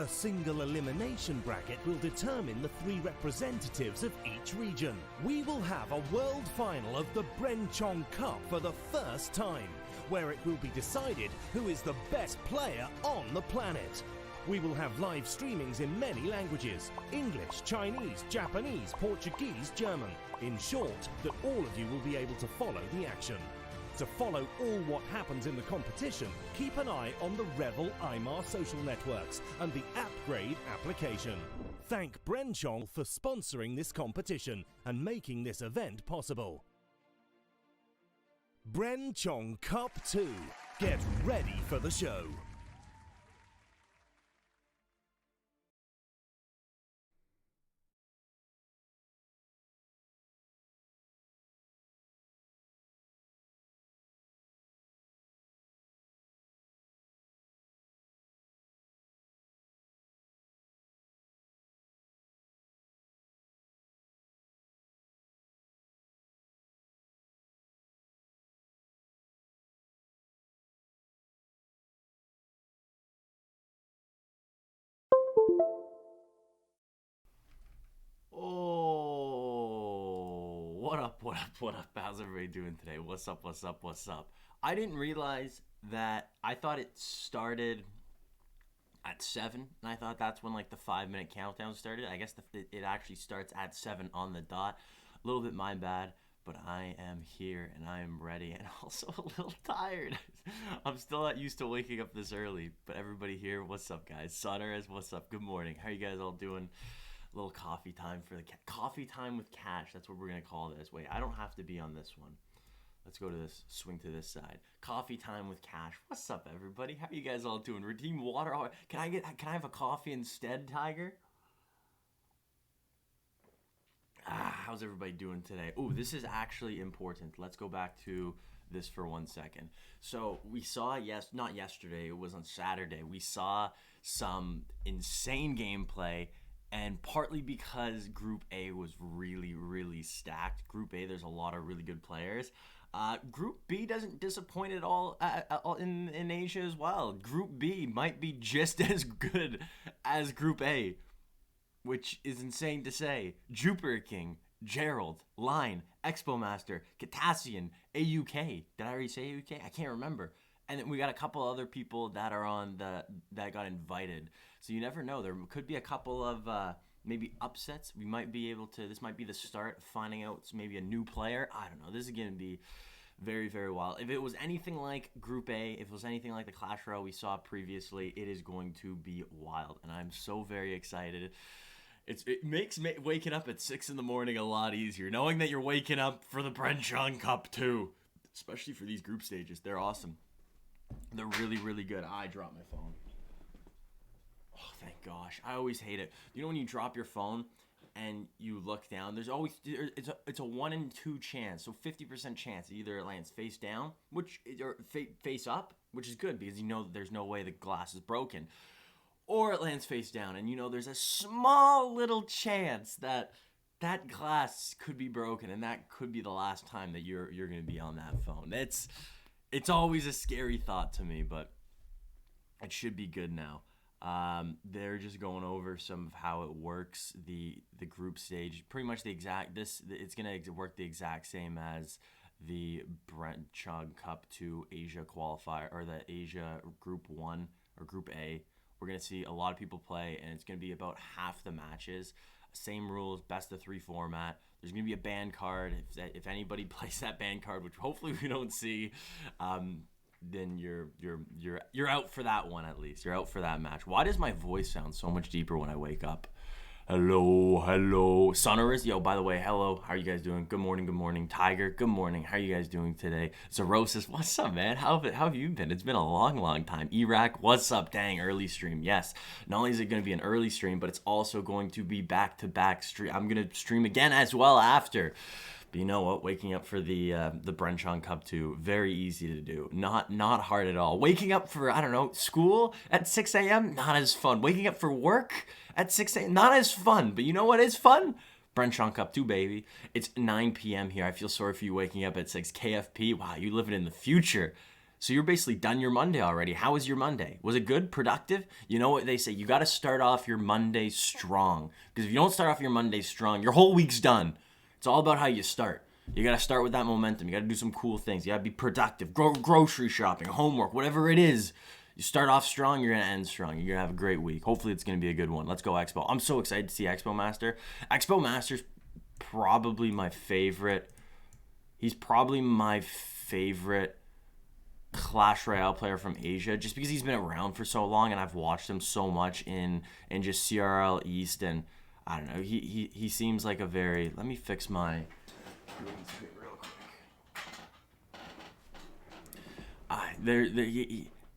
A single elimination bracket will determine the 3 representatives of each region. We will have a world final of the Bren Chong Cup for the first time, where it will be decided who is the best player on the planet. We will have live streamings in many languages: English, Chinese, Japanese, Portuguese, German. In short, that all of you will be able to follow the action. To follow all what happens in the competition, keep an eye on the Revel IMAR social networks and the Appgrade application. Thank Bren Chong for sponsoring this competition and making this event possible. Bren Chong Cup 2. Get ready for the show. Oh, what up? How's everybody doing today? What's up? I didn't realize that. I thought it started at 7, and I thought that's when like the 5-minute countdown started. I guess it actually starts at 7 on the dot. A little bit my bad, but I am here and I am ready, and also a little tired. I'm still not used to waking up this early, but everybody here, what's up, guys? Sonores, what's up? Good morning. How are you guys all doing? A little coffee time for the coffee time with Cash. That's what we're gonna call this. Wait, I don't have to be on this one. Let's go to this. Swing to this side. Coffee time with Cash. What's up, everybody? How are you guys all doing? Redeem water. Can I have a coffee instead, Tiger? How's everybody doing today? Oh, this is actually important. Let's go back to this for 1 second. So we saw, not yesterday, it was on Saturday. We saw some insane gameplay, and partly because Group A was really, really stacked. Group A, there's a lot of really good players. Group B doesn't disappoint at all in Asia as well. Group B might be just as good as Group A, which is insane to say. JupiterKing, Geralt, Line, Xbow Master, Kitassyan, AUK. Did I already say AUK? I can't remember. And then we got a couple other people that are on that got invited. So you never know. There could be a couple of maybe upsets. We might be able to. This might be the start of finding out maybe a new player. I don't know. This is going to be very, very wild. If it was anything like Group A, if it was anything like the Clash Royale we saw previously, it is going to be wild. And I'm so very excited. It makes waking up at 6 in the morning a lot easier, knowing that you're waking up for the Bren Chong Cup too. Especially for these group stages. They're awesome. They're really, really good. I dropped my phone. Oh, thank gosh. I always hate it. You know when you drop your phone and you look down, there's always, it's a 1 in 2 chance. So 50% chance either it lands face down, or face up, which is good because you know that there's no way the glass is broken. Or it lands face down, and you know there's a small little chance that that glass could be broken, and that could be the last time that you're going to be on that phone. It's always a scary thought to me, but it should be good now. They're just going over some of how it works. The group stage, pretty much it's gonna work the exact same as the Bren Chong Cup 2 Asia qualifier, or the Asia Group 1 or Group A. We're gonna see a lot of people play, and it's gonna be about half the matches. Same rules, best of 3 format. There's gonna be a ban card. If anybody plays that ban card, which hopefully we don't see, then you're out for that one at least. You're out for that match. Why does my voice sound so much deeper when I wake up? Hello. Sonores, yo, by the way, hello. How are you guys doing? Good morning. Tiger, good morning. How are you guys doing today? Zerosis, what's up, man? How have you been? It's been a long time. Iraq, what's up? Dang, early stream. Yes. Not only is it going to be an early stream, but it's also going to be back-to-back stream. I'm going to stream again as well after. But you know what? Waking up for the Bren Chong Cup 2, very easy to do. Not hard at all. Waking up for, I don't know, school at 6 a.m., not as fun. Waking up for work at 6 a.m., not as fun. But you know what is fun? Bren Chong Cup 2, baby. It's 9 p.m. here. I feel sorry for you waking up at 6. KFP, wow, you living in the future. So you're basically done your Monday already. How was your Monday? Was it good? Productive? You know what they say, you got to start off your Monday strong. Because if you don't start off your Monday strong, your whole week's done. It's all about how you start. You got to start with that momentum. You got to do some cool things. You got to be productive. Grocery shopping, homework, whatever it is. You start off strong, you're going to end strong. You're going to have a great week. Hopefully it's going to be a good one. Let's go Xbow. I'm so excited to see Xbow Master. Xbow Master's probably my favorite. He's probably my favorite Clash Royale player from Asia, just because he's been around for so long and I've watched him so much in just CRL East, and I don't know, he seems like a very, let me fix my real quick.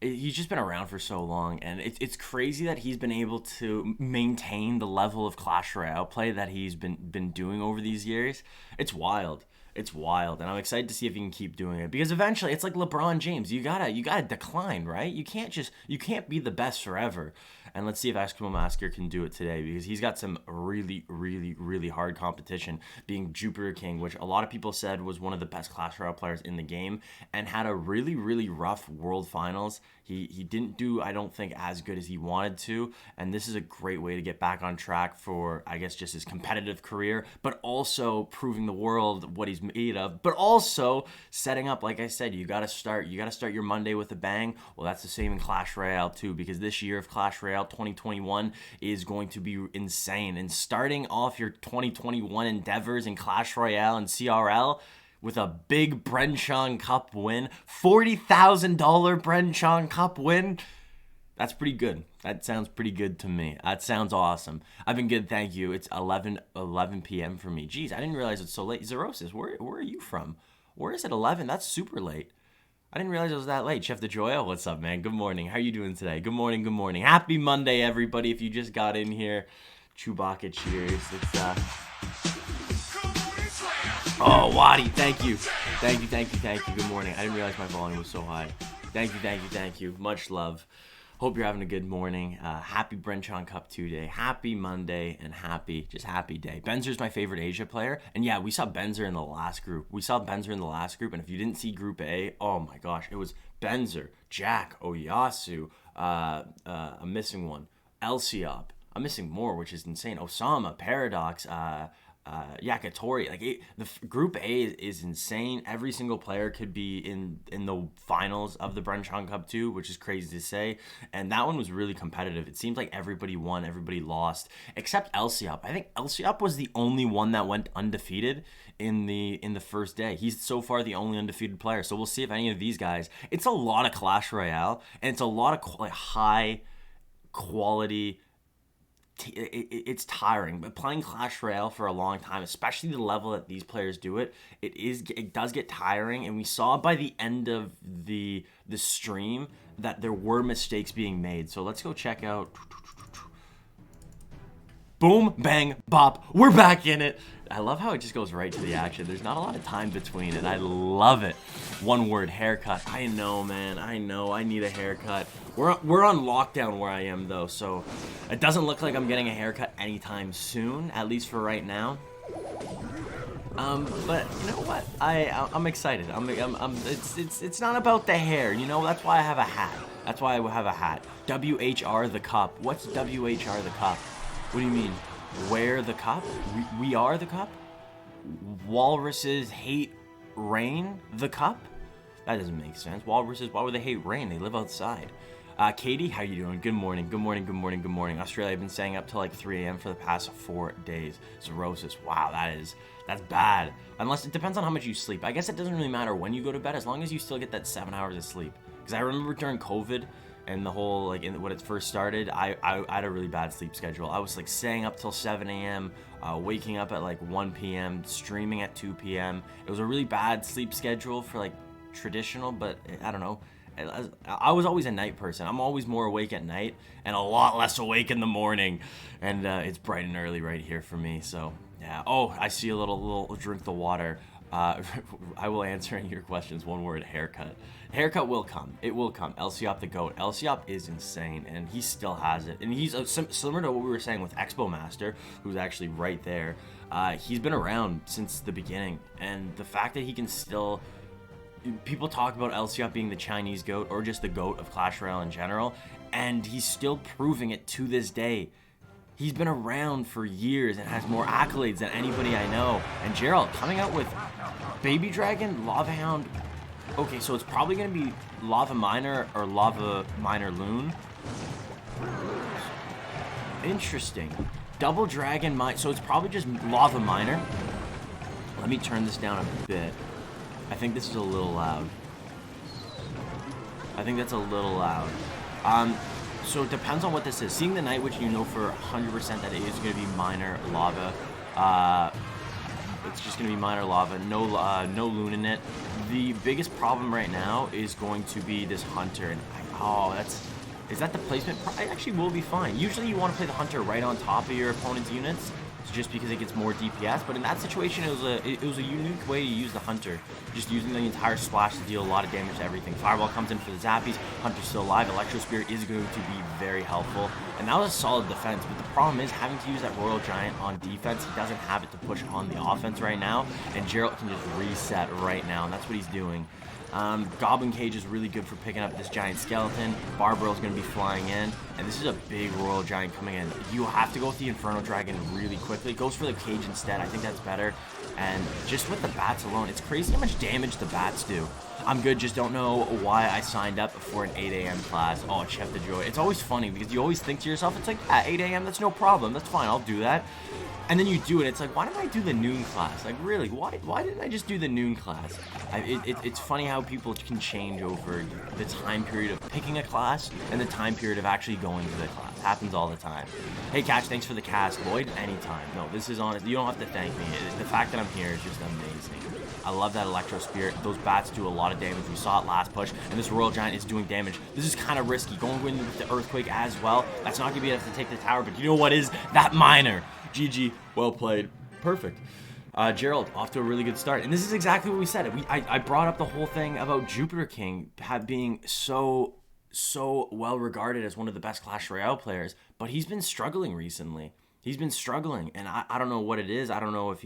He's just been around for so long, and it's crazy that he's been able to maintain the level of Clash Royale play that he's been doing over these years. It's wild. It's wild, and I'm excited to see if he can keep doing it, because eventually it's like LeBron James. You gotta decline, right? You can't be the best forever. And let's see if Xbow Master can do it today, because he's got some really, really, really hard competition, being JupiterKing, which a lot of people said was one of the best Clash Royale players in the game, and had a really, really rough World Finals. He didn't do, I don't think, as good as he wanted to, and this is a great way to get back on track for, I guess, just his competitive career, but also proving the world what he's made of, but also setting up, like I said, you gotta start your Monday with a bang. Well, that's the same in Clash Royale too, because this year of Clash Royale 2021 is going to be insane, and starting off your 2021 endeavors in Clash Royale and CRL with a big Bren Chong Cup win, $40,000 Bren Chong Cup win. That's pretty good. That sounds pretty good to me. That sounds awesome. I've been good, thank you. It's 11 p.m. for me. Jeez, I didn't realize it's so late. Zerosis, where are you from? Where is it 11? That's super late. I didn't realize it was that late. Chef DeJoya, what's up, man? Good morning. How are you doing today? Good morning, good morning. Happy Monday, everybody. If you just got in here, Chewbacca cheers. It's Oh, Wadi, thank you. Thank you. Good morning. I didn't realize my volume was so high. Thank you. Much love. Hope you're having a good morning. Happy Bren Chong Cup 2 day. Happy Monday and happy day. Benzer's my favorite Asia player. And yeah, we saw Benzer in the last group. And if you didn't see Group A, oh my gosh, it was Benzer, Jack, Oyasu, I'm missing one, Elsiop. I'm missing more, which is insane. Osama, Paradox, Yakitori. Group A is insane. Every single player could be in the finals of the Bren Chong Cup 2, which is crazy to say. And that one was really competitive. It seems like everybody won, everybody lost, except Elsiop. I think Elsiop was the only one that went undefeated in the first day. He's so far the only undefeated player. So we'll see if any of these guys. It's a lot of Clash Royale, and it's a lot of high quality. It's tiring, but playing Clash Royale for a long time, especially the level that these players do it, it does get tiring. And we saw by the end of the stream that there were mistakes being made. So let's go check out. Boom, bang, bop, we're back in it. I love how it just goes right to the action. There's not a lot of time between it. I love it. One word, haircut. I know, man. I know. I need a haircut. We're on lockdown where I am, though, so it doesn't look like I'm getting a haircut anytime soon, at least for right now. But you know what? I'm excited. It's not about the hair. You know, that's why I have a hat. WHR the cup. What's WHR the cup? What do you mean? Wear the cup? We are the cup? Walruses hate rain? The cup? That doesn't make sense. Walruses, why would they hate rain? They live outside. Katie, how you doing? Good morning. Australia, I've been staying up till like 3 a.m. for the past 4 days. Cirrhosis. Wow, that's bad. Unless it depends on how much you sleep. I guess it doesn't really matter when you go to bed, as long as you still get that 7 hours of sleep. Because I remember during COVID and the whole, when it first started, I had a really bad sleep schedule. I was staying up till 7 a.m., waking up at 1 p.m., streaming at 2 p.m. It was a really bad sleep schedule for traditional, but I don't know. I was always a night person. I'm always more awake at night and a lot less awake in the morning. And it's bright and early right here for me. So yeah. Oh, I see a little drink the water. I will answer any of your questions. One word, haircut. Haircut will come. It will come. Elsiop the GOAT. Elsiop is insane, and he still has it. And he's similar to what we were saying with Xbow Master, who's actually right there. He's been around since the beginning, and the fact that he can still people talk about LCF being the Chinese GOAT or just the GOAT of Clash Royale in general, and he's still proving it to this day. He's been around for years and has more accolades than anybody I know. And Geralt coming out with Baby Dragon, Lava Hound. Okay, so it's probably going to be Lava Miner or Lava Miner Loon. Interesting. Double Dragon Mine. So it's probably just Lava Miner. Let me turn this down a bit. I think this is a little loud. I think that's a little loud. So it depends on what this is. Seeing the Night Witch, you know for 100% that it is going to be Miner Lava. It's just going to be Miner Lava. No Loon in it. The biggest problem right now is going to be this Hunter. And is that the placement? It actually will be fine. Usually you want to play the Hunter right on top of your opponent's units, just because it gets more DPS, but in that situation, it was a unique way to use the Hunter, just using the entire splash to deal a lot of damage to everything. Fireball comes in for the zappies, Hunter's still alive, Electro Spirit is going to be very helpful, and that was a solid defense, but the problem is having to use that Royal Giant on defense. He doesn't have it to push on the offense right now, and Geralt can just reset right now, and that's what he's doing. Goblin Cage is really good for picking up this giant skeleton. Barbaro is going to be flying in, and this is a big Royal Giant coming in. You have to go with the Inferno Dragon really quickly. It goes for the cage instead. I think that's better. And just with the bats alone, it's crazy how much damage the bats do. I'm good, just don't know why I signed up for an 8 a.m. class. Oh, Chef the Joy. It's always funny because you always think to yourself, it's like, yeah, 8 a.m., that's no problem. That's fine, I'll do that. And then you do it, it's like, why didn't I do the noon class? Like, really, why didn't I just do the noon class? It's funny how people can change over the time period of picking a class and the time period of actually going to the class. Happens all the time. Hey, Catch, thanks for the cast. Lloyd, anytime. No, this is honest. You don't have to thank me. The fact that I'm here is just amazing. I love that Electro Spirit. Those bats do a lot of damage. We saw it last push, and this Royal Giant is doing damage. This is kind of risky. Going in with the Earthquake as well. That's not going to be enough to take the tower, but you know what is? That Miner. GG. Well played. Perfect. Geralt, off to a really good start. And this is exactly what we said. I brought up the whole thing about JupiterKing being so well regarded as one of the best Clash Royale players, but he's been struggling recently. He's been struggling, and I don't know what it is. I don't know if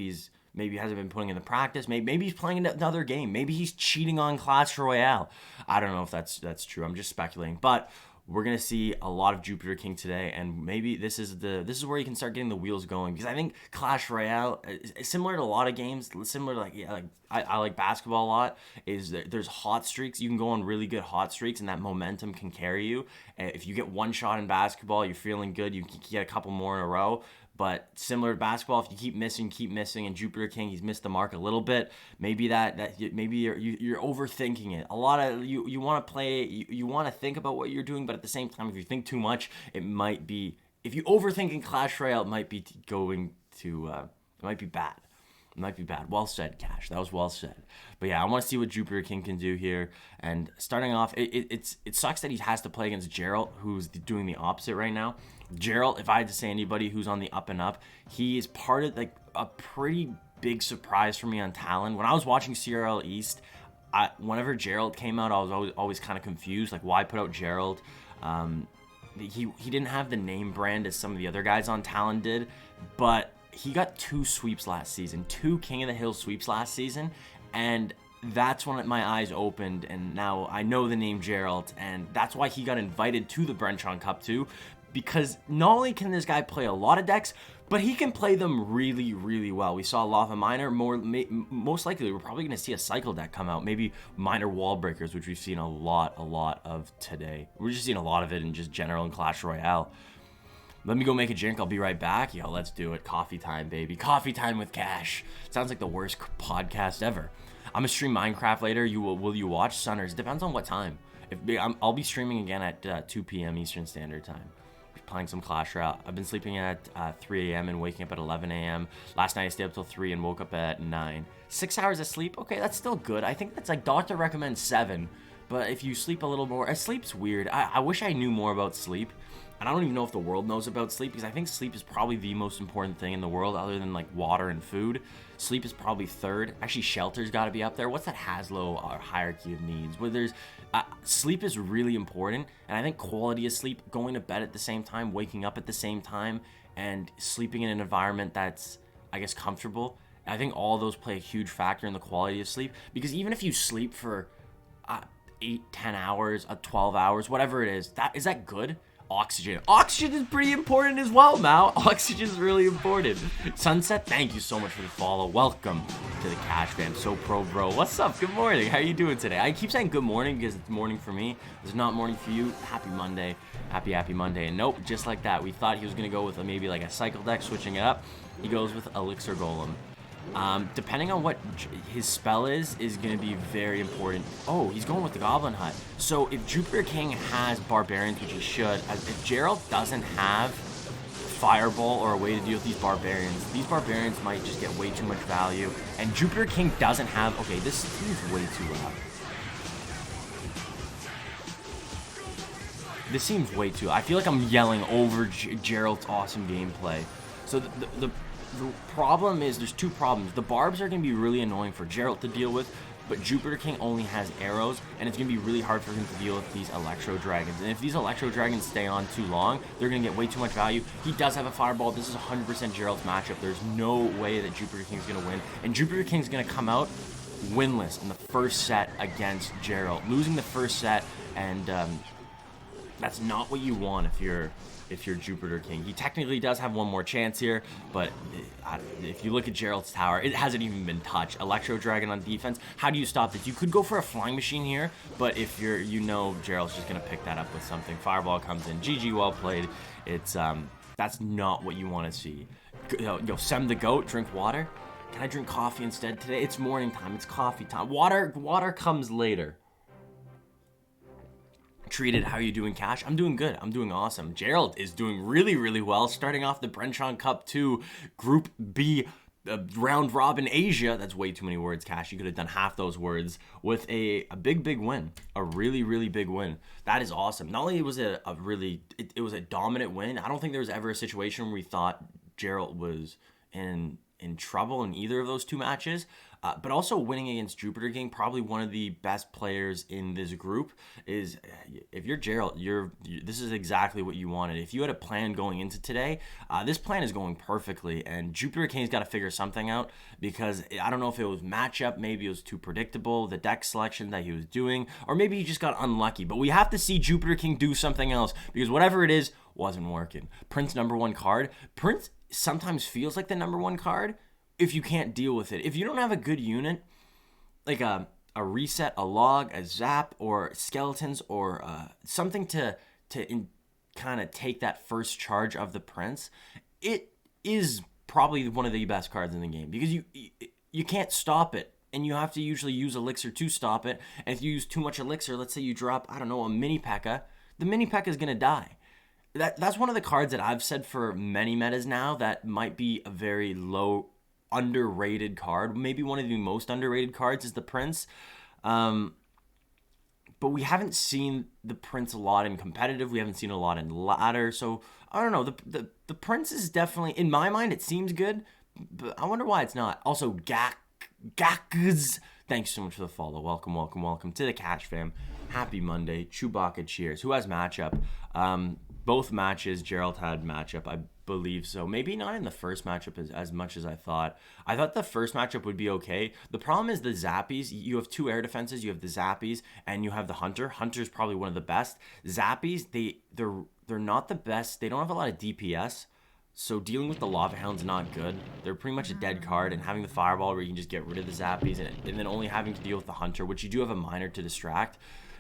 maybe he hasn't been putting in the practice. Maybe he's playing another game. Maybe he's cheating on Clash Royale. I don't know if that's true. I'm just speculating. But we're gonna see a lot of JupiterKing today, and maybe this is where you can start getting the wheels going, because I think Clash Royale is similar to a lot of games, similar to I like basketball a lot. There's hot streaks. You can go on really good hot streaks, and that momentum can carry you. If you get one shot in basketball, you're feeling good. You can get a couple more in a row. But similar to basketball, if you keep missing, and JupiterKing, he's missed the mark a little bit. Maybe maybe you're overthinking it. A lot of you want to play, you want to think about what you're doing, but at the same time, if you think too much, it might be. If you overthink in Clash Royale, it might be going to. It might be bad. It might be bad. Well said, Cash. That was well said. But yeah, I want to see what JupiterKing can do here. And starting off, it sucks that he has to play against Geralt, who's doing the opposite right now. Geralt, if I had to say anybody who's on the up and up, he is part of a pretty big surprise for me on Talon. When I was watching CRL East, whenever Geralt came out, I was always kind of confused. Like, why put out Geralt? He didn't have the name brand as some of the other guys on Talon did, but he got 2 sweeps last season, 2 King of the Hill sweeps last season, and that's when my eyes opened, and now I know the name Geralt, and that's why he got invited to the Bren Chong Cup too, because not only can this guy play a lot of decks, but he can play them really, really well. We saw Lava Miner. Most likely, we're probably going to see a cycle deck come out. Maybe Miner Wall Breakers, which we've seen a lot of today. We're just seeing a lot of it in just general in Clash Royale. Let me go make a drink. I'll be right back. Yo, let's do it. Coffee time, baby. Coffee time with Cash. Sounds like the worst podcast ever. I'm going to stream Minecraft later. Will you watch? Sunners. Depends on what time. I'll be streaming again at 2 p.m. Eastern Standard Time. Playing some Clash Royale. I've been sleeping at 3 a.m. and waking up at 11 a.m. Last night I stayed up till 3 and woke up at 9. 6 hours of sleep? Okay, that's still good. I think that's like doctor recommends 7. But if you sleep a little more, sleep's weird. I wish I knew more about sleep. And I don't even know if the world knows about sleep, because I think sleep is probably the most important thing in the world other than like water and food. Sleep is probably third. Actually, shelter's got to be up there. What's that Haslow hierarchy of needs? Where there's sleep is really important, and I think quality of sleep, going to bed at the same time, waking up at the same time, and sleeping in an environment that's, I guess, comfortable, I think all those play a huge factor in the quality of sleep, because even if you sleep for 8, 10 hours, 12 hours, whatever it is, is that good? Oxygen is pretty important as well, Mao. Oxygen is really important. Sunset, thank you so much for the follow. Welcome to the Cash Fam. So pro, bro. What's up? Good morning. How you doing today? I keep saying good morning because it's morning for me. It's not morning for you. Happy Monday. Happy Monday. And nope, just like that. We thought he was going to go with maybe like a cycle deck, switching it up. He goes with Elixir Golem. Depending on what his spell is going to be very important. Oh, he's going with the Goblin Hut. So if JupiterKing has Barbarians, which he should, if Geralt doesn't have Fireball or a way to deal with these Barbarians might just get way too much value. And JupiterKing doesn't have... Okay, this seems way too loud. This seems way too... I feel like I'm yelling over Geralt's awesome gameplay. So the problem is, there's two problems. The barbs are going to be really annoying for Geralt to deal with, but JupiterKing only has arrows, and it's going to be really hard for him to deal with these Electro Dragons. And if these Electro Dragons stay on too long, they're going to get way too much value. He does have a Fireball. This is 100% Geralt's matchup. There's no way that JupiterKing's going to win. And JupiterKing's going to come out winless in the first set against Geralt, losing the first set, and that's not what you want if you're JupiterKing. He technically does have one more chance here, but if you look at Geralt's tower, it hasn't even been touched. Electro Dragon on defense. How do you stop this? You could go for a Flying Machine here, but if Geralt's just gonna pick that up with something. Fireball comes in. GG, well played. It's that's not what you want to see. Sem the goat, drink water. Can I drink coffee instead today? It's morning time. It's coffee time. Water comes later. Treated, how are you doing, Cash? I'm doing good. I'm doing awesome. Geralt is doing really, really well, starting off the Bren Chong Cup 2 Group B round robin Asia. That's way too many words, Cash. You could have done half those words with a big win. A really, really big win. That is awesome. Not only was it it was a dominant win. I don't think there was ever a situation where we thought Geralt was in trouble in either of those two matches. But also winning against JupiterKing, probably one of the best players in this group. Is if you're Geralt, this is exactly what you wanted. If you had a plan going into today, this plan is going perfectly, and JupiterKing's got to figure something out, because I don't know if it was matchup, maybe it was too predictable, the deck selection that he was doing, or maybe he just got unlucky. But we have to see JupiterKing do something else, because whatever it is wasn't working. Prince #1 card. Prince sometimes feels like the #1 card if you can't deal with it. If you don't have a good unit, like a reset, a log, a zap, or skeletons, or something to kind of take that first charge of the Prince, it is probably one of the best cards in the game, because you can't stop it, and you have to usually use Elixir to stop it. And if you use too much Elixir, let's say you drop, I don't know, a mini P.E.K.K.A, the mini P.E.K.K.A is going to die. That's one of the cards that I've said for many metas now that might be a very low, underrated card. Maybe one of the most underrated cards is the Prince. But we haven't seen the Prince a lot in competitive. We haven't seen a lot in ladder. So I don't know. The Prince is definitely, in my mind, it seems good, but I wonder why it's not. Also, Gakz, thanks so much for the follow. Welcome to the Cash Fam. Happy Monday. Chewbacca cheers. Who has matchup? Both matches, Geralt had matchup, I believe so. Maybe not in the first matchup as much as I thought. I thought the first matchup would be okay. The problem is the Zappies. You have two air defenses. You have the Zappies and you have the Hunter. Hunter's probably one of the best. Zappies, they're not the best. They don't have a lot of DPS. So dealing with the Lava Hound's not good. They're pretty much a dead card, and having the Fireball where you can just get rid of the Zappies and then only having to deal with the Hunter, which you do have a Miner to distract.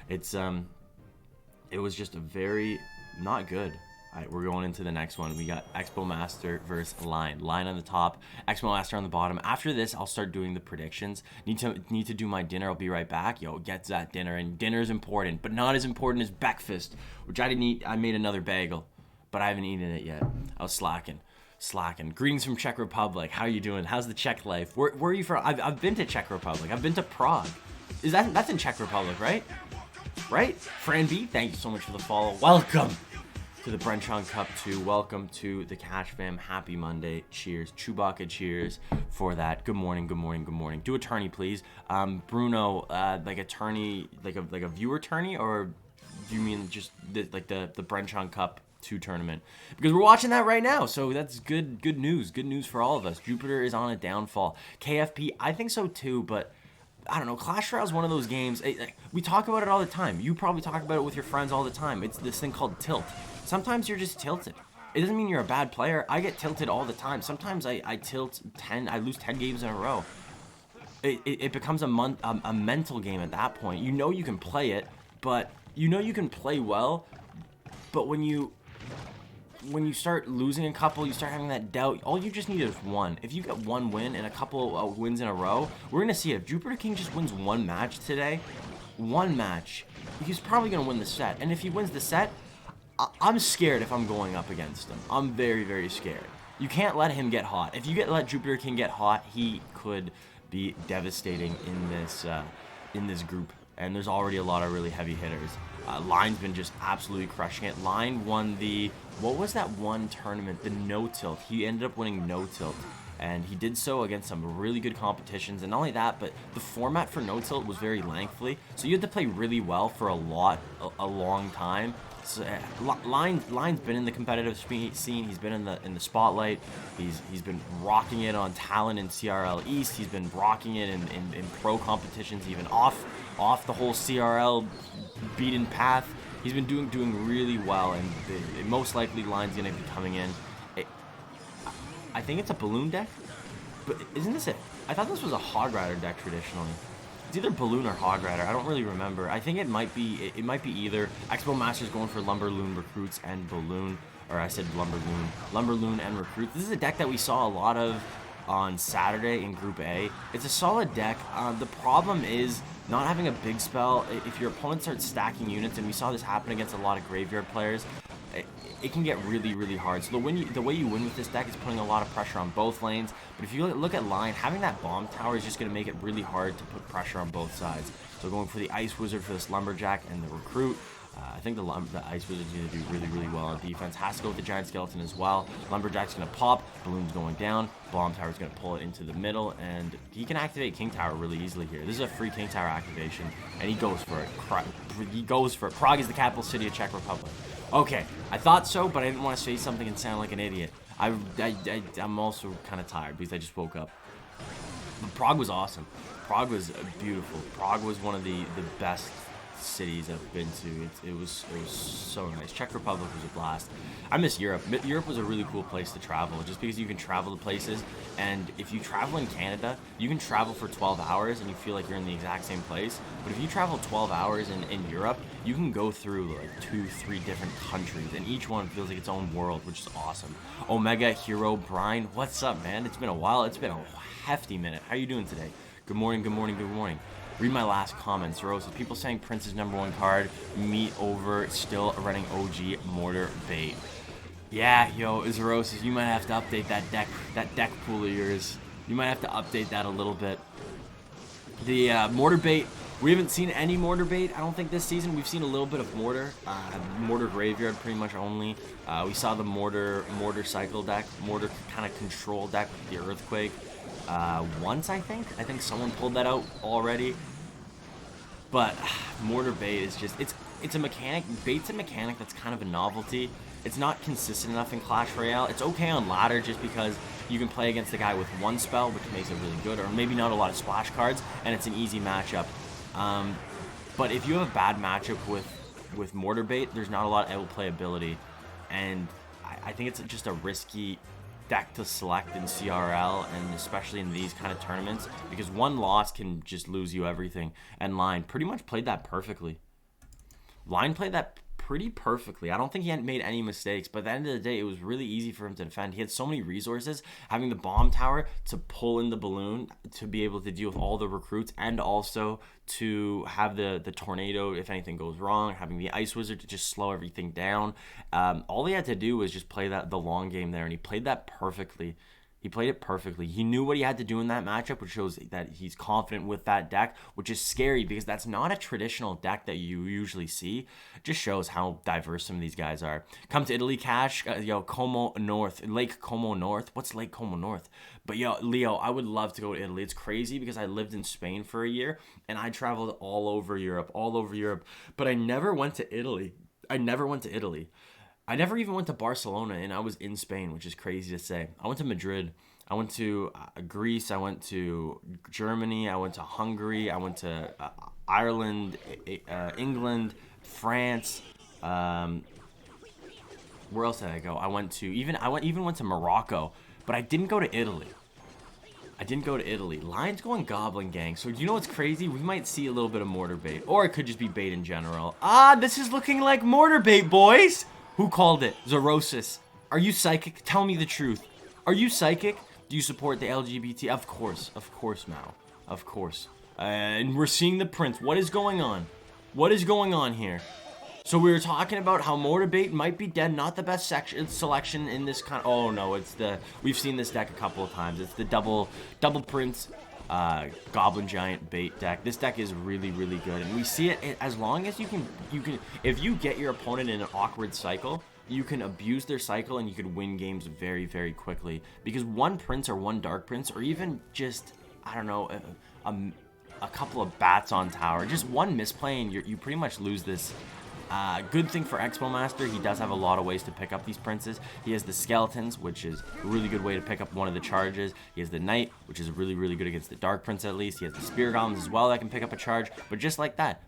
It was just a very not good. All right, we're going into the next one. We got Xbow Master versus Line on the top, Xbow Master on the bottom. After this, I'll start doing the predictions. Need to do my dinner. I'll be right back. Yo, get that dinner, and dinner is important, but not as important as breakfast, which I didn't eat. I made another bagel, but I haven't eaten it yet. I was slacking. Greetings from Czech Republic. How are you doing? How's the Czech life? Where are you from? I've been to Czech Republic. I've been to Prague. That's in Czech Republic, right? Right? Fran B, thank you so much for the follow. Welcome to the Bren Chong Cup 2. Welcome to the Cash Fam. Happy Monday. Cheers. Chewbacca cheers for that. Good morning. Do a tourney, please. Bruno, like a tourney, like a viewer tourney, or do you mean just the Bren Chong Cup 2 tournament, because we're watching that right now. So that's good news. Good news for all of us. Jupiter is on a downfall. KFP, I think so too, but I don't know. Clash Royale is one of those games. We talk about it all the time. You probably talk about it with your friends all the time. It's this thing called tilt. Sometimes you're just tilted. It doesn't mean you're a bad player. I get tilted all the time. Sometimes I tilt 10. I lose 10 games in a row. It becomes a mental game at that point. You know you can play it, but you know you can play well. But when you start losing a couple, you start having that doubt. All you just need is one. If you get one win and a couple of wins in a row, we're going to see it. If JupiterKing just wins one match today, he's probably going to win the set. And if he wins the set, I'm scared if I'm going up against him. I'm very, very scared. You can't let him get hot. If you let JupiterKing get hot, he could be devastating in this group. And there's already a lot of really heavy hitters. Line's been just absolutely crushing it. Line won what was that one tournament? The no tilt. He ended up winning no tilt. And he did so against some really good competitions. And not only that, but the format for no tilt was very lengthy. So you had to play really well for a long time. So, Line's been in the competitive scene. He's been in the spotlight. He's been rocking it on Talon and CRL East. He's been rocking it in pro competitions, even off the whole CRL beaten path. He's been doing really well, and most likely Line's gonna be coming in. I think it's a balloon deck, but isn't this it? I thought this was a Hog Rider deck traditionally. It's either Balloon or Hog Rider. I don't really remember. I think it might be either. Xbow Master's going for Lumberloon Recruits and Balloon, or I said Lumberloon and Recruits. This is a deck that we saw a lot of on Saturday in Group A. It's a solid deck. The problem is not having a big spell. If your opponent starts stacking units, and we saw this happen against a lot of graveyard players, it can get really, really hard. So the way you win with this deck is putting a lot of pressure on both lanes. But if you look at Line, having that bomb tower is just going to make it really hard to put pressure on both sides. So going for the Ice Wizard for this Lumberjack and the Recruit. I think the Ice Wizard's going to do really, really well on defense. Has to go with the Giant Skeleton as well. Lumberjack's going to pop. Balloon's going down. Bomb Tower's going to pull it into the middle. And he can activate King Tower really easily here. This is a free King Tower activation. And he goes for it. Prague is the capital city of Czech Republic. Okay, I thought so, but I didn't want to say something and sound like an idiot. I'm also kind of tired because I just woke up. But Prague was awesome. Prague was beautiful. Prague was one of the best cities I've been to. It was so nice. Czech Republic was a blast. I miss Europe. Europe was a really cool place to travel, just because you can travel to places, and if you travel in Canada, you can travel for 12 hours and you feel like you're in the exact same place. But if you travel 12 hours in Europe, you can go through like 2-3 different countries, and each one feels like its own world, which is awesome. Omega Hero Brian, what's up, man? It's been a while. It's been a hefty minute. How you doing today? Good morning, good morning, good morning. Read my last comments. Rose, people saying Prince's #1 card, meet over, still running OG Mortar Bait. Yeah, yo, Zerosis, you might have to update that deck pool of yours. You might have to update that a little bit. The Mortar Bait, we haven't seen any Mortar Bait, I don't think, this season. We've seen a little bit of Mortar. Mortar Graveyard pretty much only. We saw the Mortar Cycle deck, Mortar kind of control deck with the Earthquake. Once, I think someone pulled that out already. But Mortar Bait is just, it's a mechanic. Bait's a mechanic that's kind of a novelty. It's not consistent enough in Clash Royale. It's okay on ladder just because you can play against the guy with one spell, which makes it really good, or maybe not a lot of splash cards, and it's an easy matchup. But if you have a bad matchup with Mortar Bait, there's not a lot of outplayability, and I think it's just a risky deck to select in CRL, and especially in these kind of tournaments, because one loss can just lose you everything. And Line pretty much played that perfectly. Line played that pretty perfectly. I don't think he had made any mistakes, but at the end of the day, it was really easy for him to defend. He had so many resources, having the bomb tower to pull in the balloon to be able to deal with all the recruits, and also to have the tornado if anything goes wrong, having the Ice Wizard to just slow everything down. All he had to do was just play the long game there, and he played that perfectly. He played it perfectly. He knew what he had to do in that matchup, which shows that he's confident with that deck, which is scary because that's not a traditional deck that you usually see. It just shows how diverse some of these guys are. Come to Italy, Cash. Yo, Como North. Lake Como North. What's Lake Como North? But yo, Leo, I would love to go to Italy. It's crazy because I lived in Spain for a year, and I traveled all over Europe. But I never went to Italy. I never even went to Barcelona, and I was in Spain, which is crazy to say. I went to Madrid. I went to Greece. I went to Germany. I went to Hungary. I went to Ireland, England, France. Where else did I go? I went to Morocco, but I didn't go to Italy. Lions going Goblin Gang. So you know what's crazy? We might see a little bit of mortar bait, or it could just be bait in general. This is looking like mortar bait, boys. Who called it? Zorosis. Are you psychic? Tell me the truth. Are you psychic? Do you support the LGBT? Of course, Mao. Of course. And we're seeing the prince. What is going on? What is going on here? So we were talking about how mortar bait might be dead. Not the best selection in this kind. Oh no, it's the. We've seen this deck a couple of times. It's the double prince, goblin giant bait deck. This deck is really good, and we see it as long as you can. If you get your opponent in an awkward cycle, you can abuse their cycle and you could win games very quickly. Because one prince or one dark prince, or even just I don't know, a couple of bats on tower, just one misplay and you pretty much lose this. Good thing for Xbow Master, he does have a lot of ways to pick up these princes. He has the skeletons, which is a really good way to pick up one of the charges. He has the knight, which is really good against the dark prince at least. He has the spear goblins as well that can pick up a charge. But just like that,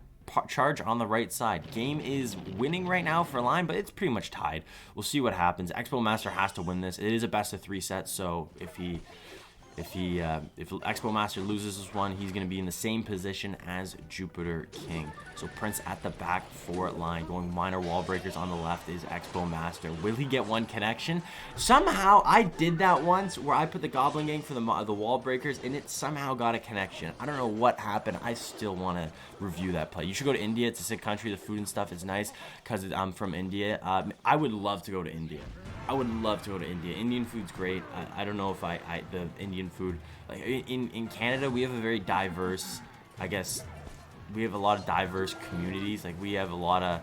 charge on the right side. Game is winning right now for Line, but it's pretty much tied. We'll see what happens. Xbow Master has to win this. It is a best of 3 set, so if Xbow Master loses this one, he's going to be in the same position as JupiterKing. So Prince at the back for Line, going minor wall breakers on the left is Xbow Master. Will he get one connection? Somehow I did that once where I put the Goblin Gang for the wall breakers and it somehow got a connection. I don't know what happened. I still want to review that play. You should go to India. It's a sick country. The food and stuff is nice because I'm from India. I would love to go to India. Indian food's great. I don't know if the Indian food, like in Canada, we have a very diverse, I guess, we have a lot of diverse communities. Like we have a lot of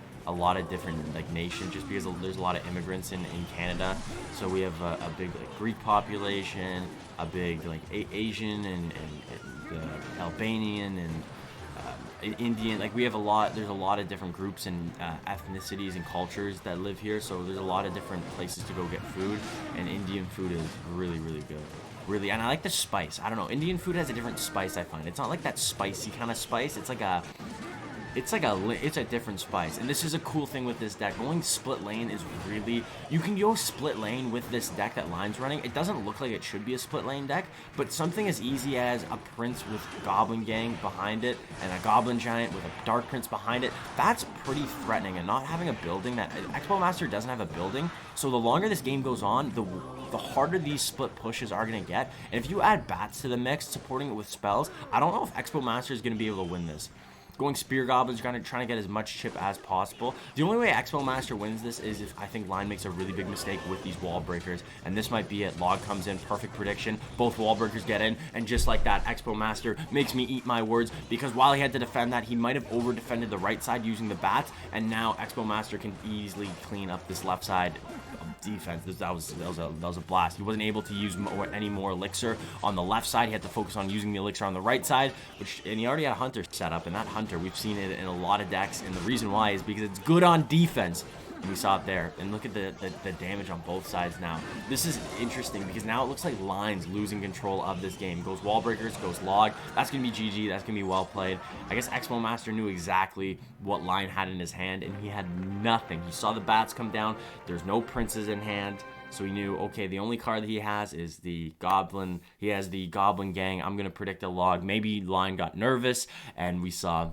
different like nations, just because there's a lot of immigrants in Canada. So we have a big like Greek population, a big like Asian and Albanian and Indian. Like we have there's a lot of different groups and ethnicities and cultures that live here, so there's a lot of different places to go get food, and Indian food is really good. Really, and I like the spice. I don't know, Indian food has a different spice. I find it's not like that spicy kind of spice. It's a different spice, and this is a cool thing with this deck. Going split lane is really, you can go split lane with this deck that Line's running. It doesn't look like it should be a split lane deck, but something as easy as a prince with Goblin Gang behind it and a Goblin Giant with a Dark Prince behind it, that's pretty threatening. And not having a building, that Xbow Master doesn't have a building, so the longer this game goes on, the harder these split pushes are going to get. And if you add bats to the mix, supporting it with spells, I don't know if Xbow Master is going to be able to win this. Going Spear Goblins, trying to get as much chip as possible. The only way Xbow Master wins this is if I think Line makes a really big mistake with these wall breakers, and this might be it. Log comes in, perfect prediction. Both wall breakers get in, and just like that, Xbow Master makes me eat my words, because while he had to defend that, he might have over defended the right side using the bats, and now Xbow Master can easily clean up this left side defense. That was a blast. He wasn't able to use any more elixir on the left side. He had to focus on using the elixir on the right side, and he already had a Hunter set up, and that Hunter, we've seen it in a lot of decks, and the reason why is because it's good on defense. And we saw it there, and look at the damage on both sides now. This is interesting because now it looks like Line's losing control of this game. Goes wall breakers, goes log. That's gonna be GG. That's gonna be well played. I guess Xbow Master knew exactly what Line had in his hand, and he had nothing. He saw the bats come down. There's no princes in hand, so he knew, okay, the only card that he has is the Goblin. He has the Goblin Gang. I'm gonna predict a log. Maybe Line got nervous, and we saw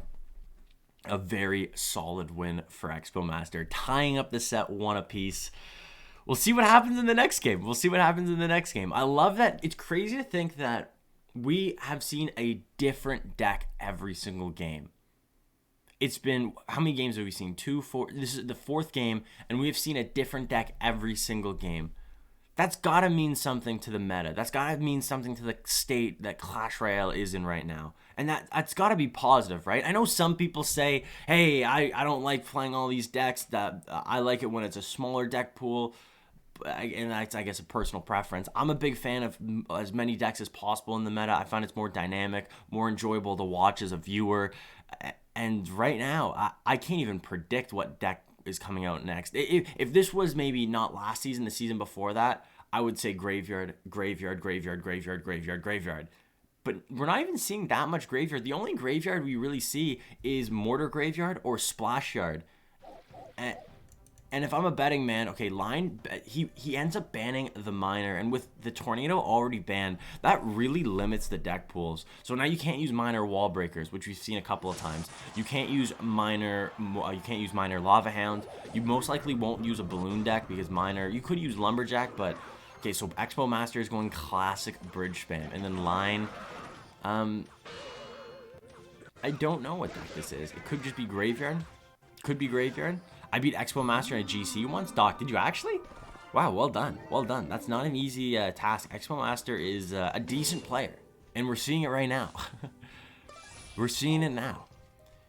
a very solid win for Xbow Master, tying up the set 1 apiece. We'll see what happens in the next game. I love that. It's crazy to think that we have seen a different deck every single game. It's been, how many games have we seen? 2, 4. This is the 4th game, and we have seen a different deck every single game. That's gotta mean something to the meta. That's gotta mean something to the state that Clash Royale is in right now. And that's gotta be positive, right? I know some people say, hey, I don't like playing all these decks. That I like it when it's a smaller deck pool. And that's, I guess, a personal preference. I'm a big fan of as many decks as possible in the meta. I find it's more dynamic, more enjoyable to watch as a viewer. And right now, I can't even predict what deck is coming out next. If this was maybe not last season, the season before that, I would say graveyard, graveyard, graveyard, graveyard, graveyard, graveyard. But we're not even seeing that much graveyard. The only graveyard we really see is Mortar Graveyard or Splash Yard. And if I'm a betting man, okay, Line, he ends up banning the Miner. And with the Tornado already banned, that really limits the deck pools. So now you can't use Miner Wall Breakers, which we've seen a couple of times. You can't use Miner Lava Hound. You most likely won't use a Balloon deck because Miner, you could use Lumberjack, but... Okay, so Xbow Master is going classic bridge spam. And then Line... I don't know what deck this is. It could just be Graveyard. Could be Graveyard. I beat Xbow Master in a GC once. Doc, did you actually? Wow, well done. Well done. That's not an easy task. Xbow Master is a decent player. And we're seeing it right now. We're seeing it now.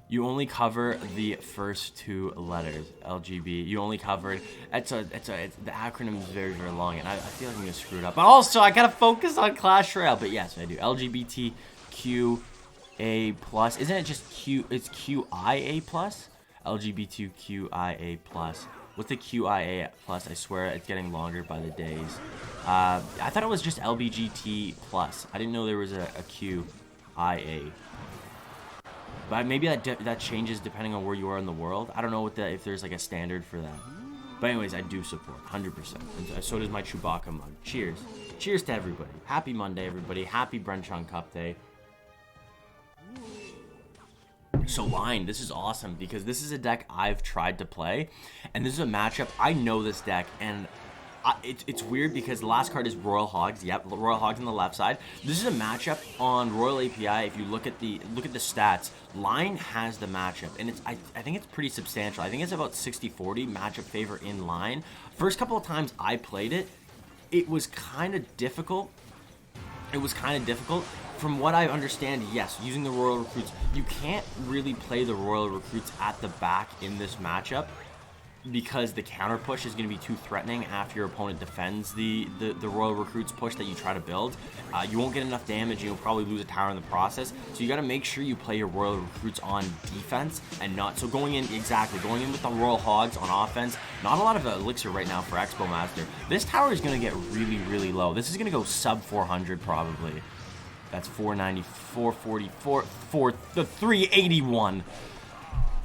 You only cover the first two letters, LGB. You only covered. The acronym is very, very long, and I feel like I'm gonna screw it up. But also, I gotta focus on Clash Royale. But yes, I do. LGBTQA+. Isn't it just Q? It's QIA+. LGBTQIA+. What's the QIA+? I swear it's getting longer by the days. I thought it was just LBGT+. I didn't know there was a QIA. But maybe that changes depending on where you are in the world. I don't know if there's like a standard for that. But anyways, I do support 100%. And so does my Chewbacca mug. Cheers. Cheers to everybody. Happy Monday, everybody. Happy Bren Chong Cup Day. So Line, this is awesome because this is a deck I've tried to play. And this is a matchup. I know this deck and... It's weird because the last card is Royal Hogs. Yep, Royal Hogs on the left side. This is a matchup on Royal API. If you look at the stats, Line has the matchup, and I think it's pretty substantial. I think it's about 60-40 matchup favor in Line. First couple of times I played it, it was kind of difficult. From what I understand, yes, using the Royal Recruits, you can't really play the Royal Recruits at the back in this matchup, because the counter push is going to be too threatening after your opponent defends the Royal Recruits push that you try to build. You won't get enough damage, and you'll probably lose a tower in the process. So you got to make sure you play your Royal Recruits on defense and not... So going in with the Royal Hogs on offense, not a lot of elixir right now for Xbow Master. This tower is going to get really, really low. This is going to go sub 400 probably. That's 490, 444, the 381.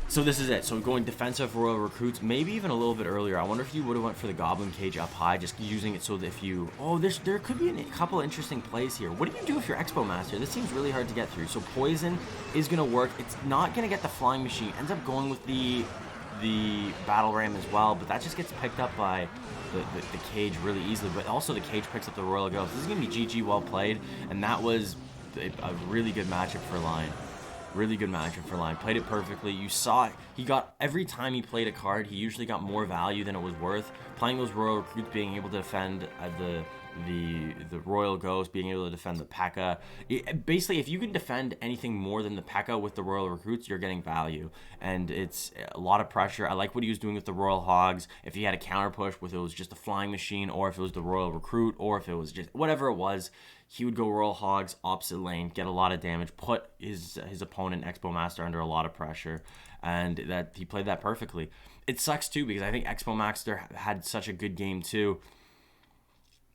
So this is it. So going defensive Royal Recruits, maybe even a little bit earlier. I wonder if you would have went for the Goblin Cage up high, just using it so that if you... Oh, there could be a couple interesting plays here. What do you do if you're Xbow Master? This seems really hard to get through. So Poison is going to work. It's not going to get the Flying Machine. Ends up going with the Battle Ram as well, but that just gets picked up by the Cage really easily. But also the Cage picks up the Royal Ghost. This is going to be GG well played, and that was a really good matchup for Line. Really good matchup for Line. Played it perfectly. You saw it. He got, every time he played a card, he usually got more value than it was worth. Playing those Royal Recruits, being able to defend the Royal Ghost, being able to defend the P.E.K.K.A. Basically, if you can defend anything more than the P.E.K.K.A. with the Royal Recruits, you're getting value. And it's a lot of pressure. I like what he was doing with the Royal Hogs. If he had a counter push, whether it was just a Flying Machine, or if it was the Royal Recruit, or if it was just whatever it was, he would go Royal Hogs, opposite lane, get a lot of damage, put his opponent, Xbow Master, under a lot of pressure, and that he played that perfectly. It sucks, too, because I think Xbow Master had such a good game, too,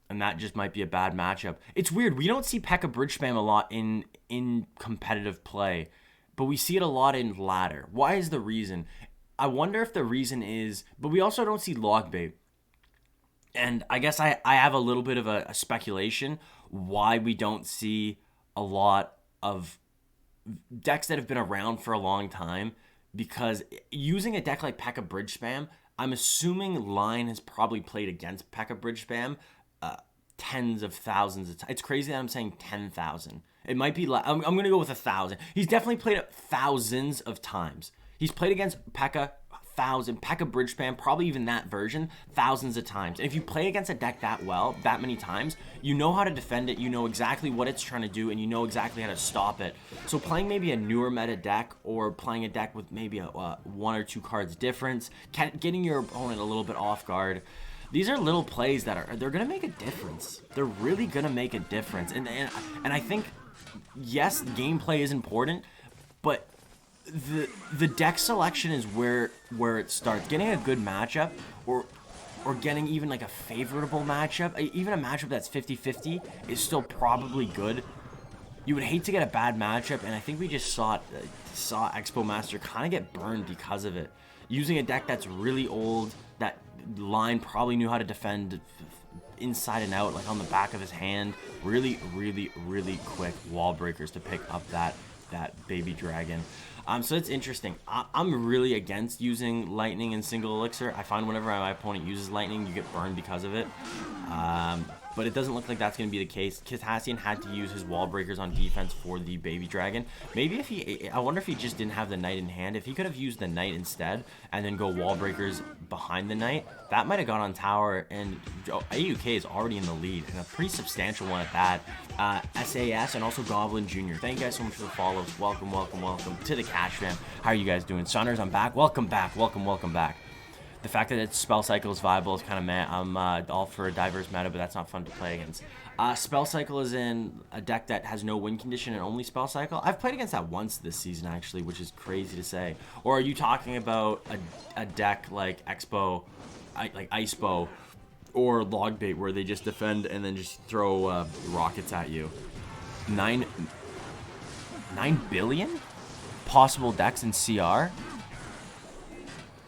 and that just might be a bad matchup. It's weird. We don't see P.E.K.K.A. bridge spam a lot in competitive play, but we see it a lot in ladder. Why is the reason? I wonder if the reason is... But we also don't see log bait. And I guess I have a little bit of a speculation why we don't see a lot of decks that have been around for a long time, because using a deck like P.E.K.K.A. bridge spam, I'm assuming Line has probably played against P.E.K.K.A. bridge spam tens of thousands of times. It's crazy that I'm saying 10,000. It might be I'm going to go with 1,000. He's definitely played it thousands of times. He's played against P.E.K.K.A. 1,000, P.E.K.K.A. bridge spam, probably even that version, thousands of times. And if you play against a deck that well, that many times, you know how to defend it, you know exactly what it's trying to do, and you know exactly how to stop it. So playing maybe a newer meta deck, or playing a deck with maybe a 1 or 2 cards difference, getting your opponent a little bit off guard, these are little plays that they're going to make a difference. They're really going to make a difference. And I think, yes, gameplay is important, but the deck selection is where it starts. Getting a good matchup or getting even like a favorable matchup, even a matchup that's 50-50 is still probably good. You would hate to get a bad matchup, and I think we just saw Xbow Master kind of get burned because of it. Using a deck that's really old, that line probably knew how to defend inside and out, like on the back of his hand. Really, really, really quick wall breakers to pick up that baby dragon. So it's interesting. I'm really against using lightning in single elixir. I find whenever my opponent uses lightning, you get burned because of it. But it doesn't look like that's going to be the case. Kitassyan had to use his wall breakers on defense for the baby dragon. Maybe I wonder if he just didn't have the knight in hand. If he could have used the knight instead and then go wall breakers behind the knight, that might have gone on tower, and AUK is already in the lead, and a pretty substantial one at that. SAS and also Goblin Jr. Thank you guys so much for the follows. Welcome, welcome, welcome to the Kashman. How are you guys doing? Saunders, I'm back. Welcome back. Welcome, welcome back. The fact that its spell cycle is viable is kind of meh. I'm all for a diverse meta, but that's not fun to play against. Spell cycle is in a deck that has no win condition and only spell cycle. I've played against that once this season, actually, which is crazy to say. Or are you talking about a deck like Xbow, like Icebow, or Logbait, where they just defend and then just throw rockets at you? 9 billion possible decks in CR?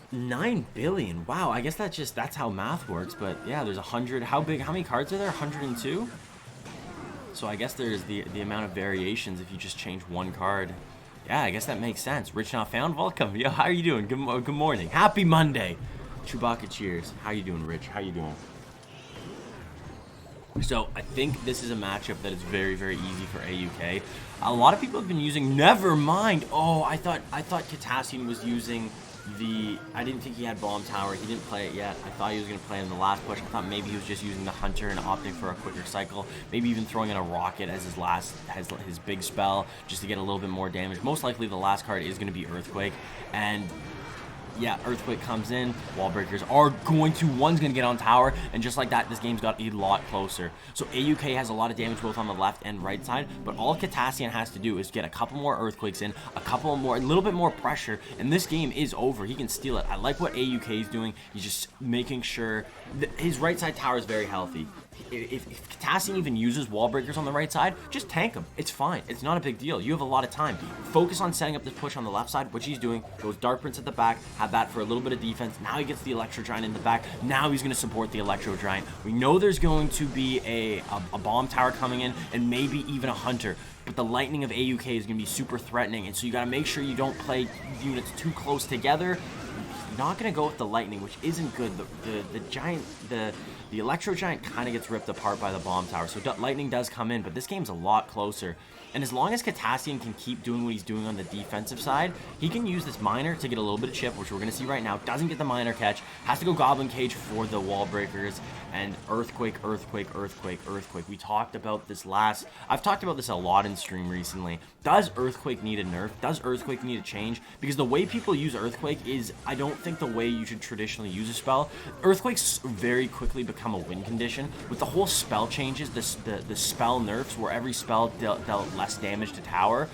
9 billion. Wow, I guess that's how math works. But yeah, there's 100. How many cards are there? 102. So I guess there's the amount of variations if you just change one card. Yeah, I guess that makes sense. Rich Not Found, welcome. Yo, how are you doing? Good morning. Happy Monday. Chewbacca cheers. How you doing, Rich? How you doing? So I think this is a matchup that is very, very easy for AUK. A lot of people have been using. Never mind. Oh, I thought Kitassyan was using I didn't think he had Bomb Tower. He didn't play it yet. I thought he was going to play it in the last push. I thought maybe he was just using the Hunter and opting for a quicker cycle. Maybe even throwing in a Rocket as his big spell just to get a little bit more damage. Most likely the last card is going to be Earthquake. And yeah, Earthquake comes in. Wall breakers are one's going to get on tower. And just like that, this game's got a lot closer. So AUK has a lot of damage both on the left and right side. But all Kitassyan has to do is get a couple more Earthquakes in, a little bit more pressure, and this game is over. He can steal it. I like what AUK is doing. He's just making sure his right side tower is very healthy. If Kitassyan even uses wall breakers on the right side, just tank him. It's fine. It's not a big deal. You have a lot of time. Focus on setting up this push on the left side, which he's doing. Goes Dark Prince at the back, have that for a little bit of defense. Now he gets the Electro Giant in the back. Now he's going to support the Electro Giant. We know there's going to be a Bomb Tower coming in and maybe even a Hunter. But the lightning of AUK is going to be super threatening, and so you got to make sure you don't play units too close together. You're not going to go with the lightning, which isn't good. The Electro Giant kind of gets ripped apart by the Bomb Tower, so lightning does come in, but this game's a lot closer. And as long as Kitassyan can keep doing what he's doing on the defensive side, he can use this Miner to get a little bit of chip, which we're going to see right now. Doesn't get the Miner catch, has to go Goblin Cage for the wall breakers, and Earthquake, Earthquake, Earthquake, Earthquake. We talked about this I've talked about this a lot in stream recently. Does Earthquake need a nerf? Does Earthquake need a change? Because the way people use Earthquake is, I don't think the way you should traditionally use a spell. Earthquakes very quickly become a win condition. With the whole spell changes, the spell nerfs, where every spell dealt less damage to tower,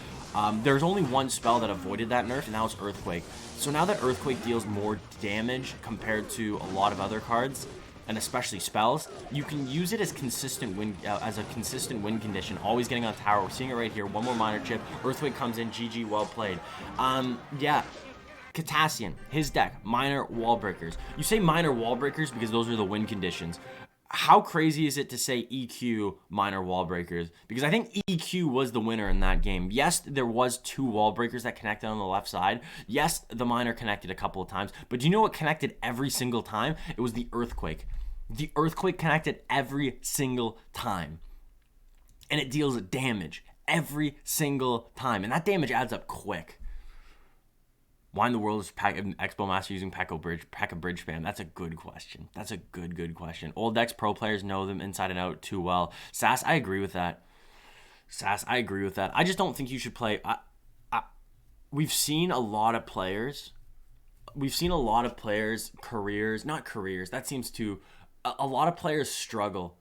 there's only one spell that avoided that nerf, and that was Earthquake. So now that Earthquake deals more damage compared to a lot of other cards, and especially spells, you can use it as a consistent win condition, always getting on tower. We're seeing it right here. One more Miner chip. Earthquake comes in. GG, well played. Yeah. Kitassyan, his deck, Miner wall breakers. You say Miner wall breakers because those are the win conditions. How crazy is it to say EQ Miner wall breakers? Because I think EQ was the winner in that game. Yes, there was 2 wall breakers that connected on the left side. Yes, the Miner connected a couple of times. But do you know what connected every single time? It was the Earthquake. The Earthquake connected every single time. And it deals damage every single time. And that damage adds up quick. Why in the world is Xbow Master using P.E.K.K.A. Bridge spam? That's a good question. That's a good question. Old X pro players know them inside and out too well. Sass, I agree with that. I just don't think you should play. We've seen a lot of players. Careers, not careers. That seems too. A lot of players struggle,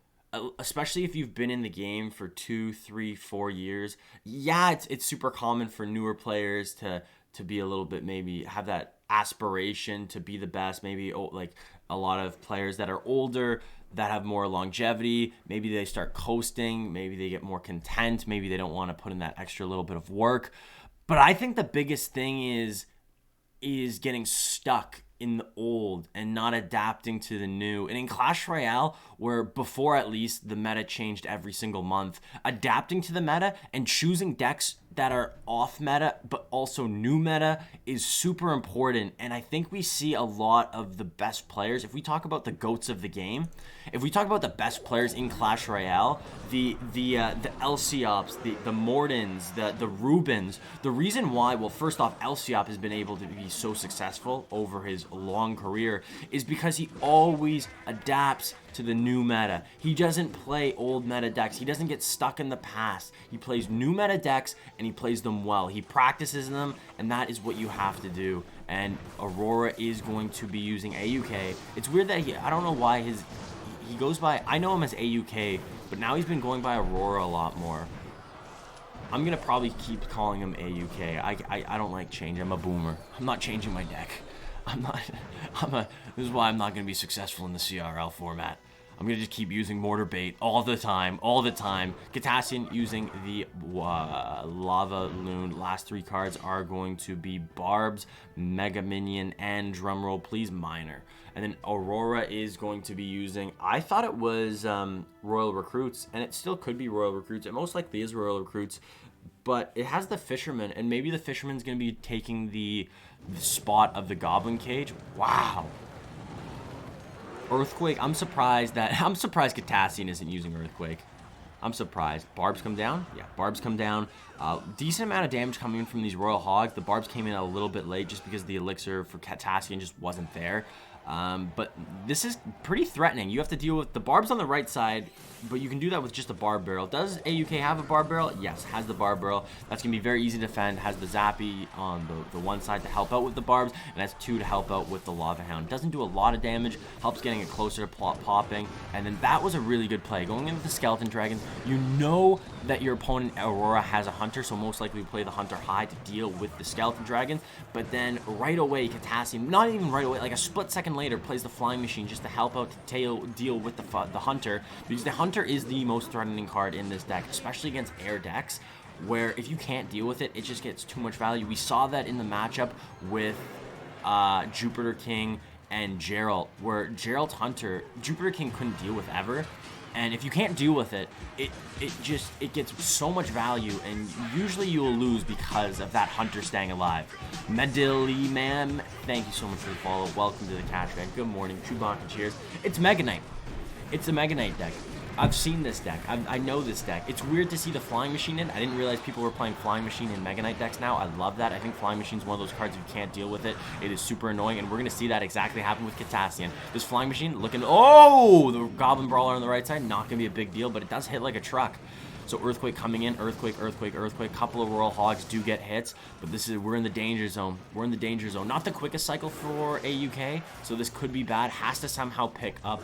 especially if you've been in the game for 2, 3, 4 years. Yeah, it's super common for newer players to to be a little bit, maybe have that aspiration to be the best. Maybe like a lot of players that are older that have more longevity, maybe they start coasting, maybe they get more content, maybe they don't want to put in that extra little bit of work. But I think the biggest thing is getting stuck in the old and not adapting to the new. And in Clash Royale, where before at least the meta changed every single month, adapting to the meta and choosing decks that are off meta but also new meta is super important. And I think we see a lot of the best players. If we talk about the GOATs of the game, if we talk about the best players in Clash Royale, the Elsiops, the Mordens, the Rubens, the reason why, well, first off, Elsiop has been able to be so successful over his long career is because he always adapts to the new meta. He doesn't play old meta decks. He doesn't get stuck in the past. He plays new meta decks and he plays them well. He practices them, and that is what you have to do. And Aurora is going to be using AUK. It's weird that I don't know why he goes by, I know him as AUK, but now he's been going by Aurora a lot more. I'm gonna probably keep calling him AUK. I don't like change. I'm a boomer. I'm not changing my deck. This is why I'm not gonna be successful in the CRL format. I'm gonna just keep using Mortar Bait all the time. Kitassyan using the Lava Loon. Last 3 cards are going to be Barbs, Mega Minion, and drumroll please, Miner. And then Aurora is going to be using, I thought it was Royal Recruits, and it still could be Royal Recruits. It most likely is Royal Recruits, but it has the Fisherman, and maybe the Fisherman's going to be taking the spot of the Goblin Cage. Wow. Earthquake, I'm surprised Kitassyan isn't using Earthquake. I'm surprised. Barbs come down? Yeah, Barbs come down. Decent amount of damage coming in from these Royal Hogs. The Barbs came in a little bit late just because the elixir for Kitassyan just wasn't there. But this is pretty threatening. You have to deal with the Barbs on the right side, but you can do that with just a Barb Barrel. Does AUK have a Barb Barrel? Yes, has the Barb Barrel. That's going to be very easy to defend. Has the Zappy on the one side to help out with the Barbs, and has 2 to help out with the Lava Hound. Doesn't do a lot of damage, helps getting it closer to popping, and then that was a really good play. Going into the Skeleton Dragons, you know that your opponent Aurora has a Hunter, so most likely play the Hunter high to deal with the Skeleton Dragons, but then right away, Kitassyan, not even right away, like a split second later, plays the Flying Machine just to help out to deal with the Hunter, because the Hunter is the most threatening card in this deck, especially against air decks, where if you can't deal with it, it just gets too much value. We saw that in the matchup with JupiterKing and Geralt, where Geralt Hunter, JupiterKing couldn't deal with ever, and if you can't deal with it, it gets so much value, and usually you will lose because of that Hunter staying alive. Medilly, ma'am, thank you so much for the follow. Welcome to the Kashman. Good morning, Chewbacca cheers. It's Mega Knight. It's a Mega Knight deck. I've seen this deck. I know this deck. It's weird to see the Flying Machine in. I didn't realize people were playing Flying Machine in Mega Knight decks now. I love that. I think Flying Machine's one of those cards, if you can't deal with it, it is super annoying, and we're going to see that exactly happen with Kitassyan. This Flying Machine looking... Oh! The Goblin Brawler on the right side, not going to be a big deal, but it does hit like a truck. So Earthquake coming in, Earthquake. Couple of Royal Hogs do get hits, but we're in the danger zone. We're in the danger zone. Not the quickest cycle for AUK, so this could be bad. Has to somehow pick up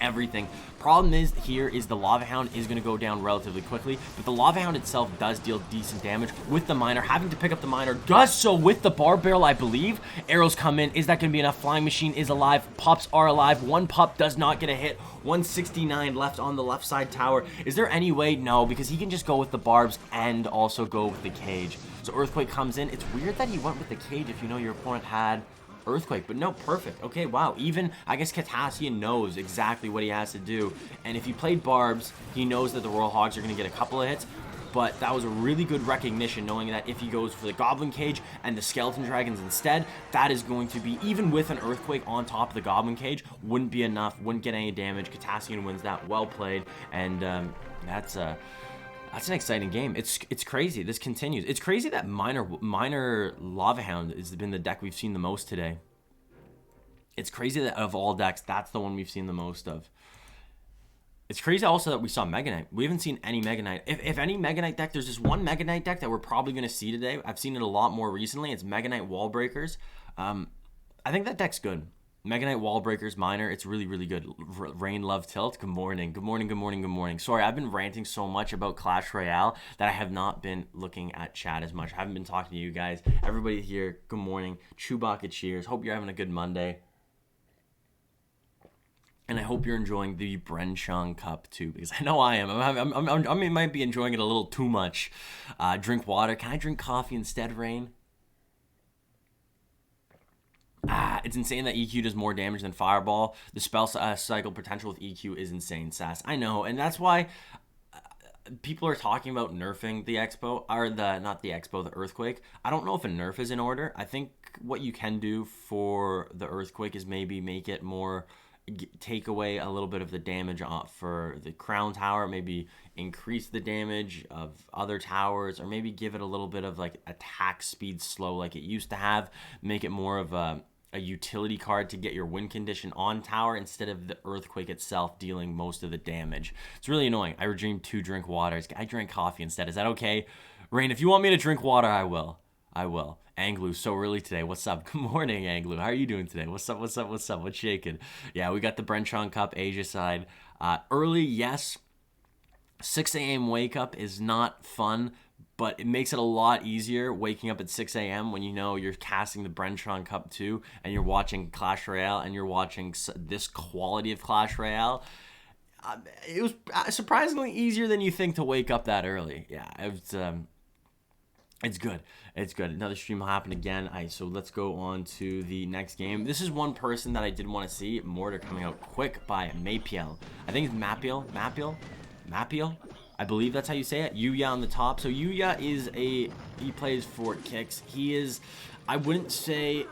everything. Problem is here is the Lava Hound is going to go down relatively quickly, but the Lava Hound itself does deal decent damage with the Miner. Having to pick up the Miner does so with the Barb Barrel, I believe. Arrows come in. Is that going to be enough? Flying Machine is alive. Pups are alive. One pup does not get a hit. 169 left on the left side tower. Is there any way? No, because he can just go with the Barbs and also go with the Cage. So Earthquake comes in. It's weird that he went with the Cage if you know your opponent had Earthquake, but no, perfect. Okay, wow. Even, I guess Kitassyan knows exactly what he has to do. And if he played Barbs, he knows that the Royal Hogs are going to get a couple of hits. But that was a really good recognition, knowing that if he goes for the Goblin Cage and the Skeleton Dragons instead, that is going to be, even with an Earthquake on top of the Goblin Cage, wouldn't be enough, wouldn't get any damage. Kitassyan wins that. Well played. And that's an exciting game. It's crazy. This continues. It's crazy that Miner Lava Hound has been the deck we've seen the most today. It's crazy that of all decks, that's the one we've seen the most of. It's crazy also that we saw Mega Knight. We haven't seen any Mega Knight. If any Mega Knight deck, there's just one Mega Knight deck that we're probably going to see today. I've seen it a lot more recently. It's Mega Knight Wall Breakers. I think that deck's good. Mega Knight Wall Breakers Minor, it's really, really good. Rain Love Tilt, good morning. Good morning, good morning, good morning. Sorry, I've been ranting so much about Clash Royale that I have not been looking at chat as much. I haven't been talking to you guys. Everybody here, good morning. Chewbacca cheers. Hope you're having a good Monday. And I hope you're enjoying the Bren Chong Cup too, because I know I am. I might be enjoying it a little too much. Drink water. Can I drink coffee instead, Rain? It's insane that EQ does more damage than Fireball. The spell cycle potential with EQ is insane, Sass. I know, and that's why people are talking about nerfing the Xbow, or not the Xbow, the Earthquake. I don't know if a nerf is in order. I think what you can do for the Earthquake is maybe make it more, take away a little bit of the damage for the Crown Tower, maybe increase the damage of other towers, or maybe give it a little bit of like attack speed slow like it used to have, make it more of a utility card to get your win condition on tower instead of the Earthquake itself dealing most of the damage. It's really annoying. I dreamed to drink water. I drank coffee instead. Is that okay? Rain, if you want me to drink water, I will. Anglu, so early today. What's up? Good morning, Anglu. How are you doing today? What's up? What's shaking? Yeah, we got the Bren Chong Cup Asia side. Early, yes. 6 a.m. wake up is not fun, but it makes it a lot easier waking up at 6 a.m. when you know you're casting the Bren Chong Cup 2 and you're watching Clash Royale and you're watching this quality of Clash Royale. It was surprisingly easier than you think to wake up that early. Yeah, it's good. It's good. Another stream will happen again. So let's go on to the next game. This is one person that I did want to see. Mortar coming out quick by Mapiel. I think it's Mapiel. I believe that's how you say it. YUYA on the top. So YUYA is he plays for Kicks. He is, I wouldn't say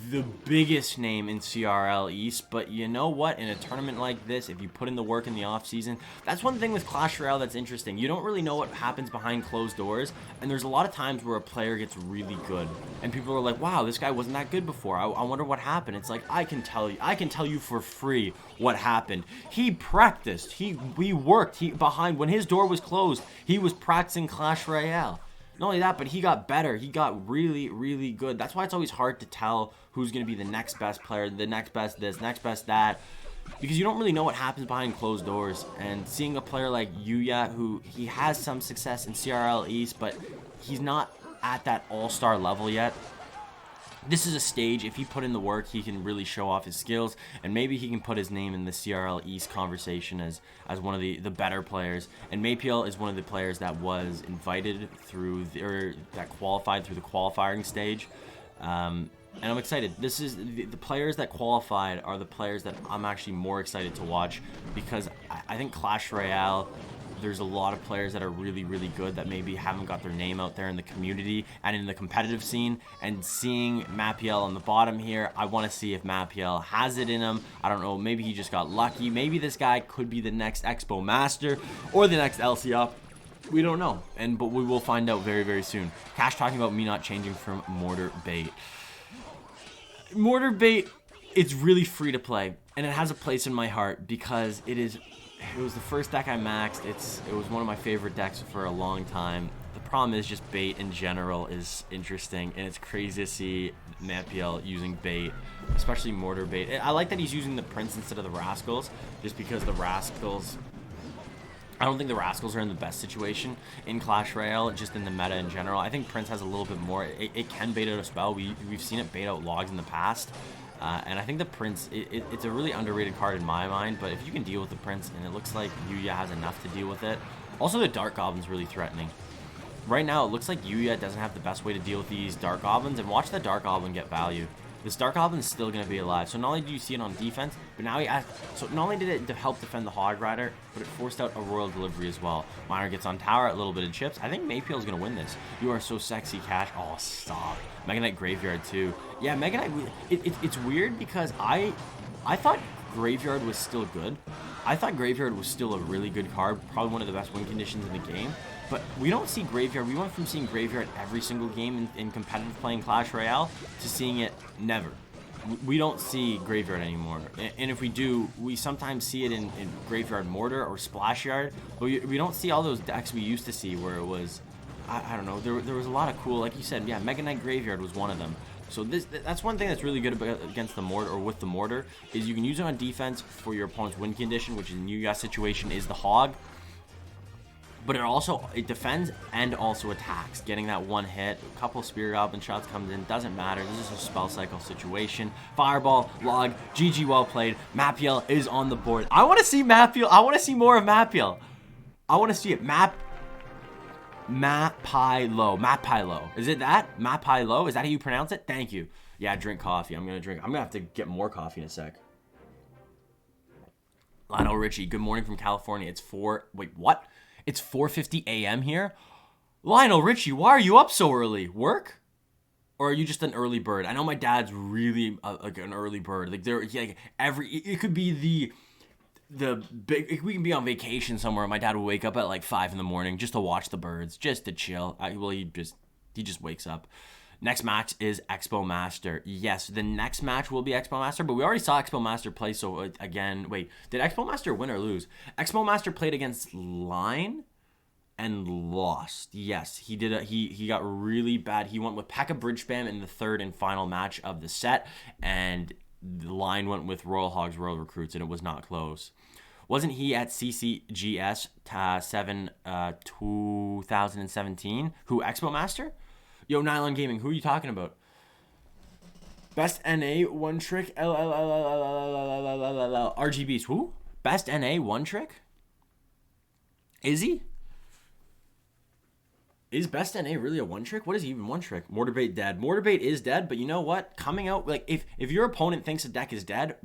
the biggest name in CRL East, but you know what? In a tournament like this, if you put in the work in the off season, that's one thing with Clash Royale that's interesting. You don't really know what happens behind closed doors, and there's a lot of times where a player gets really good, and people are like, "Wow, this guy wasn't that good before. I wonder what happened." It's like I can tell you for free what happened. He practiced. We worked. Behind when his door was closed, he was practicing Clash Royale. Not only that, but he got better. He got really, really good. That's why it's always hard to tell who's going to be the next best player, the next best this, next best that, because you don't really know what happens behind closed doors. And seeing a player like YUYA, who he has some success in CRL East, but he's not at that all-star level yet. This is a stage. If he put in the work, he can really show off his skills, and maybe he can put his name in the CRL East conversation as one of the better players. And Mapiel is one of the players that was invited through that qualified through the qualifying stage. And I'm excited. This is the players that qualified are the players that I'm actually more excited to watch, because I think Clash Royale, there's a lot of players that are really, really good that maybe haven't got their name out there in the community and in the competitive scene. And seeing Mapiel on the bottom here, I want to see if Mapiel has it in him. I don't know, maybe he just got lucky. Maybe this guy could be the next Xbow Master or the next LC up. We don't know, but we will find out very, very soon. Cash talking about me not changing from Mortar Bait. Mortar Bait, it's really free to play, and it has a place in my heart because it was the first deck I maxed. It was one of my favorite decks for a long time. The problem is just bait in general is interesting, and it's crazy to see Mapiel using bait, especially Mortar Bait. I like that he's using the Prince instead of the Rascals, just because the Rascals, I don't think the Rascals are in the best situation in Clash Royale, just in the meta in general. I think Prince has a little bit more. It can bait out a spell. We've seen it bait out logs in the past. And I think the Prince, it's a really underrated card in my mind, but if you can deal with the Prince, and it looks like YUYA has enough to deal with it. Also, the Dark Goblin's really threatening. Right now, it looks like YUYA doesn't have the best way to deal with these Dark Goblins, and watch the Dark Goblin get value. This Dark Goblin is still going to be alive. So not only do you see it on defense, but now not only did it help defend the Hog Rider, but it forced out a Royal Delivery as well. Miner gets on tower, a little bit of chips. I think Mapiel is going to win this. You are so sexy, Cash. Oh, stop. Mega Knight Graveyard too. Yeah, Mega Knight, it's weird because I thought Graveyard was still good. I thought Graveyard was still a really good card, probably one of the best win conditions in the game. But we don't see Graveyard. We went from seeing Graveyard every single game in competitive playing Clash Royale to seeing it never. We don't see Graveyard anymore. And if we do, we sometimes see it in Graveyard Mortar or Splash Yard. But we don't see all those decks we used to see where it was, I don't know, there was a lot of cool, like you said, yeah, Mega Knight Graveyard was one of them. So that's one thing that's really good against the mortar, or with the mortar, is you can use it on defense for your opponent's win condition, which in YUYA situation is the hog. But it defends and also attacks. Getting that one hit, a couple Spear Goblin shots comes in, doesn't matter. This is a spell cycle situation. Fireball, log, GG, well played. Mapiel is on the board. I want to see Mapiel. I want to see more of Mapiel. I want to see it. Mapielo. Is it that? Mapielo? Is that how you pronounce it? Thank you. Yeah, drink coffee. I'm going to have to get more coffee in a sec. Lionel Richie, good morning from California. It's 4:50 a.m. here? Lionel Richie, why are you up so early? Work? Or are you just an early bird? I know my dad's really like an early bird. Like it could be we can be on vacation somewhere. My dad will wake up at like 5 in the morning just to watch the birds, just to chill. He just wakes up. Next match is Xbow Master. Yes, the next match will be Xbow Master, but we already saw Xbow Master play. So again, wait, did Xbow Master win or lose? Xbow Master played against Line and lost. Yes, he did. He got really bad. He went with P.E.K.K.A. Bridge Spam in the third and final match of the set, and the Line went with Royal Hogs, Royal Recruits, and it was not close. Wasn't he at CCGS 2017? Who, Xbow Master? Yo, Nylon Gaming, who are you talking about? Best NA one trick. RGBs. Who? Best NA one trick? Is he? Is Best NA really a one trick? What is he even one trick? Mortarbait dead. Mortarbait is dead, but you know what? Coming out, like, if your opponent thinks a deck is dead,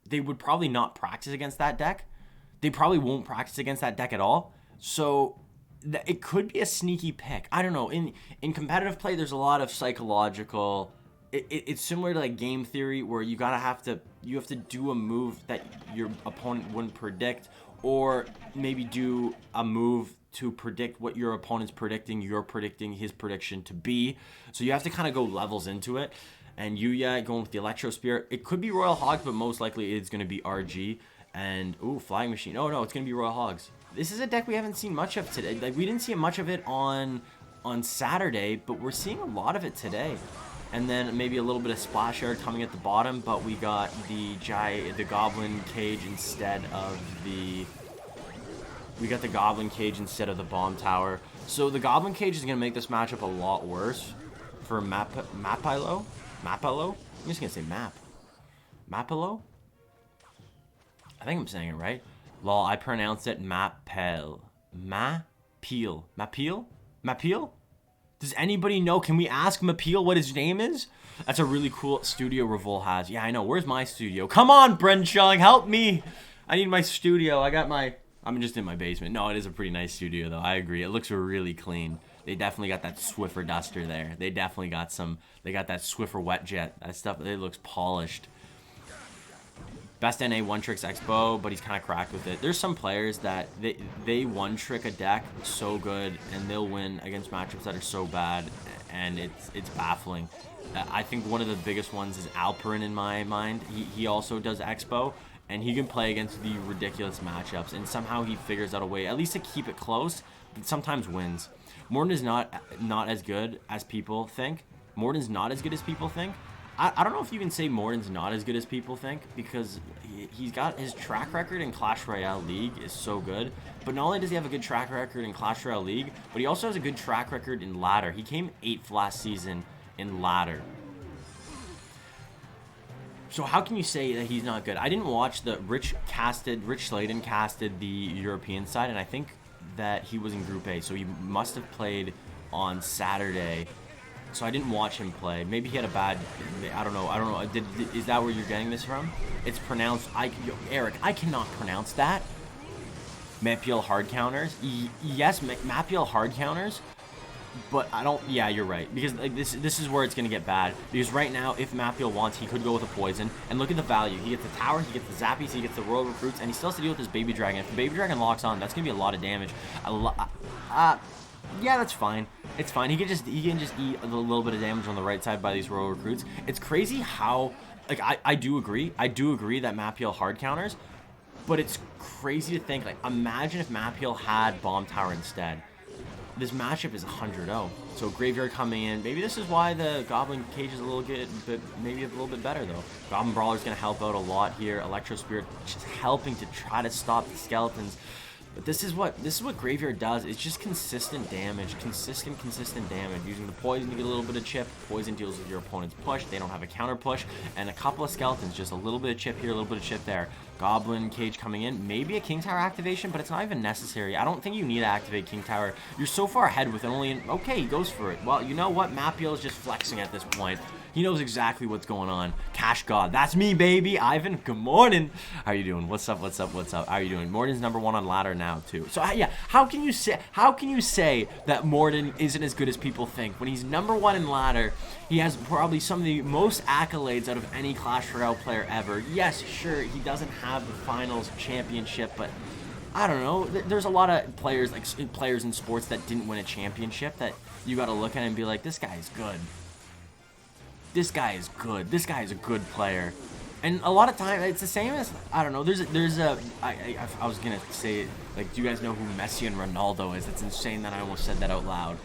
they would probably not practice against that deck. They probably won't practice against that deck at all. So it could be a sneaky pick. I don't know. In competitive play, there's a lot of psychological. It's similar to like game theory, where you have to do a move that your opponent wouldn't predict, or maybe do a move to predict what your opponent's predicting. You're predicting his prediction to be. So you have to kind of go levels into it. And YUYA going with the Electro Spear. It could be Royal Hogs, but most likely it's going to be RG. And ooh, Flying Machine. Oh no, it's going to be Royal Hogs. This is a deck we haven't seen much of today. Like, we didn't see much of it on Saturday, but we're seeing a lot of it today. And then maybe a little bit of Splash Yard coming at the bottom, but we got the Goblin Cage instead of the Bomb Tower. So the Goblin Cage is going to make this matchup a lot worse for Mapielo. I'm just going to say Mapielo? I think I'm saying it right. Lol, I pronounce it Mapiel. Mapiel? Does anybody know? Can we ask Mapiel what his name is? That's a really cool studio Revol has. Yeah, I know. Where's my studio? Come on, Bren Chong, help me. I need my studio. I'm just in my basement. No, it is a pretty nice studio, though. I agree. It looks really clean. They definitely got that Swiffer duster there. They definitely got that Swiffer wet jet. That stuff, it looks polished. Best NA one tricks Xbow, but he's kind of cracked with it. There's some players that they one trick a deck so good, and they'll win against matchups that are so bad, and it's baffling. I think one of the biggest ones is Alperin in my mind. He also does Xbow, and he can play against the ridiculous matchups, and somehow he figures out a way, at least to keep it close, but sometimes wins. Morton is not as good as people think. Morton's not as good as people think. I don't know if you can say Morton's not as good as people think, because he's got his track record in Clash Royale League is so good. But not only does he have a good track record in Clash Royale League, but he also has a good track record in ladder. He came 8th last season in ladder. So how can you say that he's not good? I didn't watch the Rich Sladen casted the European side, and I think that he was in Group A, so he must have played on Saturday. So I didn't watch him play. Maybe he had a bad. I don't know. Is that where you're getting this from? It's pronounced. Eric, I cannot pronounce that. Mapiel hard counters. Yes, Mapiel hard counters. But I don't. Yeah, you're right. Because like, this is where it's gonna get bad. Because right now, if Mapiel wants, he could go with a poison. And look at the value. He gets the tower. He gets the zappies. He gets the royal recruits, and he still has to deal with his baby dragon. If the baby dragon locks on, that's gonna be a lot of damage. Yeah, that's fine. It's fine. He can just eat a little bit of damage on the right side by these royal recruits. It's crazy how, like, I do agree. I do agree that Mapiel hard counters, but it's crazy to think, like, imagine if Mapiel had bomb tower instead. this matchup is 100-0. So Graveyard coming in. Maybe this is why the Goblin Cage is a little bit, maybe a little bit better though. Goblin Brawler is going to help out a lot here. Electro Spirit just helping to try to stop the skeletons. But this is what Graveyard does. It's just consistent damage, consistent damage. Using the poison to get a little bit of chip. Poison deals with your opponent's push. They don't have a counter push, and a couple of skeletons. Just a little bit of chip here, a little bit of chip there. Goblin Cage coming in. Maybe a King Tower activation, but it's not even necessary. I don't think you need to activate King Tower. You're so far ahead with it. Okay, he goes for it. Well, you know what? Mapiel is just flexing at this point. He knows exactly what's going on. Cash God. That's me, baby. Ivan, good morning. How you doing? What's up? How are you doing? Morden's #1 on ladder now, too. So, yeah, how can you say that Morden isn't as good as people think? When he's #1 in ladder, he has probably some of the most accolades out of any Clash Royale player ever. Yes, sure, he doesn't have the finals championship, but I don't know. There's a lot of players, like players in sports that didn't win a championship that you got to look at and be like, this guy is good. This guy is good. This guy is a good player. And a lot of times, it's the same as, I don't know, I was going to say, like, do you guys know who Messi and Ronaldo is? It's insane that I almost said that out loud.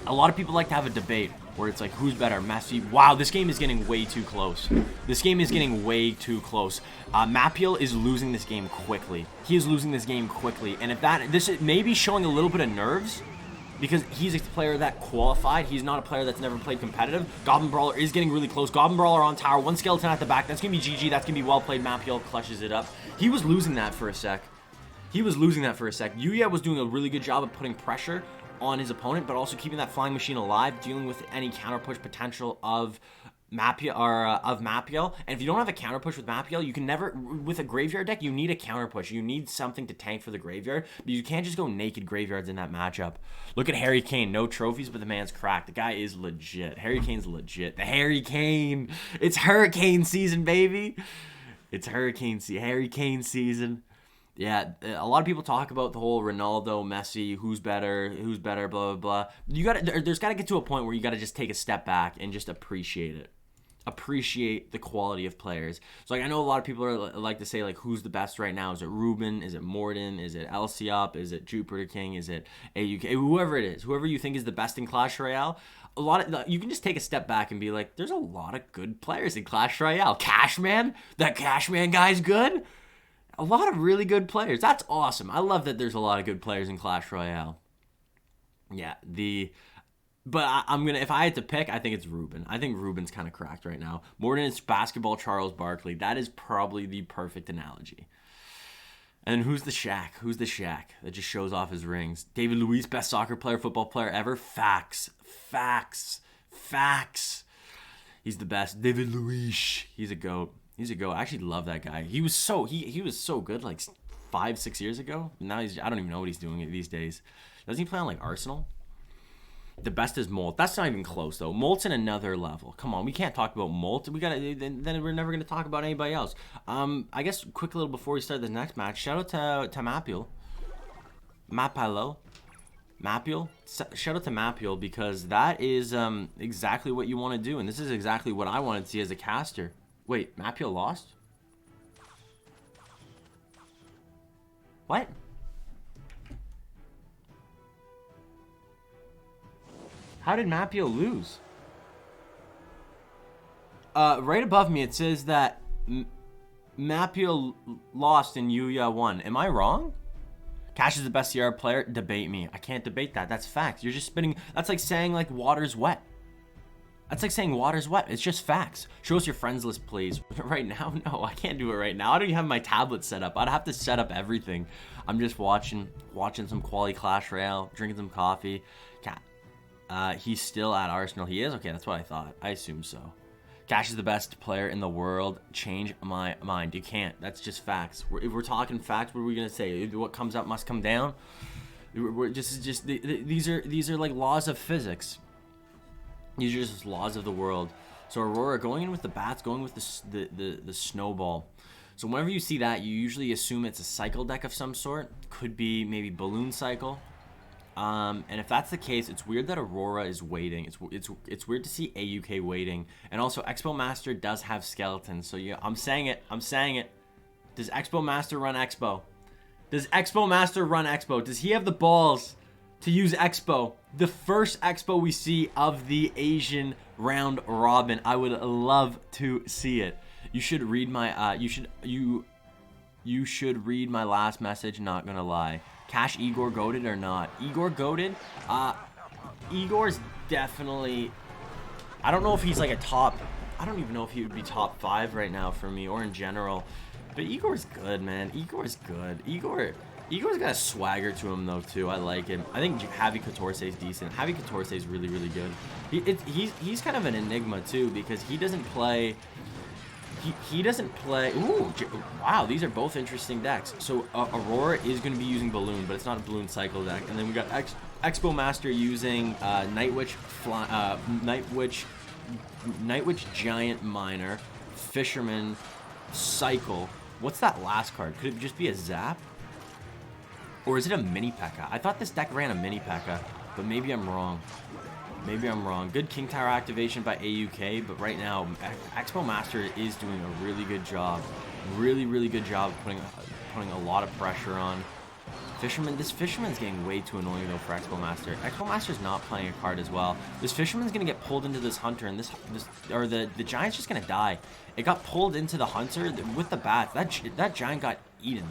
A lot of people like to have a debate where it's like, who's better, Messi? Wow, this game is getting way too close. This game is getting way too close. Mapiel is losing this game quickly. He is losing this game quickly. And if this may be showing a little bit of nerves, because he's a player that qualified. He's not a player that's never played competitive. Goblin Brawler is getting really close. Goblin Brawler on tower. One skeleton at the back. That's going to be GG. That's going to be well played. Mapiel clutches it up. He was losing that for a sec. YUYA was doing a really good job of putting pressure on his opponent, but also keeping that flying machine alive, dealing with any counter push potential of Mapiel. And if you don't have a counter push with Mapiel, you can never, with a graveyard deck, you need a counter push. You need something to tank for the graveyard, but you can't just go naked graveyards in that matchup. Look at Harry Kane, no trophies, but the man's cracked. The guy is legit. Harry Kane's legit. The Harry Kane. It's Hurricane season, baby. It's Harry Kane season. Yeah, a lot of people talk about the whole Ronaldo, Messi, who's better, blah, blah, blah. There's got to get to a point where you got to just take a step back and just appreciate it. Appreciate the quality of players. So, like, I know a lot of people like to say, like, who's the best right now? Is it Ruben? Is it Morden? Is it Elsiop? Is it JupiterKing? Is it AUK? Whoever it is, whoever you think is the best in Clash Royale, you can just take a step back and be like, there's a lot of good players in Clash Royale. Kashman? That Kashman guy's good? A lot of really good players. That's awesome. I love that there's a lot of good players in Clash Royale. Yeah, But if I had to pick, I think it's Ruben. I think Ruben's kind of cracked right now. Morden is basketball Charles Barkley. That is probably the perfect analogy. And who's the Shaq? Who's the Shaq that just shows off his rings? David Luiz, best soccer player, football player ever? Facts. He's the best. David Luiz. He's a GOAT. I actually love that guy. He was so good like 5-6 years ago. Now I don't even know what he's doing these days. Doesn't he play on like Arsenal? The best is Molt. That's not even close though. Molt's in another level. Come on, we can't talk about Molt. Then we're never gonna talk about anybody else. I guess quick little before we start the next match. Shout out to Mapiel. Shout out to Mapiel because that is exactly what you want to do, and this is exactly what I wanted to see as a caster. Wait, Mapiel lost? What? How did Mapiel lose? Right above me it says that Mapiel lost and YUYA won. Am I wrong? Cash is the best CR player. Debate me. I can't debate that. That's facts. You're just spitting. That's like saying like water's wet. It's just facts. Show us your friends list, please. Right now? No, I can't do it right now. I don't even have my tablet set up. I'd have to set up everything. I'm just watching some quality Clash Royale, drinking some coffee. He's still at Arsenal. He is? Okay, that's what I thought. I assume so. Cash is the best player in the world. Change my mind. You can't. That's just facts. If we're talking facts, what are we going to say? What comes up must come down? These are like laws of physics. These are just laws of the world. So Aurora going in with the bats, going with the snowball. So whenever you see that, you usually assume it's a cycle deck of some sort. Could be maybe balloon cycle. And if that's the case, it's weird that Aurora is waiting. It's weird to see AUK waiting. And also Xbow Master does have skeletons. So yeah, I'm saying it. Does Xbow Master run Xbow? Does he have the balls to use Xbow. The first Xbow we see of the Asian round robin. I would love to see it. You should read my you should read my last message, not gonna lie. Cash Igor goated or not? Igor goated? Igor's definitely, I don't know if he's like a top, I don't even know if he would be top 5 right now for me or in general. But Igor's good, man. Igor's good. Igor's got a swagger to him though too. I like him. I think Javi Catorce is decent. Javi Catorce is really, really good. He's kind of an enigma too because he doesn't play. He doesn't play. Ooh, wow! These are both interesting decks. So Aurora is going to be using Balloon, but it's not a Balloon cycle deck. And then we got Xbow Master using Night Witch Giant Miner, Fisherman, Cycle. What's that last card? Could it just be a Zap? Or is it a Mini P.E.K.K.A? I thought this deck ran a Mini P.E.K.K.A, but maybe I'm wrong. Maybe I'm wrong. Good King Tower activation by AUK, but right now, Xbow Master is doing a really good job. Really, really good job putting a lot of pressure on. Fisherman, this Fisherman's getting way too annoying though for Xbow Master. Xbow Master's not playing a card as well. This Fisherman's gonna get pulled into this Hunter, and the Giant's just gonna die. It got pulled into the Hunter with the bats. That Giant got eaten.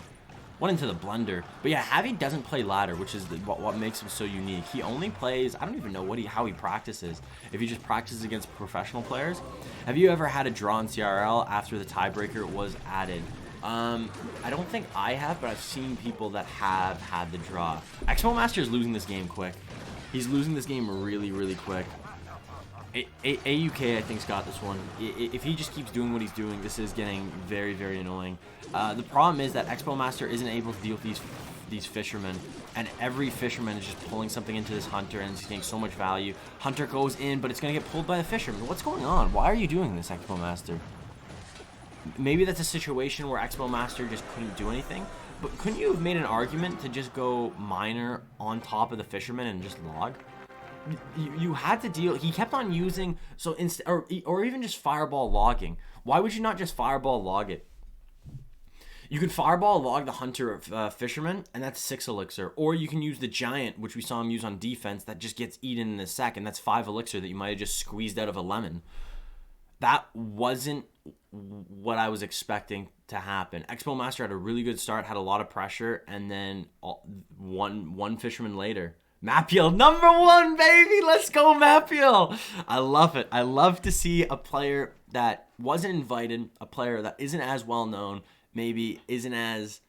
Went into the blender. But yeah, Javi doesn't play ladder, which is what makes him so unique. He only plays, I don't even know how he practices. If he just practices against professional players. Have you ever had a draw in CRL after the tiebreaker was added? I don't think I have, but I've seen people that have had the draw. Xbow Master is losing this game quick. He's losing this game really, really quick. AUK, I think, has got this one. If he just keeps doing what he's doing, this is getting very, very annoying. The problem is that Xbow Master isn't able to deal with these fishermen, and every fisherman is just pulling something into this Hunter, and he's getting so much value. Hunter goes in, but it's going to get pulled by the fisherman. What's going on? Why are you doing this, Xbow Master? Maybe that's a situation where Xbow Master just couldn't do anything, but couldn't you have made an argument to just go miner on top of the fisherman and just log? You had to deal. He kept on using or even just fireball logging. Why would you not just fireball log it? You could fireball log the Hunter Fisherman, and that's 6 elixir. Or you can use the Giant, which we saw him use on defense, that just gets eaten in a sec, and that's 5 elixir that you might have just squeezed out of a lemon. That wasn't what I was expecting to happen. Xbow Master had a really good start, had a lot of pressure, and then one Fisherman later. Mapiel, #1, baby! Let's go, Mapiel! I love it. I love to see a player that wasn't invited, a player that isn't as well known, maybe isn't as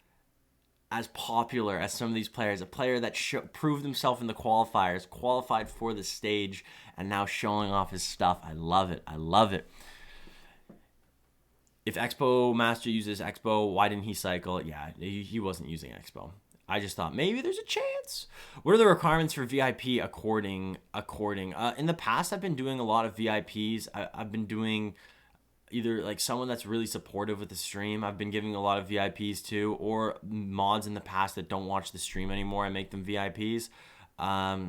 popular as some of these players, a player that proved himself in the qualifiers, qualified for the stage, and now showing off his stuff. I love it. I love it. If Xbow Master uses Xbow, why didn't he cycle? Yeah, he wasn't using Xbow. I just thought maybe there's a chance. What are the requirements for VIP according? In the past, I've been doing a lot of VIPs. I've been doing either like someone that's really supportive with the stream. I've been giving a lot of VIPs to, or mods in the past that don't watch the stream anymore. I make them VIPs. I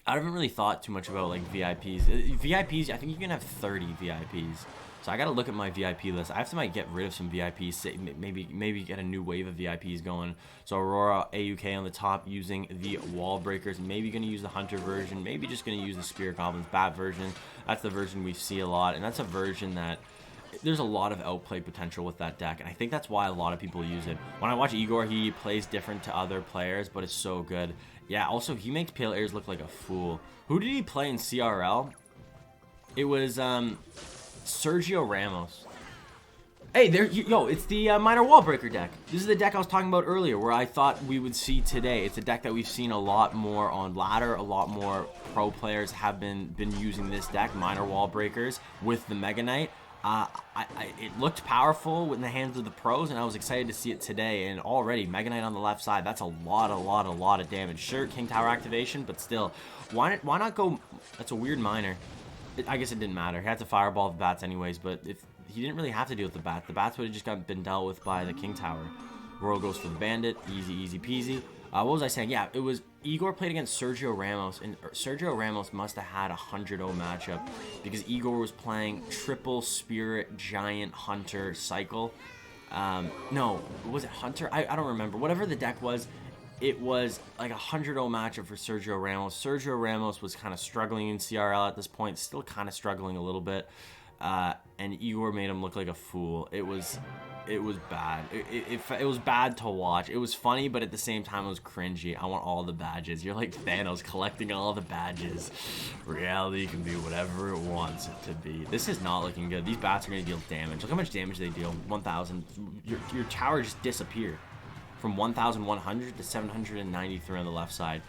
haven't really thought too much about like VIPs. VIPs, I think you can have 30 VIPs. So I gotta look at my VIP list. I have to might get rid of some VIPs, maybe get a new wave of VIPs going. So Aurora, AUK on the top using the wall breakers. Maybe gonna use the Hunter version. Maybe just gonna use the Spirit Goblins bat version. That's the version we see a lot, and that's a version that there's a lot of outplay potential with that deck, and I think that's why a lot of people use it. When I watch Igor, he plays different to other players, but it's so good. Yeah, also he makes Pale Airs look like a fool. Who did he play in CRL? It was Sergio Ramos. Hey, it's the Minor Wallbreaker deck. This is the deck I was talking about earlier, where I thought we would see today. It's a deck that we've seen a lot more on ladder. A lot more pro players have been using this deck, Minor Wallbreakers, with the Mega Knight. It looked powerful in the hands of the pros, and I was excited to see it today. And already, Mega Knight on the left side, that's a lot of damage. Sure, King Tower activation, but still, why not go? That's a weird Miner. I guess it didn't matter. He had to fireball the bats anyways, but if he didn't really have to deal with the bats would have just been dealt with by the King Tower. Royal goes for the Bandit, easy peasy. What was I saying? Yeah, it was Igor played against Sergio Ramos, and Sergio Ramos must have had a 100-0 matchup because Igor was playing triple Spirit Giant Hunter cycle. No, was it Hunter? I don't remember. Whatever the deck was, it was like a 100-0 matchup for Sergio Ramos. Sergio Ramos was kind of struggling in CRL at this point, still kind of struggling a little bit, and Igor made him look like a fool. It was bad. It was bad to watch. It was funny, but at the same time, it was cringy. I want all the badges. You're like Thanos collecting all the badges. Reality can be whatever it wants it to be. This is not looking good. These bats are going to deal damage. Look how much damage they deal. 1,000. Your tower just disappeared. From 1,100 to 793 on the left side.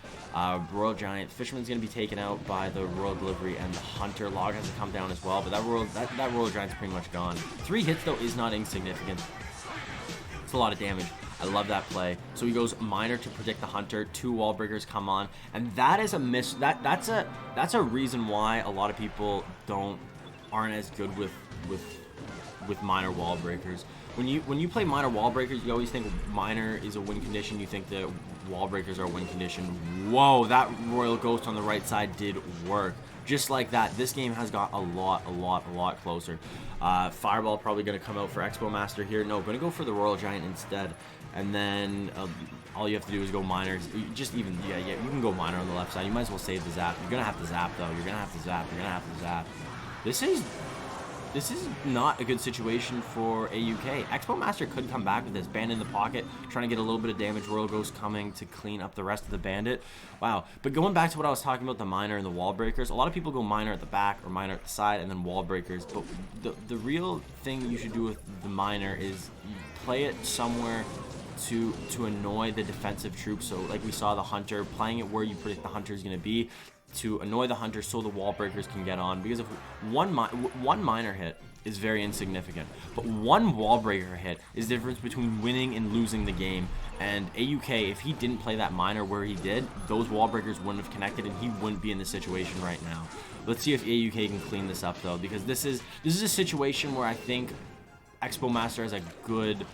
Royal Giant, Fisherman's going to be taken out by the Royal Delivery, and the Hunter Log has to come down as well, but that Royal Giant's pretty much gone. 3 hits, though, is not insignificant. It's a lot of damage. I love that play. So he goes Miner to predict the Hunter. 2 wall breakers come on, and that is a miss. That's a reason why a lot of people aren't as good with Miner wall breakers. When you play Miner wall breakers, you always think Miner is a win condition. You think that wall breakers are a win condition. Whoa, that Royal Ghost on the right side did work. Just like that, this game has got a lot closer. Fireball probably going to come out for Xbow Master here. No, going to go for the Royal Giant instead. And then all you have to do is go Miner. Just even, yeah, you can go Miner on the left side. You might as well save the zap. You're going to have to zap, though. You're going to have to zap. You're going to have to zap. This is not a good situation for AUK. Xbow Master could come back with this. Bandit in the pocket, trying to get a little bit of damage. Royal Ghost coming to clean up the rest of the Bandit. Wow. But going back to what I was talking about, the Miner and the wall breakers. A lot of people go Miner at the back or Miner at the side and then wall breakers. But the real thing you should do with the Miner is you play it somewhere to annoy the defensive troops. So like we saw the Hunter, playing it where you predict the Hunter is going to be, to annoy the Hunter so the wall breakers can get on. Because if one Miner hit is very insignificant, but one wall breaker hit is the difference between winning and losing the game. And AUK, if he didn't play that Miner where he did, those wall breakers wouldn't have connected and he wouldn't be in this situation right now. Let's see if AUK can clean this up, though, because this is a situation where I think Xbow Master has a good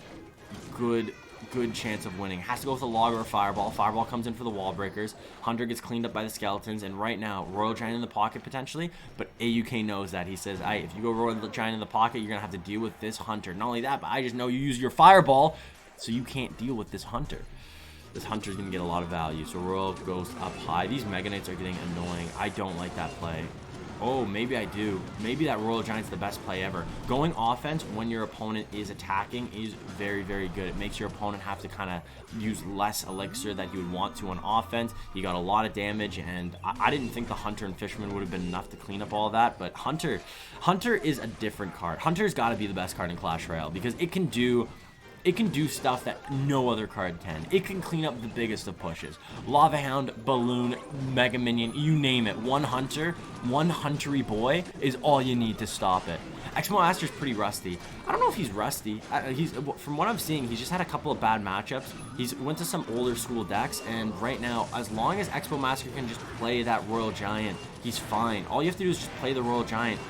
chance of winning. Has to go with a log or a fireball. Fireball comes in for the wall breakers. Hunter gets cleaned up by the skeletons, and right now Royal Giant in the pocket potentially, but AUK knows that. He says, if you go Royal Giant in the pocket, you're gonna have to deal with this Hunter. Not only that, but I just know you use your fireball, so you can't deal with this Hunter. This Hunter's gonna get a lot of value, so Royal goes up high. These Mega Knights are getting annoying. I don't like that play. Oh, maybe I do. Maybe that Royal Giant's the best play ever. Going offense when your opponent is attacking is very, very good. It makes your opponent have to kind of use less elixir that he would want to on offense. He got a lot of damage, and I didn't think the Hunter and Fisherman would have been enough to clean up all that, but Hunter is a different card. Hunter's got to be the best card in Clash Royale because it can do stuff that no other card can. It can clean up the biggest of pushes. Lava Hound, Balloon, Mega Minion, you name it. One Hunter, one Huntery boy is all you need to stop it. Xbow Master's pretty rusty. I don't know if he's rusty. From what I'm seeing, he's just had a couple of bad matchups. He's went to some older school decks, and right now, as long as Xbow Master can just play that Royal Giant, he's fine. All you have to do is just play the Royal Giant.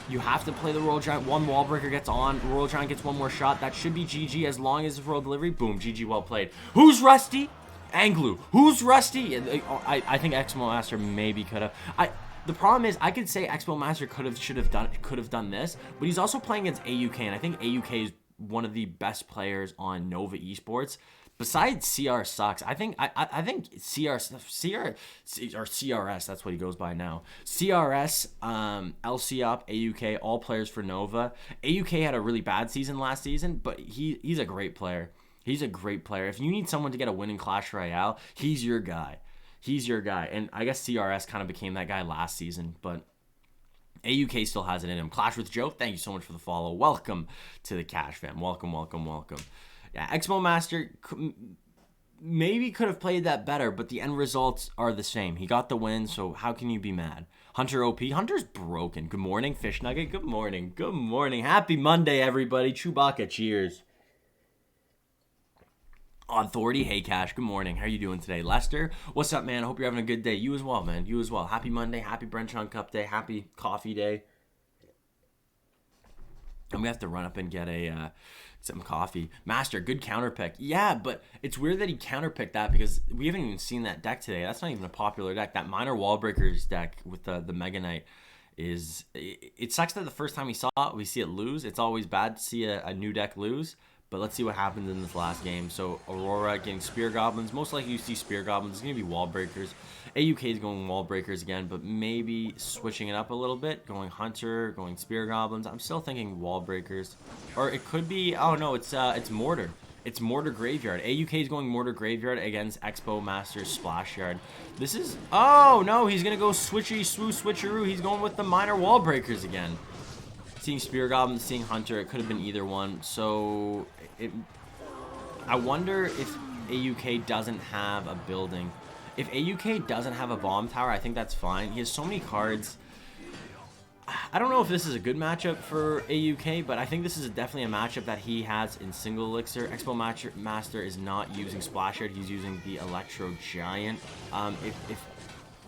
You have to play the Royal Giant. One wall breaker gets on. Royal Giant gets one more shot. That should be GG as long as it's Royal Delivery. Boom, GG, well played. Who's rusty? Anglu. Who's rusty? I think Xbow Master maybe could have. The problem is I could say Xbow Master could have done this, but he's also playing against AUK, and I think AUK is one of the best players on Nova Esports. Besides CR sucks, I think CR or CRS, that's what he goes by now. CRS, LC Up, AUK, all players for Nova. AUK had a really bad season last season, but he's a great player. He's a great player. If you need someone to get a win in Clash Royale, he's your guy. He's your guy. And I guess CRS kind of became that guy last season, but AUK still has it in him. Clash with Joe, thank you so much for the follow. Welcome to the Cash fam. Welcome. Yeah, Xbow Master maybe could have played that better, but the end results are the same. He got the win, so how can you be mad? Hunter OP. Hunter's broken. Good morning, Fish Nugget. Good morning. Good morning. Happy Monday, everybody. Chewbacca, cheers. Authority, hey Cash, good morning. How are you doing today? Lester, what's up, man? I hope you're having a good day. You as well, man. You as well. Happy Monday. Happy Bren Chong Cup day. Happy coffee day. And we have to run up and get some coffee. Master, good counter pick. Yeah, but it's weird that he counterpicked that because we haven't even seen that deck today. That's not even a popular deck. That Minor Wall Breakers deck with the Mega Knight it sucks that the first time we see it lose. It's always bad to see a new deck lose. But let's see what happens in this last game. So Aurora getting Spear Goblins. Most likely you see Spear Goblins. It's going to be Wall Breakers. AUK is going Wall Breakers again, but maybe switching it up a little bit. Going Hunter, going Spear Goblins. I'm still thinking Wall Breakers. Or it could be, oh no, it's Mortar. It's Mortar Graveyard. AUK is going Mortar Graveyard against Xbow Master's Splash Yard. This is, oh no, he's going to go switcheroo. He's going with the Minor Wall Breakers again. Seeing Spear Goblins, seeing Hunter, it could have been either one. So I wonder if AUK doesn't have a building. If AUK doesn't have a bomb tower, I think that's fine. He has so many cards. I don't know if this is a good matchup for AUK, but I think this is definitely a matchup that he has in single elixir. Xbow Master is not using Splash Yard. He's using the Electro Giant.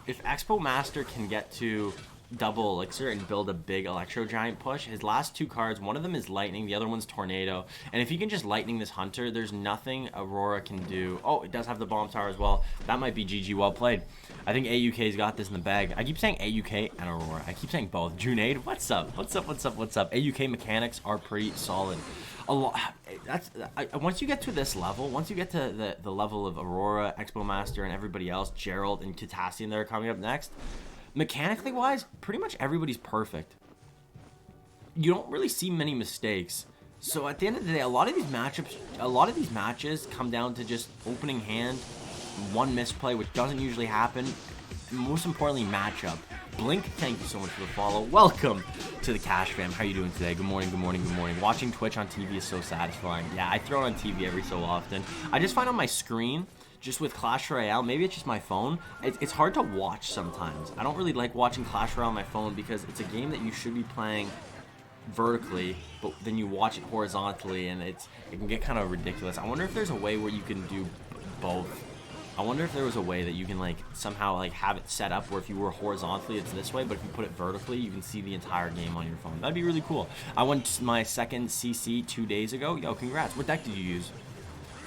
If Xbow Master can get to double elixir and build a big Electro Giant push, his last two cards, one of them is Lightning, the other one's Tornado, and if he can just Lightning this Hunter, there's nothing Aurora can do. Oh, it does have the bomb tower as well. That might be GG. Well played. I think AUK's got this in the bag. I keep saying AUK and Aurora. I keep saying both. Junaid, what's up? What's up? What's up? What's up? AUK mechanics are pretty solid. Once you get to this level, once you get to the level of Aurora, Xbow Master, and everybody else, Geralt and Kitassyan that are coming up next, mechanically wise, pretty much everybody's perfect. You don't really see many mistakes. So at the end of the day, a lot of these matches come down to just opening hand, one misplay, which doesn't usually happen, and most importantly, matchup. Blink, thank you so much for the follow. Welcome to the Cash Fam. How are you doing today? Good morning, good morning, good morning. Watching Twitch on TV is so satisfying. Yeah, I throw it on TV every so often. I just find on my screen, just with Clash Royale, maybe it's just my phone, it's hard to watch sometimes. I don't really like watching Clash Royale on my phone because it's a game that you should be playing vertically, but then you watch it horizontally and it can get kind of ridiculous. I wonder if there's a way where you can do both. I wonder if there was a way that you can like somehow like have it set up where if you were horizontally it's this way, but if you put it vertically you can see the entire game on your phone. That'd be really cool. I went my second CC 2 days ago. Yo, congrats. What deck did you use?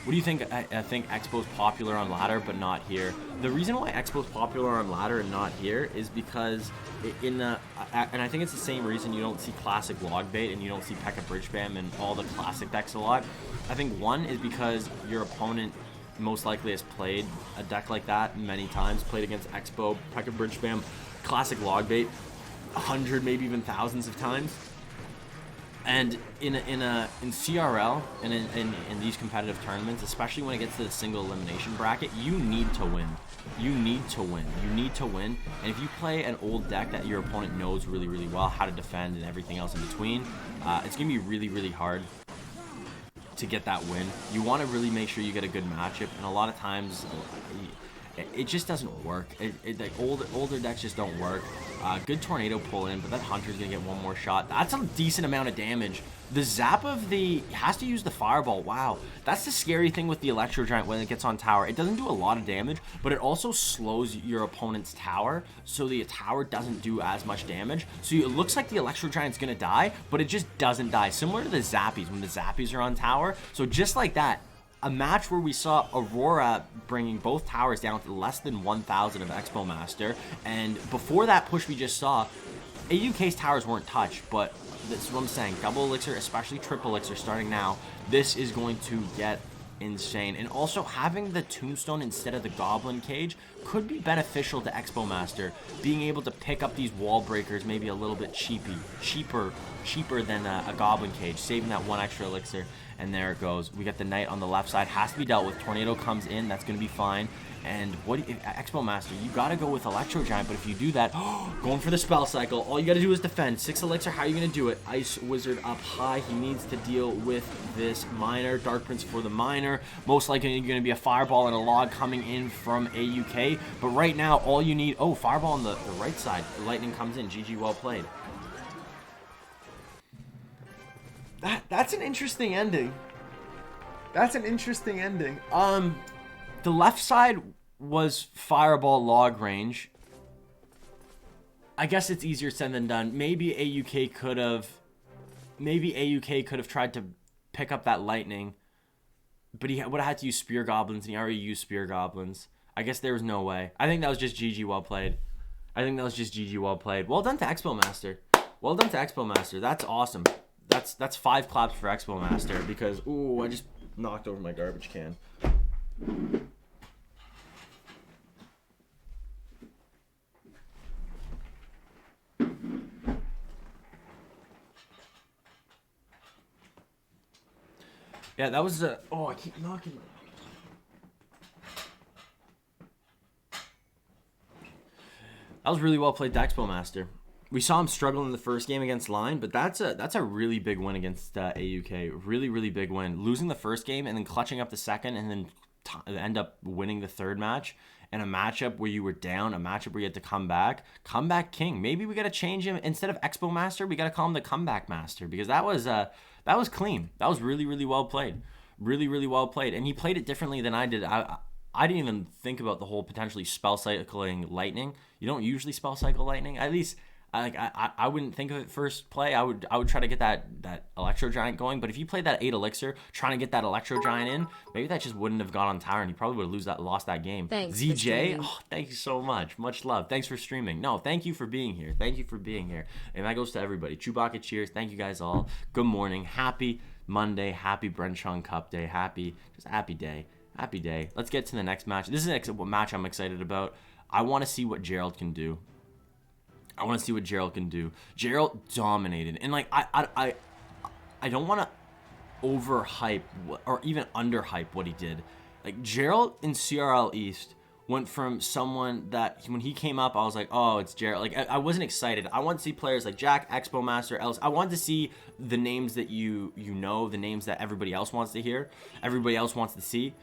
What do you think? I think Xbow's popular on ladder, but not here. The reason why Xbow's popular on ladder and not here is because and I think it's the same reason you don't see classic log bait and you don't see P.E.K.K.A. Bridge Spam and all the classic decks a lot. I think one is because your opponent most likely has played a deck like that many times, played against Xbow, P.E.K.K.A. Bridge Spam, classic log bait, 100, maybe even thousands of times. And in CRL and in these competitive tournaments, especially when it gets to the single elimination bracket, you need to win. You need to win. You need to win. And if you play an old deck that your opponent knows really, really well how to defend and everything else in between, it's going to be really, really hard to get that win. You want to really make sure you get a good matchup, and a lot of times it just doesn't work. Like older decks just don't work. Good Tornado pull in, but that Hunter's gonna get one more shot. That's a decent amount of damage. The zap of the has to use the Fireball. Wow, that's the scary thing with the Electro Giant when it gets on tower. It doesn't do a lot of damage, but it also slows your opponent's tower, so the tower doesn't do as much damage. So it looks like the Electro Giant's gonna die, but it just doesn't die. Similar to the Zappies when the Zappies are on tower. So just like that. A match where we saw Aurora bringing both towers down to less than 1,000 of Xbow Master, and before that push we just saw, AUK's towers weren't touched, but this is what I'm saying, double elixir, especially triple elixir starting now, this is going to get insane. And also having the tombstone instead of the goblin cage could be beneficial to Xbow Master, being able to pick up these wall breakers maybe a little bit cheaper than a goblin cage, saving that one extra elixir. And there it goes. We got the knight on the left side. Has to be dealt with. Tornado comes in. That's going to be fine. And what Xbow Master, you got to go with Electro Giant. But if you do that, going for the spell cycle, all you got to do is defend. 6 elixir. How are you going to do it? Ice Wizard up high. He needs to deal with this Miner. Dark Prince for the Miner. Most likely going to be a Fireball and a log coming in from AUK. But right now, all you need... Oh, Fireball on the right side. The Lightning comes in. GG, well played. That's an interesting ending. That's an interesting ending. The left side was Fireball log range. I guess it's easier said than done. Maybe AUK could have tried to pick up that Lightning, but he would have had to use Spear Goblins, and he already used Spear Goblins. I guess there was no way. I think that was just GG well played. Well done to Xbow Master. Well done to Xbow Master. That's awesome. That's 5 claps for Xbow Master because ooh, I just knocked over my garbage can. Yeah, that was oh, I keep knocking. That was really well played, Xbow Master. We saw him struggle in the first game against Line, but that's a really big win against AUK. Really, really big win. Losing the first game and then clutching up the second and then end up winning the third match. And a matchup where you were down, a matchup where you had to come back. Comeback King. Maybe we got to change him. Instead of Xbow Master, we got to call him the Comeback Master because that was clean. That was really, really well played. Really, really well played. And he played it differently than I did. I didn't even think about the whole potentially spell cycling lightning. You don't usually spell cycle lightning. At least I wouldn't think of it first play. I would try to get that Electro Giant going. But if you played that 8 Elixir, trying to get that Electro Giant in, maybe that just wouldn't have gone on tower and he probably would have lost that game. Thanks, ZJ, oh, thank you so much. Much love. Thanks for streaming. No, thank you for being here. Thank you for being here. And that goes to everybody. Chewbacca cheers. Thank you guys all. Good morning. Happy Monday. Happy Bren Chong Cup day. Happy day. Happy day. Let's get to the next match. This is a match I'm excited about. I want to see what Geralt can do. Geralt dominated. And like I don't want to overhype or even underhype what he did. Like Geralt in CRL East went from someone that when he came up I was like, oh, it's Geralt. Like I wasn't excited. I want to see players like Jack, Xbow Master, Ellis. I want to see the names that you know, the names that everybody else wants to hear, everybody else wants to see.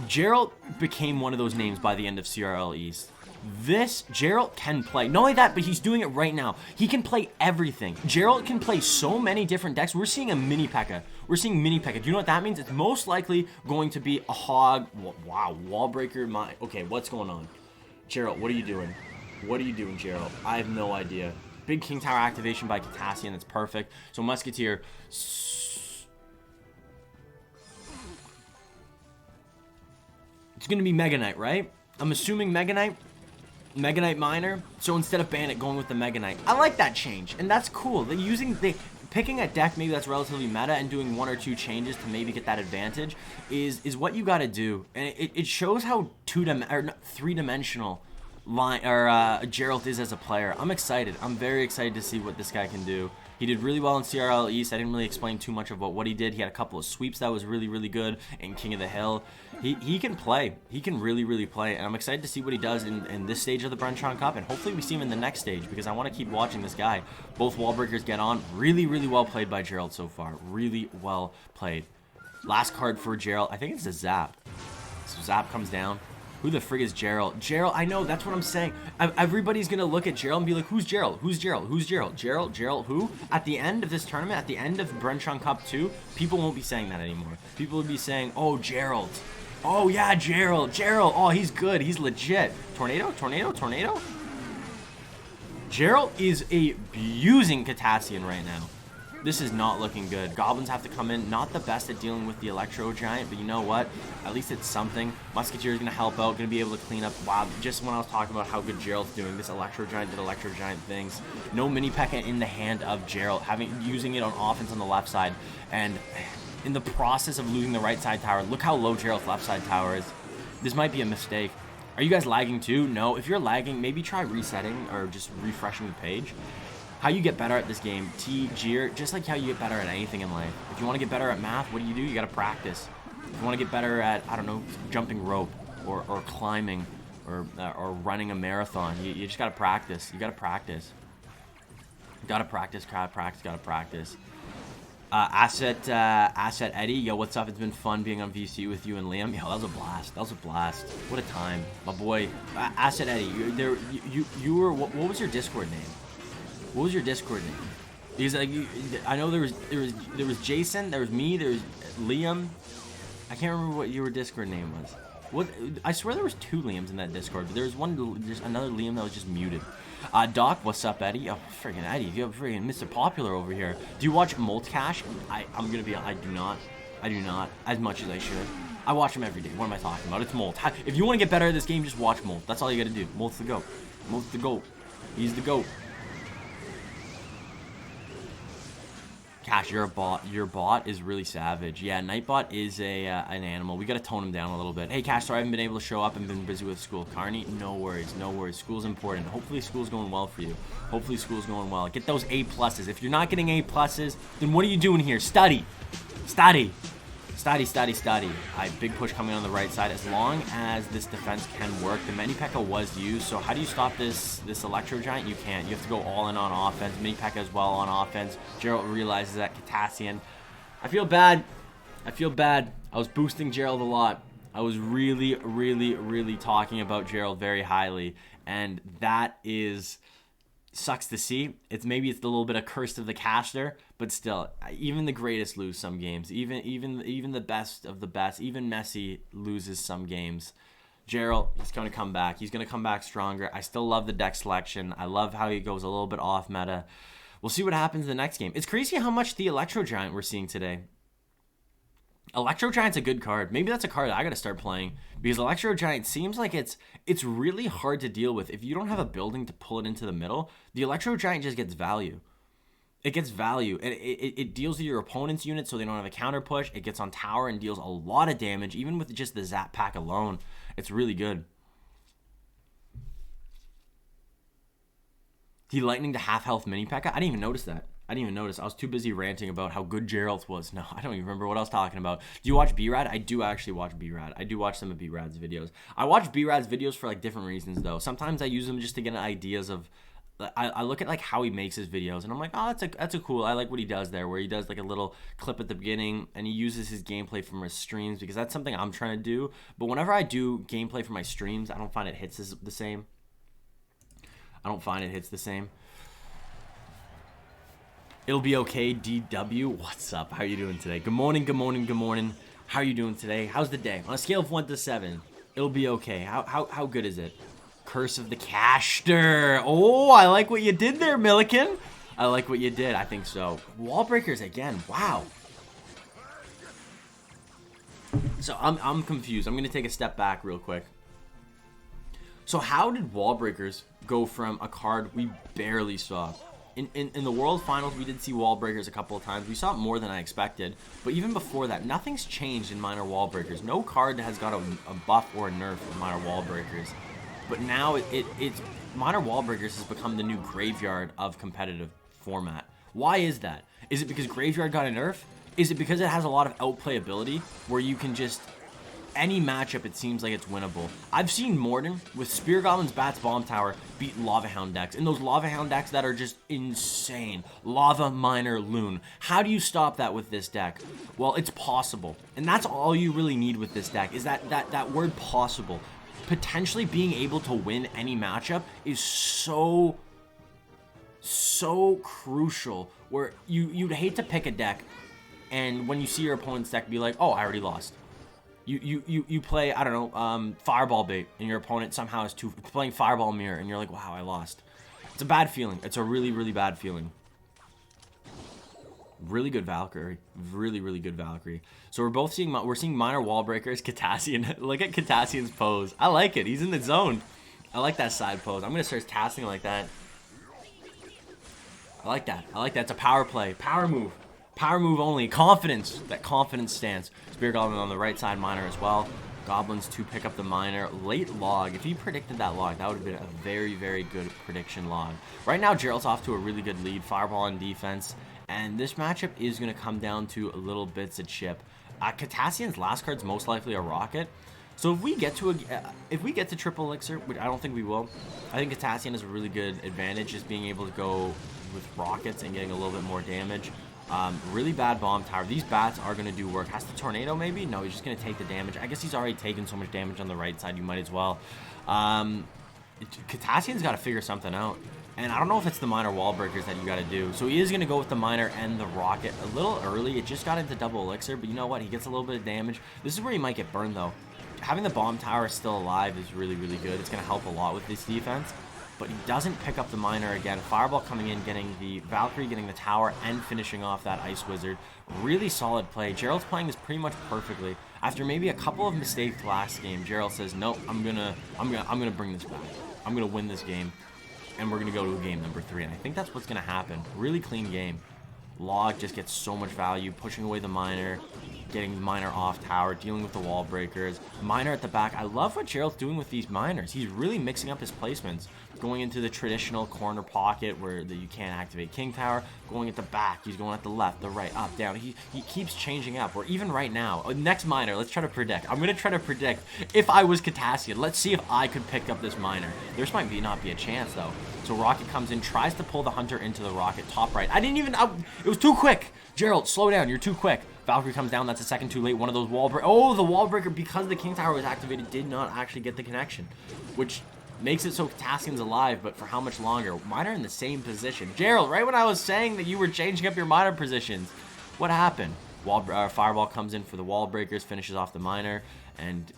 Geralt became one of those names by the end of CRL East. This Geralt can play. Not only that, but he's doing it right now. He can play everything. Geralt can play so many different decks. We're seeing a mini P.E.K.K.A. We're seeing mini P.E.K.K.A. Do you know what that means? It's most likely going to be a hog. Wow, wall breaker. Okay, what's going on? Geralt, what are you doing? What are you doing, Geralt? I have no idea. Big King Tower activation by Kitassyan. That's perfect. So Musketeer. It's going to be Mega Knight, right? I'm assuming Mega Knight. Mega Knight Miner. So instead of Bandit, going with the Mega Knight. I like that change, and that's cool. Picking a deck maybe that's relatively meta and doing 1 or 2 changes to maybe get that advantage is what you got to do, and it shows how 3-dimensional Geralt is as a player. I'm excited. I'm very excited to see what this guy can do. He did really well in CRL East. I didn't really explain too much about what he did. He had a couple of sweeps that was really, really good in King of the Hill. He can play. He can really, really play. And I'm excited to see what he does in this stage of the Bren Chong Cup. And hopefully we see him in the next stage because I want to keep watching this guy. Both wall breakers get on. Really, really well played by Geralt so far. Really well played. Last card for Geralt. I think it's a Zap. So Zap comes down. Who the frig is Geralt? Geralt, I know, that's what I'm saying. Everybody's going to look at Geralt and be like, who's Geralt? Who's Geralt? Who's Geralt? Geralt who? At the end of this tournament, at the end of Bren Chong Cup 2, people won't be saying that anymore. People will be saying, oh, Geralt. Oh, yeah, Geralt. Oh, he's good. He's legit. Tornado? Geralt is abusing Kitassyan right now. This is not looking good. Goblins have to come in. Not the best at dealing with the Electro Giant, but you know what? At least it's something. Musketeer is going to help out. Going to be able to clean up. Wow, just when I was talking about how good Geralt's doing, this Electro Giant did Electro Giant things. No mini P.E.K.K.A. in the hand of Geralt, using it on offense on the left side. And in the process of losing the right side tower, look how low Geralt's left side tower is. This might be a mistake. Are you guys lagging too? No. If you're lagging, maybe try resetting or just refreshing the page. How you get better at this game, Jeer, just like how you get better at anything in life. If you want to get better at math, what do? You got to practice. If you want to get better at, I don't know, jumping rope or climbing or running a marathon, you just got to practice. You got to practice. Got to practice, got to practice. Asset Eddie, yo, what's up? It's been fun being on VC with you and Liam. Yo, that was a blast. What a time, my boy. Asset Eddie, you were. What was your Discord name? What was your Discord name? Because I know there was Jason, there was me, there was Liam. I can't remember what your Discord name was. What? I swear there was 2 Liams in that Discord, but there's another Liam that was just muted. Doc, what's up, Eddie? Oh, freaking Eddie, you have freaking Mr. Popular over here. Do you watch Moltcash? I'm gonna be. I do not as much as I should. I watch him every day. What am I talking about? It's Molt. If you want to get better at this game, just watch Molt. That's all you gotta do. Molt's the GOAT. Molt's the GOAT. He's the GOAT. Cash, you're a bot. Your bot is really savage. Yeah, Nightbot is an animal. We got to tone him down a little bit. Hey, Cash, sorry I haven't been able to show up and been busy with school. Carney, no worries, no worries. School's important. Hopefully school's going well for you. Hopefully school's going well. Get those A+. If you're not getting A+, then what are you doing here? Study. Study. Study, study, study. Big push coming on the right side. As long as this defense can work, the Mini P.E.K.K.A was used. So how do you stop this Electro Giant? You can't. You have to go all in on offense. Mini P.E.K.K.A as well on offense. Geralt realizes that. Kitassyan. I feel bad. I feel bad. I was boosting Geralt a lot. I was really, really, really talking about Geralt very highly. And that sucks to see. Maybe it's a little bit of curse of the caster, but still, even the greatest lose some games. Even the best of the best, even Messi loses some games. Geralt, he's going to come back. He's going to come back stronger. I still love the deck selection. I love how he goes a little bit off meta. We'll see what happens in the next game. It's crazy how much the Electro Giant we're seeing today. Electro Giant's a good card. Maybe that's a card that I got to start playing, because Electro Giant seems like it's really hard to deal with. If you don't have a building to pull it into the middle, the Electro Giant just gets value. It gets value, and it deals with your opponent's units so they don't have a counter push. It gets on tower and deals a lot of damage, even with just the Zap pack alone. It's really good. He lightning to half health Mini P.E.K.K.A. I didn't even notice that. I didn't even notice. I was too busy ranting about how good Geralt was. No, I don't even remember what I was talking about. Do you watch B-Rad? I do actually watch B-Rad. I do watch some of B-Rad's videos. I watch B-Rad's videos for like different reasons though. Sometimes I use them just to get ideas of. I look at like how he makes his videos and I'm like, oh, that's a cool. I like what he does there, where he does like a little clip at the beginning and he uses his gameplay from his streams, because that's something I'm trying to do. But whenever I do gameplay for my streams, I don't find it hits the same. I don't find it hits the same. It'll be okay, DW. What's up? How are you doing today? Good morning, good morning, good morning. How are you doing today? How's the day? On a scale of 1 to 7, it'll be okay. How good is it? Curse of the Caster. Oh, I like what you did there, Milliken. I like what you did. I think so. Wall breakers again. Wow. So I'm confused. I'm going to take a step back real quick. So how did wall breakers go from a card we barely saw? In the World Finals, we did see wall breakers a couple of times. We saw it more than I expected. But even before that, nothing's changed in minor wall breakers. No card has got a buff or a nerf in minor wall breakers. But now it's minor wall breakers has become the new graveyard of competitive format. Why is that? Is it because graveyard got a nerf? Is it because it has a lot of outplay ability where you can just any matchup, it seems like it's winnable? I've seen Morden with Spear Goblins, Bats, Bomb Tower beat Lava Hound decks, and those Lava Hound decks that are just insane. Lava, Miner, Loon. How do you stop that with this deck? Well, it's possible, and that's all you really need with this deck, is that word possible. Potentially being able to win any matchup is so crucial, where you'd hate to pick a deck and when you see your opponent's deck be like, oh, I already lost. You play, I don't know, Fireball Bait, and your opponent somehow is playing Fireball Mirror, and you're like, wow, I lost. It's a bad feeling. It's a really, really bad feeling. Really good Valkyrie. Really, really good Valkyrie. So we're seeing minor wall breakers. Kitassyan. Look at Kitassyan's pose. I like it. He's in the zone. I like that side pose. I'm gonna start tasking like that. I like that. I like that. It's a power play. Power move. Power move only. Confidence. That confidence stance. Spear Goblin on the right side, Miner as well. Goblins to pick up the Miner. Late log. If he predicted that log, that would have been a very, very good prediction log. Right now, Geralt's off to a really good lead. Fireball on defense. And this matchup is going to come down to little bits of chip. Kitassyan's last card's most likely a rocket. So if we get to triple elixir, which I don't think we will, I think Kitassyan has a really good advantage, just being able to go with rockets and getting a little bit more damage. Really bad bomb tower. These bats are going to do work. Has the tornado maybe? No, he's just going to take the damage. I guess he's already taken so much damage on the right side, you might as well. Kitassyan's got to figure something out. And I don't know if it's the minor wall breakers that you got to do. So he is going to go with the miner and the rocket a little early. It just got into double elixir, but you know what? He gets a little bit of damage. This is where he might get burned, though. Having the bomb tower still alive is really, really good. It's going to help a lot with this defense. But he doesn't pick up the miner again. Fireball coming in, getting the Valkyrie, getting the tower, and finishing off that Ice Wizard. Really solid play. Geralt's playing this pretty much perfectly. After maybe a couple of mistakes last game, Geralt says, "Nope, I'm gonna bring this back. I'm gonna win this game." And we're going to go to game number 3. And I think that's what's going to happen. Really clean game. Log just gets so much value, pushing away the miner, getting the miner off tower, dealing with the wall breakers. Miner at the back. I love what Geralt's doing with these miners. He's really mixing up his placements. Going into the traditional corner pocket where you can't activate King Tower. Going at the back. He's going at the left, the right, up, down. He keeps changing up. Or even right now. Next miner. Let's try to predict. I'm going to try to predict if I was Kitassyan. Let's see if I could pick up this miner. There's might not be a chance though. So Rocket comes in, tries to pull the Hunter into the Rocket top right. I didn't even... it was too quick. Geralt, slow down. You're too quick. Valkyrie comes down. That's a second too late. One of those wall breakers. Oh, the wall breaker, because the King Tower was activated, did not actually get the connection, which makes it so Kitassyan's alive, but for how much longer? Miner in the same position. Geralt, right when I was saying that you were changing up your miner positions, what happened? Fireball comes in for the wall breakers, finishes off the miner, and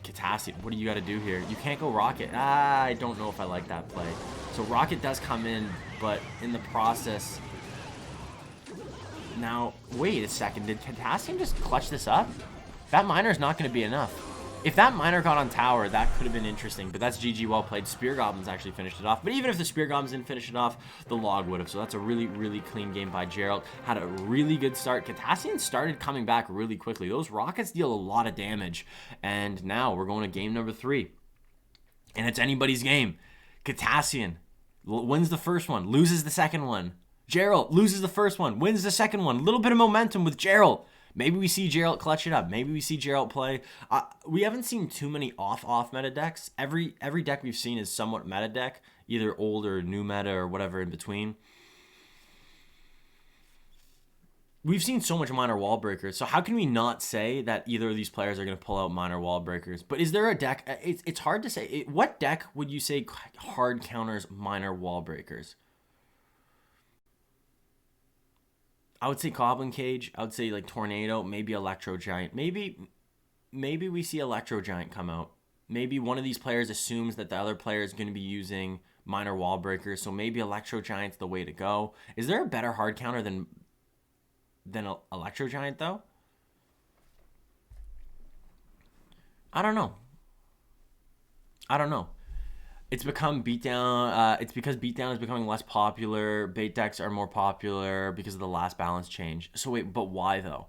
Kitassyan, what do you got to do here? You can't go Rocket. I don't know if I like that play. So Rocket does come in, but in the process... Now, wait a second. Did Kitassyan just clutch this up? That miner is not going to be enough. If that miner got on tower, that could have been interesting. But that's GG, well played. Spear Goblins actually finished it off. But even if the Spear Goblins didn't finish it off, the Log would have. So that's a really, really clean game by Geralt. Had a really good start. Kitassyan started coming back really quickly. Those rockets deal a lot of damage. And now we're going to game number 3. And it's anybody's game. Kitassyan wins the first one, loses the second one. Geralt loses the first one, wins the second one. A little bit of momentum with Geralt. Maybe we see Geralt clutch it up. Maybe we see Geralt play. We haven't seen too many off meta decks. Every deck we've seen is somewhat meta deck, either old or new meta or whatever in between. We've seen so much minor wall breakers, so how can we not say that either of these players are going to pull out minor wall breakers? But is there a deck? It's hard to say. What deck would you say hard counters minor wall breakers? I would say Goblin Cage. I would say like Tornado, maybe Electro Giant. Maybe we see Electro Giant come out. Maybe one of these players assumes that the other player is going to be using minor wall breakers, so maybe Electro Giant's the way to go. Is there a better hard counter than Electro Giant though? I don't know. It's become beatdown. It's because beatdown is becoming less popular. Bait decks are more popular because of the last balance change. So wait, but why though?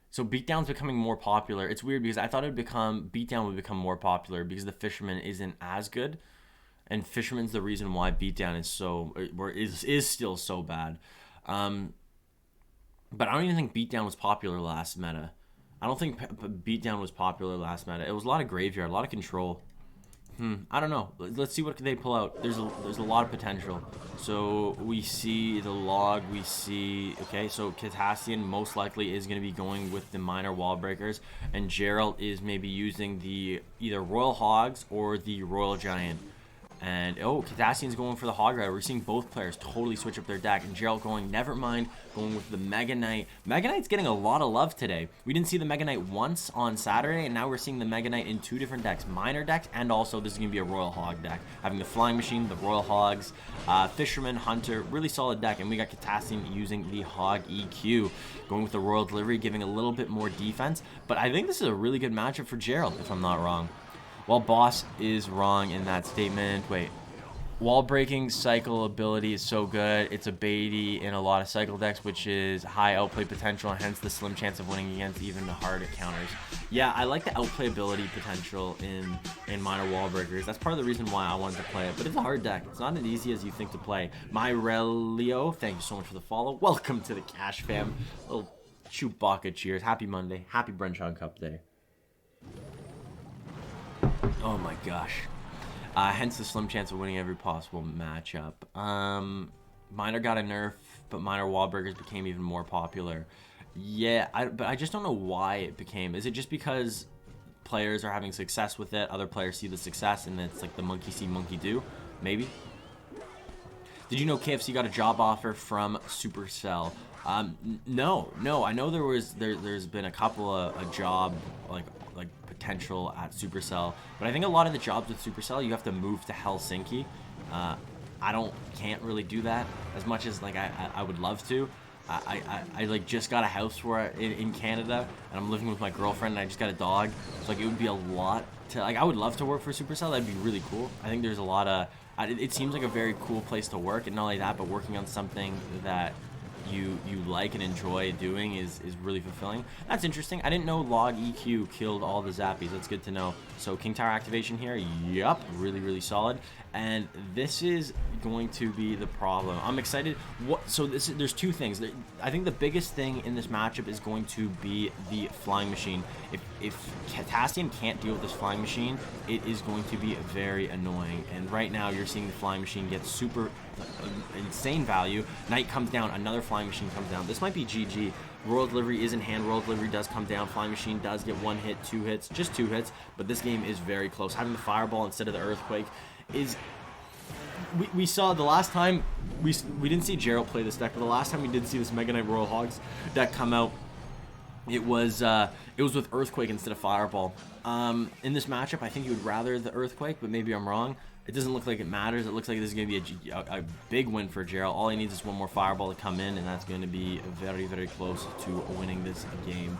So beatdown's becoming more popular. It's weird because I thought beatdown would become more popular because the Fisherman isn't as good, and Fisherman's the reason why beatdown is still so bad. But I don't even think beatdown was popular last meta. I don't think beatdown was popular last meta. It was a lot of graveyard, a lot of control. I don't know. Let's see what they pull out. There's a lot of potential. So we see the Log. We see... Okay, so Kitassyan most likely is going to be going with the minor wall breakers. And Geralt is maybe using the either Royal Hogs or the Royal Giant. And, oh, Kitassyan's going for the Hog Rider. We're seeing both players totally switch up their deck. And Geralt going, never mind, going with the Mega Knight. Mega Knight's getting a lot of love today. We didn't see the Mega Knight once on Saturday, and now we're seeing the Mega Knight in 2 different decks. Minor decks, and also this is going to be a Royal Hog deck. Having the Flying Machine, the Royal Hogs, Fisherman, Hunter, really solid deck. And we got Kitassyan using the Hog EQ. Going with the Royal Delivery, giving a little bit more defense. But I think this is a really good matchup for Geralt, if I'm not wrong. Well, Boss is wrong in that statement. Wait. Wall breaking cycle ability is so good. It's a baity in a lot of cycle decks, which is high outplay potential, and hence the slim chance of winning against even the harder counters. Yeah, I like the outplay ability potential in minor wall breakers. That's part of the reason why I wanted to play it. But it's a hard deck. It's not as easy as you think to play. Myrelio, thank you so much for the follow. Welcome to the Cash Fam. Little Chewbacca cheers. Happy Monday. Happy Bren Chong Cup day. Oh my gosh. Hence the slim chance of winning every possible matchup. Minor got a nerf, but minor wall breakers became even more popular. Yeah, but I just don't know why it became. Is it just because players are having success with it, other players see the success, and it's like the monkey see, monkey do? Maybe. Did you know KFC got a job offer from Supercell? No. I know there's been a couple of job like potential at Supercell, but I think a lot of the jobs with Supercell you have to move to Helsinki. I can't really do that as much as like I would love to. I like just got a house for it in Canada, and I'm living with my girlfriend, and I just got a dog. So like it would be a lot to like. I would love to work for Supercell. That'd be really cool. I think there's a lot of. It seems like a very cool place to work, and not only that, but working on something that you like and enjoy doing is really fulfilling. That's interesting. I didn't know log EQ killed all the zappies. That's good to know. So King Tower activation here. Yup, really solid. And this is going to be the problem. I'm excited. So there's two things. I think the biggest thing in this matchup is going to be the flying machine. If Kitassyan can't deal with this flying machine, it is going to be very annoying. And right now you're seeing the flying machine get super insane value. Knight comes down, another flying machine comes down. This might be GG. Royal Delivery is in hand. Royal Delivery does come down. Flying Machine does get 1 hit, 2 hits, just 2 hits. But this game is very close. Having the Fireball instead of the Earthquake is... We saw the last time... We didn't see Geralt play this deck, but the last time we did see this Mega Knight Royal Hogs deck come out, it was with Earthquake instead of Fireball. In this matchup, I think you would rather the Earthquake, but maybe I'm wrong. It doesn't look like it matters. It looks like this is going to be a big win for Geralt. All he needs is one more Fireball to come in, and that's going to be very close to winning this game.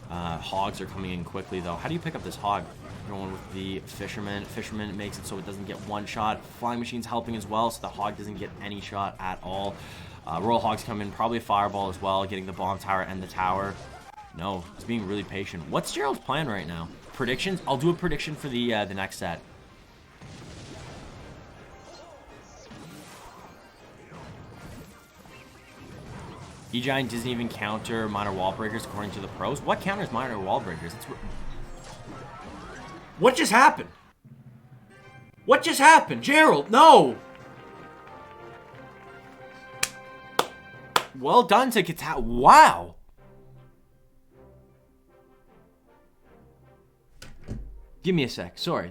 Hogs are coming in quickly, though. How do you pick up this Hog? Going with the Fisherman. Fisherman makes it so it doesn't get one shot. Flying Machine's helping as well, so the Hog doesn't get any shot at all. Royal Hogs come in, probably a Fireball as well, getting the Bomb Tower and the Tower. No, he's being really patient. What's Gerald's plan right now? Predictions? I'll do a prediction for the next set. E-Giant doesn't even counter minor wall breakers according to the pros. What counters minor wall breakers? What just happened? What just happened? Geralt, no! Well done to Kitassyan. Wow! Give me a sec. Sorry.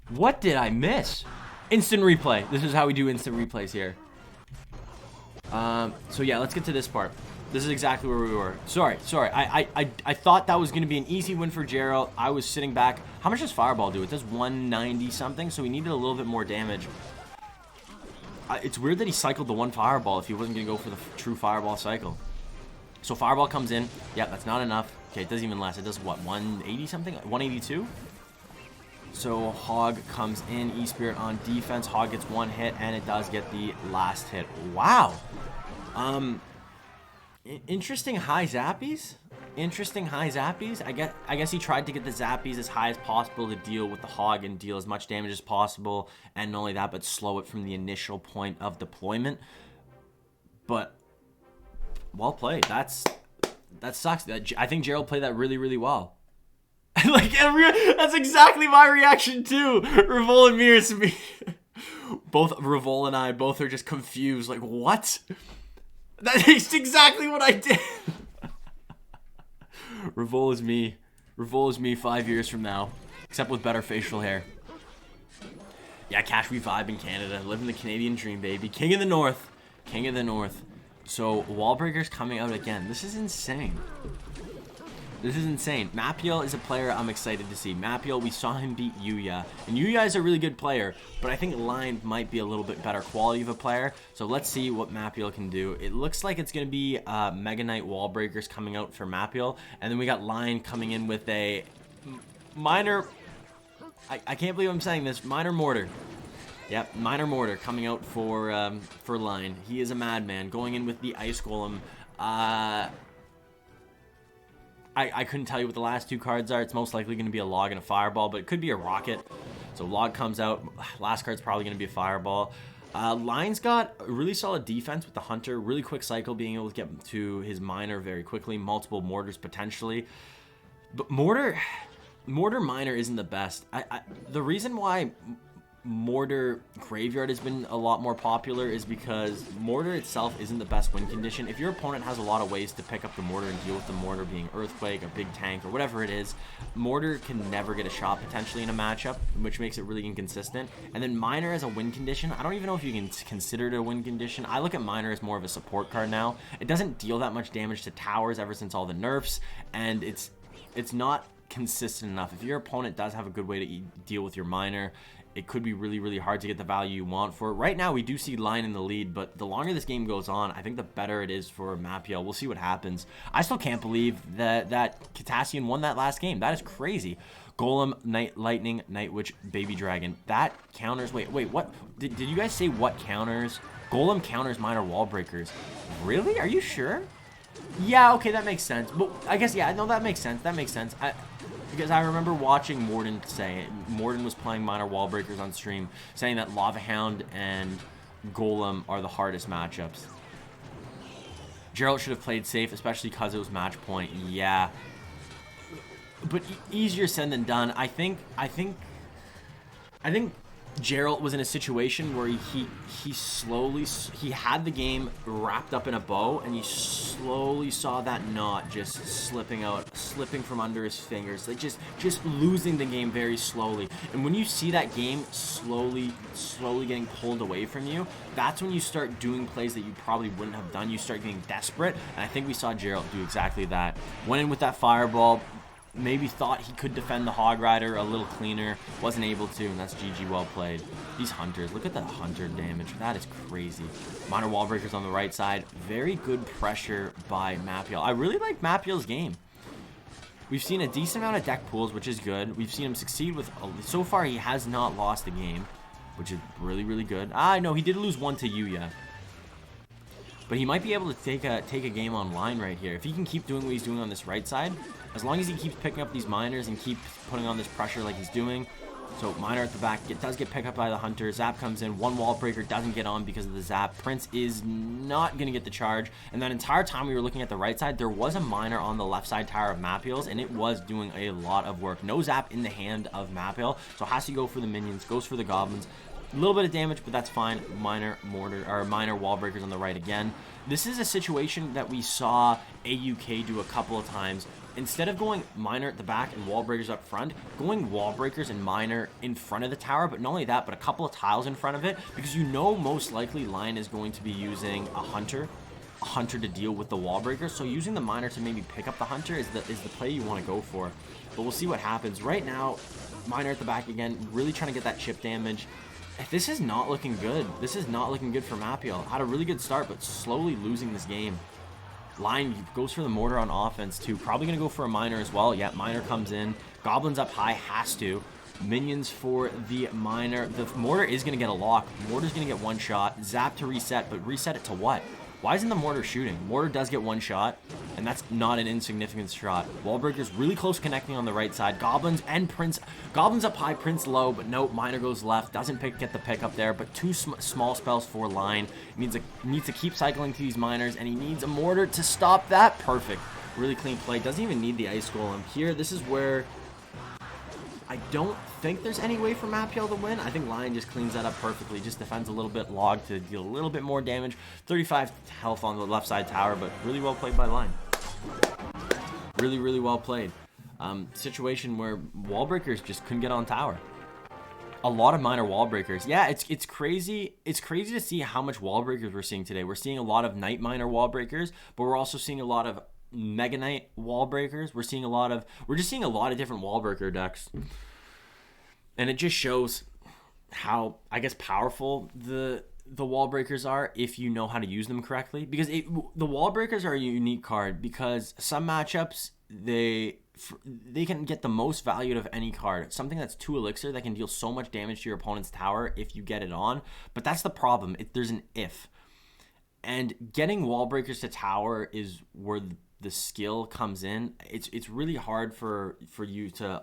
What did I miss? Instant replay. This is how we do instant replays here. So yeah, let's get to this part. This is exactly where we were. Sorry. I thought that was going to be an easy win for Geralt. I was sitting back. How much does Fireball do? It does 190 something, so he needed a little bit more damage. It's weird that he cycled the one Fireball if he wasn't going to go for the true Fireball cycle. So Fireball comes in. Yeah, that's not enough. Okay, it does even less. It does what, 180 something? 182? So Hog comes in, E-Spirit on defense. Hog gets 1 hit, and it does get the last hit. Wow. Interesting high zappies. I guess he tried to get the zappies as high as possible to deal with the Hog and deal as much damage as possible. And not only that, but slow it from the initial point of deployment. But well played. That sucks. I think Gerald played that really well. Like, that's exactly my reaction too. Revol and Mir, me. Both Revol and I both are just confused. Like, what? That's exactly what I did. Revol is me. Revol is me 5 years from now, except with better facial hair. Yeah, Cash, we vibe in Canada. Living the Canadian dream, baby. King of the North. King of the North. So, Wallbreaker's coming out again. This is insane. This is insane. Mapiel is a player I'm excited to see. Mapiel, we saw him beat YUYA. And YUYA is a really good player, but I think Lion might be a little bit better quality of a player. So let's see what Mapiel can do. It looks like it's going to be Mega Knight Wall Breakers coming out for Mapiel. And then we got Lion coming in with a minor... I can't believe I'm saying this. Minor Mortar. Yep, Minor Mortar coming out for Lion. He is a madman. Going in with the Ice Golem. I couldn't tell you what the last two cards are. It's most likely going to be a Log and a Fireball, but it could be a Rocket. So Log comes out. Last card's probably going to be a Fireball. Lion's got a really solid defense with the Hunter. Really quick cycle, being able to get to his Miner very quickly. Multiple Mortars potentially. But Mortar Miner isn't the best. The reason why Mortar Graveyard has been a lot more popular is because Mortar itself isn't the best win condition. If your opponent has a lot of ways to pick up the Mortar and deal with the Mortar being Earthquake, a big tank, or whatever it is, Mortar can never get a shot potentially in a matchup, which makes it really inconsistent. And then Miner as a win condition, I don't even know if you can consider it a win condition. I look at Miner as more of a support card now. It doesn't deal that much damage to towers ever since all the nerfs, and it's not consistent enough. If your opponent does have a good way to deal with your Miner, it could be really hard to get the value you want for it. Right now, we do see Lion in the lead, but the longer this game goes on, I think the better it is for Mapiel. We'll see what happens. I still can't believe that Kitassyan won that last game. That is crazy. Golem, Night Lightning, Night Witch, Baby Dragon. That counters... Wait, what? Did you guys say what counters Golem counters Miner wall breakers. Really? Are you sure? Yeah, okay, that makes sense. But I guess, yeah, no, that makes sense. That makes sense. Because I remember watching Morden say it. Morden was playing Miner wall breakers on stream, saying that Lava Hound and Golem are the hardest matchups. Geralt should have played safe, especially because it was match point. Yeah. But easier said than done. I think Geralt was in a situation where he had the game wrapped up in a bow, and he slowly saw that knot just slipping from under his fingers, like just losing the game very slowly. And when you see that game slowly getting pulled away from you, that's when you start doing plays that you probably wouldn't have done. You start getting desperate, and I think we saw Geralt do exactly that. Went in with that fireball. Maybe thought he could defend the Hog Rider a little cleaner. Wasn't able to, and that's GG, well played. These Hunters, look at the Hunter damage. That is crazy. Miner wall breakers on the right side. Very good pressure by Mapiel. I really like Mapiel's game. We've seen a decent amount of deck pools, which is good. We've seen him succeed with... So far, he has not lost a game, which is really, really good. No, he did lose one to YUYA. But he might be able to take a game online right here. If he can keep doing what he's doing on this right side, as long as he keeps picking up these miners and keeps putting on this pressure like he's doing. So Miner at the back does get picked up by the Hunter. Zap comes in. One wall breaker doesn't get on because of the Zap. Prince is not going to get the charge. And that entire time we were looking at the right side, there was a Miner on the left side tower of Mapiel's, and it was doing a lot of work. No Zap in the hand of Mapiel, so has to go for the minions, goes for the goblins. A little bit of damage, but that's fine. Miner wall breakers on the right again. This is a situation that we saw AUK do a couple of times. Instead of going Miner at the back and wall breakers up front, going wall breakers and Miner in front of the tower, but not only that, but a couple of tiles in front of it, because you know most likely Lion is going to be using a Hunter to deal with the wall breakers. So using the Miner to maybe pick up the Hunter is the play you want to go for. But we'll see what happens. Right now, Miner at the back again, really trying to get that chip damage. This is not looking good. This is not looking good for Mapiel. Had a really good start, but slowly losing this game. Lion goes for the mortar on offense too. Probably going to go for a Miner as well. Yeah, Miner comes in. Goblins up high, has to. Minions for the Miner. The mortar is going to get a lock. Mortar's going to get one shot. Zap to reset, but reset it to what? Why isn't the mortar shooting? Mortar does get one shot, and that's not an insignificant shot. Wallbreaker's really close connecting on the right side. Goblins and Prince. Goblins up high, Prince low, but no, Miner goes left. Doesn't get the pick up there, but two small spells for Line. Needs to keep cycling to these Miners, and he needs a mortar to stop that. Perfect. Really clean play. Doesn't even need the Ice Golem. Here, this is where I don't think there's any way for Mapiel to win. I think Lion just cleans that up perfectly. Just defends a little bit, log to deal a little bit more damage. 35 health on the left side tower, but really well played by Lion. Really, really well played. Situation where wall breakers just couldn't get on tower. A lot of Miner wall breakers. Yeah, it's crazy. It's crazy to see how much wall breakers we're seeing today. We're seeing a lot of Night Miner wall breakers, but we're also seeing a lot of Mega Knight wall breakers. We're just seeing a lot of different wall breaker decks. And it just shows how, I guess, powerful the wall breakers are if you know how to use them correctly. Because the wall breakers are a unique card, because some matchups they can get the most value out of any card. Something that's 2 elixir that can deal so much damage to your opponent's tower if you get it on. But that's the problem. There's an if. And getting wall breakers to tower is where the skill comes in. It's really hard for you to,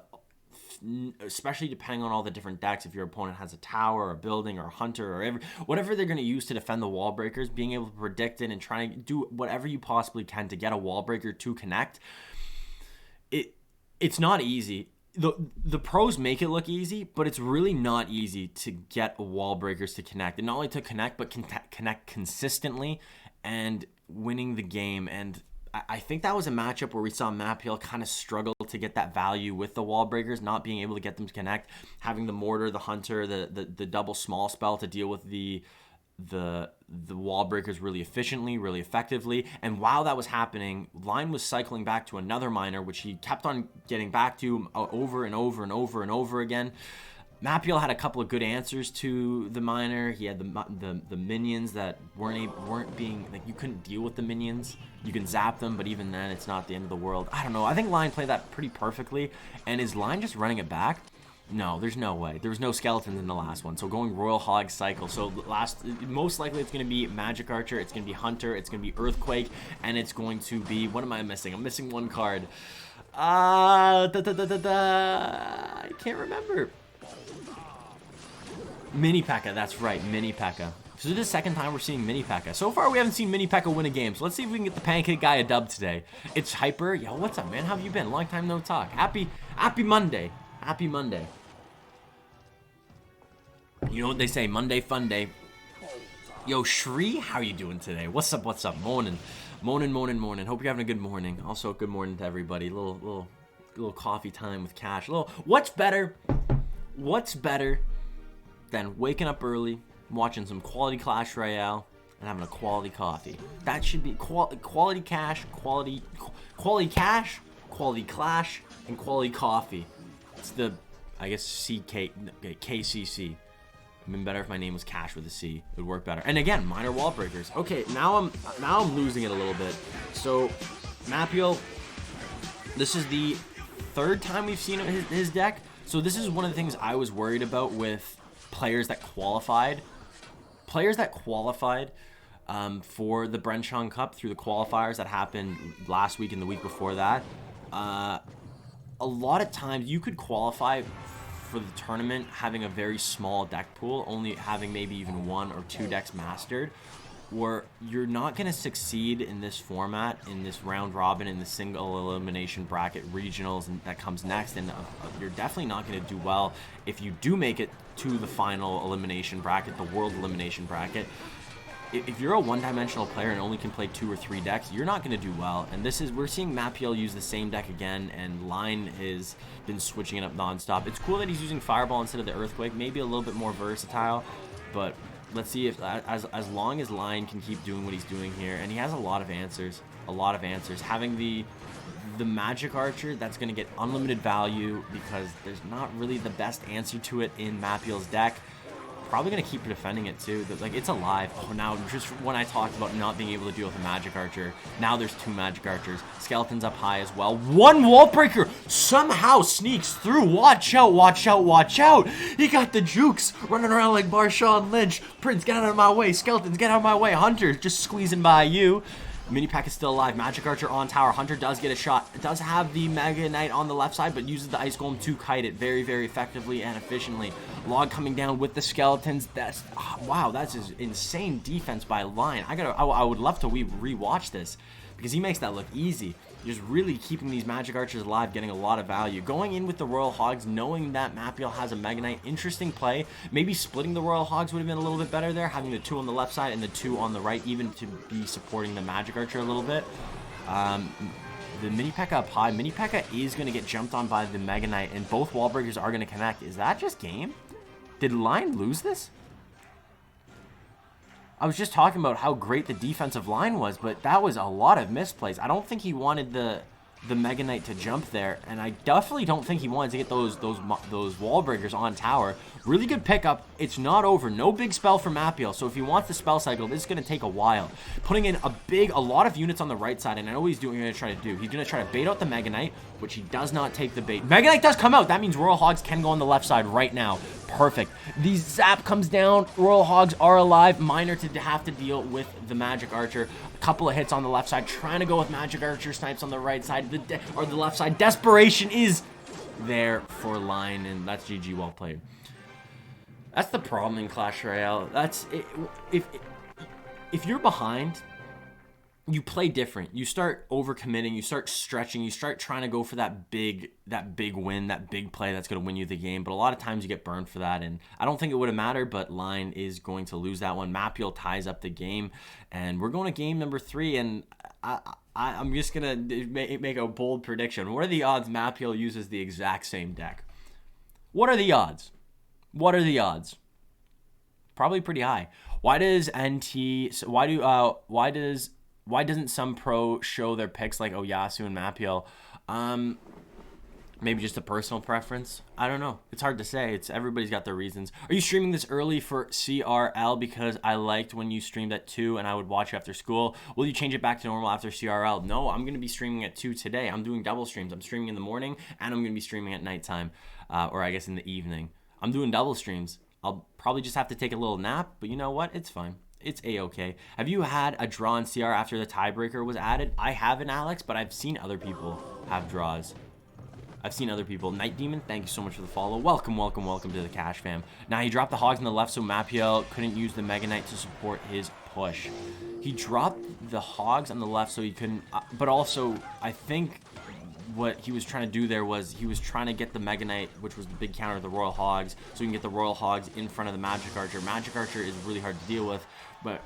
especially depending on all the different decks. If your opponent has a tower or a building or a hunter or whatever they're going to use to defend the wall breakers, being able to predict it and trying to do whatever you possibly can to get a wall breaker to connect, it's not easy. The pros make it look easy, but it's really not easy to get wall breakers to connect, and not only to connect, but connect consistently and winning the game. And I think that was a matchup where we saw Mapiel kind of struggle to get that value with the wall breakers, not being able to get them to connect, having the mortar, the hunter, the double small spell to deal with the wall breakers really efficiently, really effectively. And while that was happening, Line was cycling back to another Miner, which he kept on getting back to over and over and over and over again. Mapiel had a couple of good answers to the Miner. He had the minions that weren't being, like, you couldn't deal with the minions. You can zap them, but even then, it's not the end of the world. I don't know. I think Lion played that pretty perfectly. And is Lion just running it back? No, there's no way. There was no skeletons in the last one. So going Royal Hog cycle. So most likely it's going to be Magic Archer, it's going to be Hunter, it's going to be Earthquake, and it's going to be, what am I missing? I'm missing one card. I can't remember. Mini P.E.K.K.A. That's right, Mini P.E.K.K.A. So this is the second time we're seeing Mini P.E.K.K.A. So far we haven't seen Mini P.E.K.K.A. win a game. So let's see if we can get the Pancake guy a dub today. It's Hyper. Yo, what's up, man? How have you been? Long time no talk. Happy Monday. Happy Monday. You know what they say, Monday fun day. Yo, Shri, how you doing today? What's up, what's up? Morning. Morning. Hope you're having a good morning. Also, good morning to everybody. Little coffee time with Cash. What's better than waking up early, watching some quality Clash Royale, and having a quality coffee? That should be quality cash, quality cash, quality Clash, and quality coffee. It's the, I guess, KCC. It'd been better if my name was Cash with a C. It would work better. And again, minor wall breakers. Okay, now I'm losing it a little bit. So, Mapiel, this is the third time we've seen his deck. So this is one of the things I was worried about with players that qualified. Players that qualified for the Bren Chong Cup through the qualifiers that happened last week and the week before that. A lot of times you could qualify for the tournament having a very small deck pool, only having maybe even 1 or 2 decks mastered, where you're not going to succeed in this format, in this round robin, in the single elimination bracket regionals and that comes next, and you're definitely not going to do well if you do make it to the final elimination bracket, the world elimination bracket. If you're a one-dimensional player and only can play 2 or 3 decks, you're not going to do well. And we're seeing Mapiel use the same deck again, and Line has been switching it up nonstop. It's cool that he's using Fireball instead of the Earthquake, maybe a little bit more versatile, but let's see if as long as Line can keep doing what he's doing here, and he has a lot of answers. Having the Magic Archer, that's going to get unlimited value because there's not really the best answer to it in Mapiel's deck. Probably going to keep defending it too. Like, it's alive. Oh, now just when I talked about not being able to deal with a Magic Archer, now there's 2 Magic Archers. Skeleton's up high as well. 1 Wall Breaker somehow sneaks through. Watch out. He got the jukes running around like Marshawn Lynch. Prince, get out of my way. Skeletons, get out of my way. Hunter just squeezing by you. Mini P.E.K.K.A. is still alive. Magic Archer on tower. Hunter does get a shot. It does have the Mega Knight on the left side, but uses the Ice Golem to kite it very, very effectively and efficiently. Log coming down with the skeletons. Wow, that's just insane defense by Line. I would love to rewatch this because he makes that look easy. Just really keeping these Magic Archers alive, getting a lot of value. Going in with the Royal Hogs, knowing that Mapiel has a Mega Knight, interesting play. Maybe splitting the Royal Hogs would have been a little bit better there, having the 2 on the left side and the 2 on the right, even to be supporting the Magic Archer a little bit. The Mini P.E.K.K.A. up high. Mini P.E.K.K.A. is going to get jumped on by the Mega Knight, and both wall breakers are going to connect. Is that just game? Did Line lose this? I was just talking about how great the defensive line was, but that was a lot of misplays. I don't think he wanted the Mega Knight to jump there, and I definitely don't think he wanted to get those wall breakers on tower. Really good pickup. It's not over. No big spell for Mapiel, so if he wants the spell cycle, this is going to take a while. Putting in a lot of units on the right side, and I know what he's going to try to do. He's going to try to bait out the Mega Knight, which he does not take the bait. Mega Knight does come out. That means Royal Hogs can go on the left side right now. Perfect. The zap comes down. Royal Hogs are alive. Minor to have to deal with the Magic Archer. A couple of hits on the left side. Trying to go with Magic Archer snipes on the right side. Or the left side. Desperation is there for Line, and that's GG, well played. That's the problem in Clash Royale. That's it. If you're behind, you play different. You start overcommitting, you start stretching, you start trying to go for that big win, that big play that's going to win you the game. But a lot of times you get burned for that, and I don't think it would have mattered, but Line is going to lose that one. Mapiel ties up the game, and we're going to game number 3, and I'm just going to make a bold prediction. What are the odds Mapiel uses the exact same deck? What are the odds? Probably pretty high. Why doesn't some pro show their picks like Oyasu and Mapiel? Maybe just a personal preference. I don't know. It's hard to say. Everybody's got their reasons. Are you streaming this early for CRL? Because I liked when you streamed at 2 and I would watch you after school. Will you change it back to normal after CRL? No, I'm going to be streaming at 2 today. I'm doing double streams. I'm streaming in the morning and I'm going to be streaming at nighttime, or I guess in the evening. I'm doing double streams. I'll probably just have to take a little nap, but you know what? It's fine. It's A-okay. Have you had a draw in CR after the tiebreaker was added? I haven't, Alex, but I've seen other people have draws. I've seen other people. Night Demon, thank you so much for the follow. Welcome, welcome, welcome to the Cash fam. Now, he dropped the Hogs on the left, so Mapiel couldn't use the Mega Knight to support his push. He dropped the Hogs on the left so he couldn't... but also, I think what he was trying to do there was he was trying to get the Mega Knight, which was the big counter of the Royal Hogs, so he can get the Royal Hogs in front of the Magic Archer. Magic Archer is really hard to deal with, but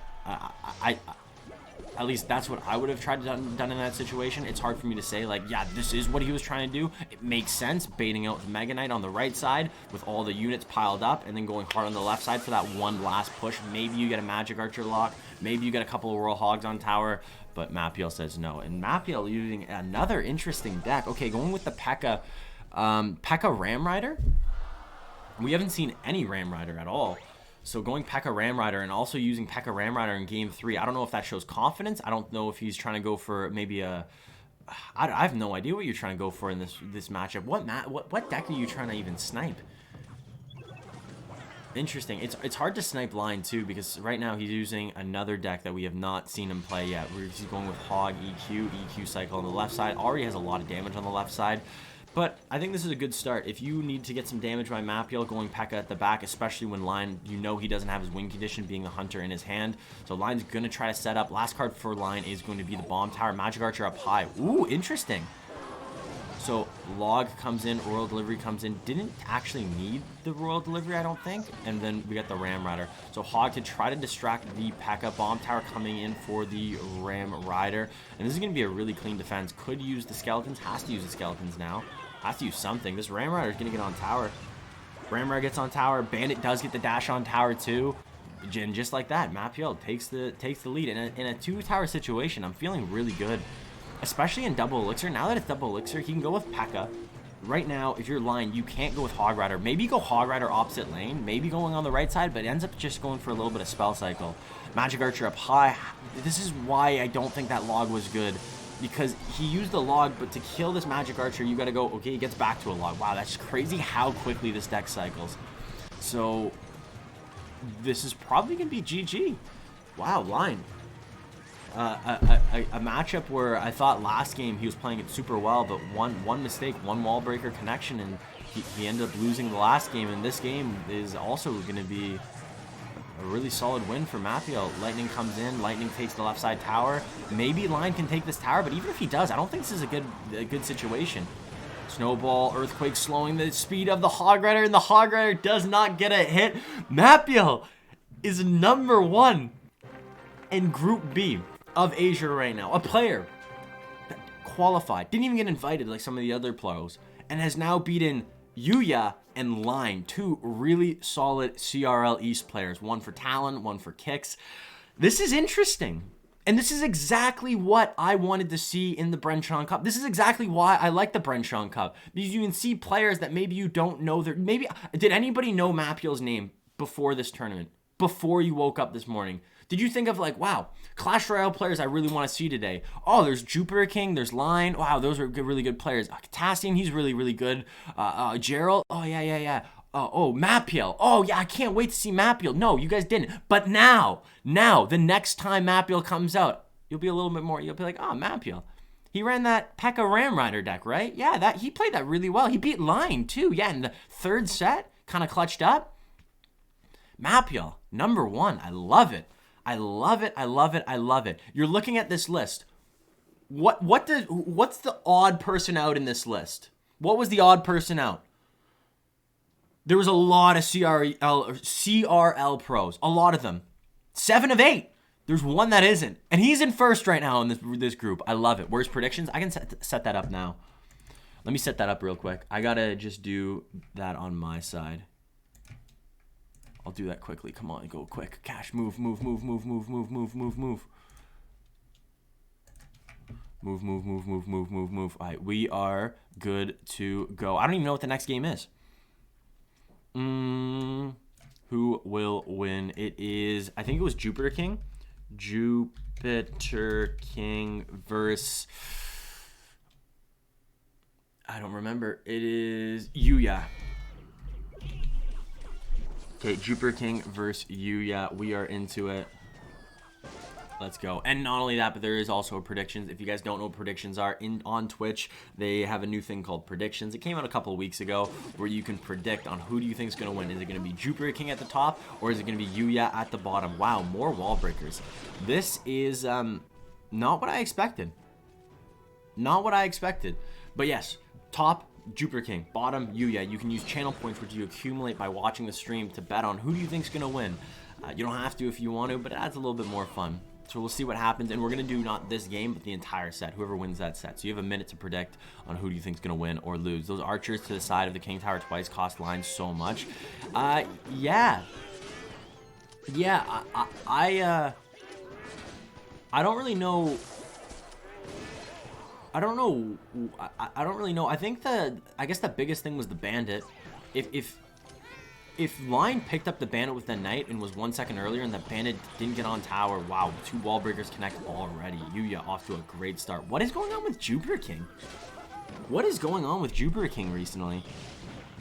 at least that's what I would have tried to done in that situation. It's hard for me to say, like, yeah, this is what he was trying to do. It makes sense, baiting out the Mega Knight on the right side with all the units piled up and then going hard on the left side for that one last push. Maybe you get a Magic Archer lock. Maybe you get a couple of Royal Hogs on tower, but Mapiel says no. And Mapiel using another interesting deck. Okay, going with the P.E.K.K.A. P.E.K.K.A. Ram Rider. We haven't seen any Ram Rider at all. So going P.E.K.K.A. Ram Rider and also using P.E.K.K.A. Ram Rider in game 3, I don't know if that shows confidence. I don't know if he's trying to go for maybe a... I have no idea what you're trying to go for in this matchup. What deck are you trying to even snipe? Interesting. It's hard to snipe line too, because right now he's using another deck that we have not seen him play yet. He's going with Hog EQ cycle on the left side. Already has a lot of damage on the left side. But I think this is a good start. If you need to get some damage by Mapiel, going P.E.K.K.A. at the back, especially when Line, you know he doesn't have his win condition being a hunter in his hand. So Line's going to try to set up. Last card for Line is going to be the Bomb Tower. Magic Archer up high. Ooh, interesting. So Log comes in, Royal Delivery comes in. Didn't actually need the Royal Delivery, I don't think. And then we got the Ram Rider. So Hog to try to distract the P.E.K.K.A. Bomb Tower coming in for the Ram Rider. And this is going to be a really clean defense. Could use the Skeletons. Has to use the Skeletons now. Has to use something. This Ram Rider is going to get on tower. Ram Rider gets on tower. Bandit does get the dash on tower too. And just like that, Mapiel takes the lead. In a 2-tower situation, I'm feeling really good. Especially in double elixir. Now that it's double elixir, he can go with P.E.K.K.A. Right now, if you're Line, you can't go with Hog Rider. Maybe go Hog Rider opposite lane. Maybe going on the right side, but it ends up just going for a little bit of spell cycle. Magic Archer up high. This is why I don't think that Log was good. Because he used the Log, but to kill this Magic Archer, you gotta go, okay, he gets back to a Log. Wow, that's crazy how quickly this deck cycles. So, this is probably gonna be GG. Wow, Line. A matchup where I thought last game he was playing it super well, but one mistake, one wall breaker connection, and he ended up losing the last game. And this game is also gonna be a really solid win for Mapiel. Lightning comes in. Lightning takes the left side tower. Maybe Line can take this tower, but even if he does, I don't think this is a good situation. Snowball, Earthquake slowing the speed of the Hog Rider, and the Hog Rider does not get a hit. Mapiel is #1 in Group B of Asia right now. A player that qualified, didn't even get invited like some of the other pros, and has now beaten YUYA and Line, 2 really solid CRL East players. One for Talon, one for Kicks. This is interesting. And this is exactly what I wanted to see in the Bren Chong Cup. This is exactly why I like the Bren Chong Cup. Because you can see players that maybe you don't know. Did anybody know Mapiel's name before this tournament? Before you woke up this morning? Did you think of like, wow, Clash Royale players I really want to see today? Oh, there's JupiterKing, there's Line. Wow, those are good, really good players. Kitassyan, he's really, really good. Geralt, oh, yeah. Oh, Mapiel. Oh, yeah, I can't wait to see Mapiel. No, you guys didn't. But now, the next time Mapiel comes out, you'll be a little bit more, you'll be like, oh, Mapiel. He ran that P.E.K.K.A. Ram Rider deck, right? Yeah, he played that really well. He beat Line, too. Yeah, in the 3rd set, kind of clutched up. Mapiel, #1. I love it. I love it. You're looking at this list. What's the odd person out in this list? What was the odd person out? There was a lot of CRL pros. A lot of them. 7 of 8. There's one that isn't. And he's in first right now in this group. I love it. Where's predictions? I can set that up now. Let me set that up real quick. I gotta just do that on my side. I'll do that quickly. Come on, go quick. Cash, move. Move, move, move, move, move, move, move. All right, we are good to go. I don't even know what the next game is. Who will win? It is, I think it was JupiterKing. JupiterKing versus, I don't remember. It is YUYA. Okay, JupiterKing versus YUYA. We are into it. Let's go. And not only that, but there is also predictions. If you guys don't know what predictions are, on Twitch, they have a new thing called predictions. It came out a couple of weeks ago where you can predict on who do you think is going to win. Is it going to be JupiterKing at the top, or is it going to be YUYA at the bottom? Wow, more wall breakers. This is not what I expected. Not what I expected. But yes, top JupiterKing, bottom YUYA. You can use channel points which you accumulate by watching the stream to bet on who do you think is going to win. You don't have to if you want to, but it adds a little bit more fun. So we'll see what happens, and we're going to do not this game, but the entire set, whoever wins that set. So you have a minute to predict on who do you think is going to win or lose. Those archers to the side of the King Tower twice cost lines so much. Yeah. I don't really know. I don't really know. I think I guess the biggest thing was the bandit. If line picked up the bandit with the knight and was 1 second earlier and the bandit didn't get on tower, wow, 2 wall breakers connect already. YUYA off to a great start. What is going on with JupiterKing? What is going on with JupiterKing recently?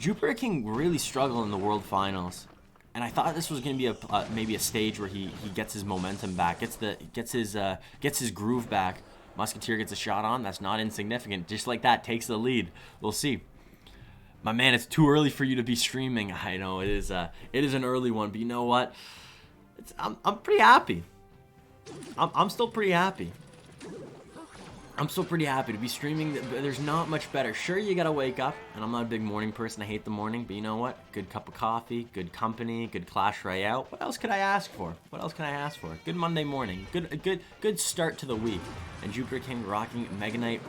JupiterKing really struggled in the World Finals, and I thought this was going to be maybe a stage where he gets his momentum back, gets his groove back. Musketeer gets a shot on. That's not insignificant. Just like that, takes the lead. We'll see. My man, it's too early for you to be streaming. I know it is an early one, but you know what? I'm pretty happy. I'm still pretty happy. I'm still pretty happy to be streaming. There's not much better. Sure, you gotta wake up, and I'm not a big morning person. I hate the morning, but you know what? Good cup of coffee, good company, good Clash Royale. What else could I ask for? What else can I ask for? Good Monday morning. Good start to the week. And JupiterKing rocking Mega Knight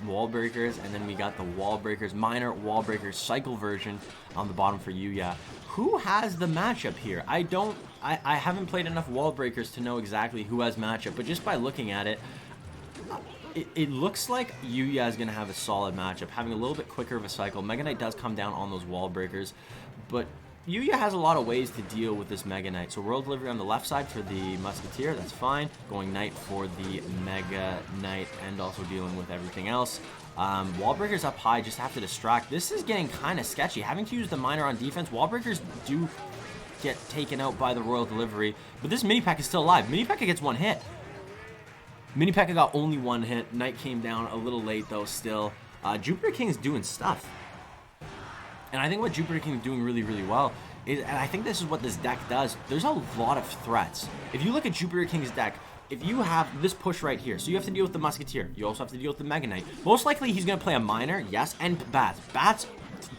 wall breakers, and then we got the wall breakers, minor wall breakers cycle version on the bottom for YUYA. Who has the matchup here? I haven't played enough wall breakers to know exactly who has matchup, but just by looking at it, it looks like YUYA is going to have a solid matchup, having a little bit quicker of a cycle. Mega Knight does come down on those wall breakers, but YUYA has a lot of ways to deal with this Mega Knight. So World Delivery on the left side for the Musketeer, that's fine. Going Knight for the Mega Knight, and also dealing with everything else. Wall breakers up high, just have to distract. This is getting kind of sketchy. Having to use the minor on defense, wall breakers do get taken out by the Royal Delivery, but this mini pack is still alive. Mini pack gets one hit. Mini P.E.K.K.A got only one hit. Knight came down a little late though still. JupiterKing is doing stuff. And I think what JupiterKing is doing really, really well is, and I think this is what this deck does, there's a lot of threats. If you look at JupiterKing's deck, if you have this push right here, so you have to deal with the Musketeer, you also have to deal with the Mega Knight. Most likely he's going to play a Miner, yes, and Bats. Bats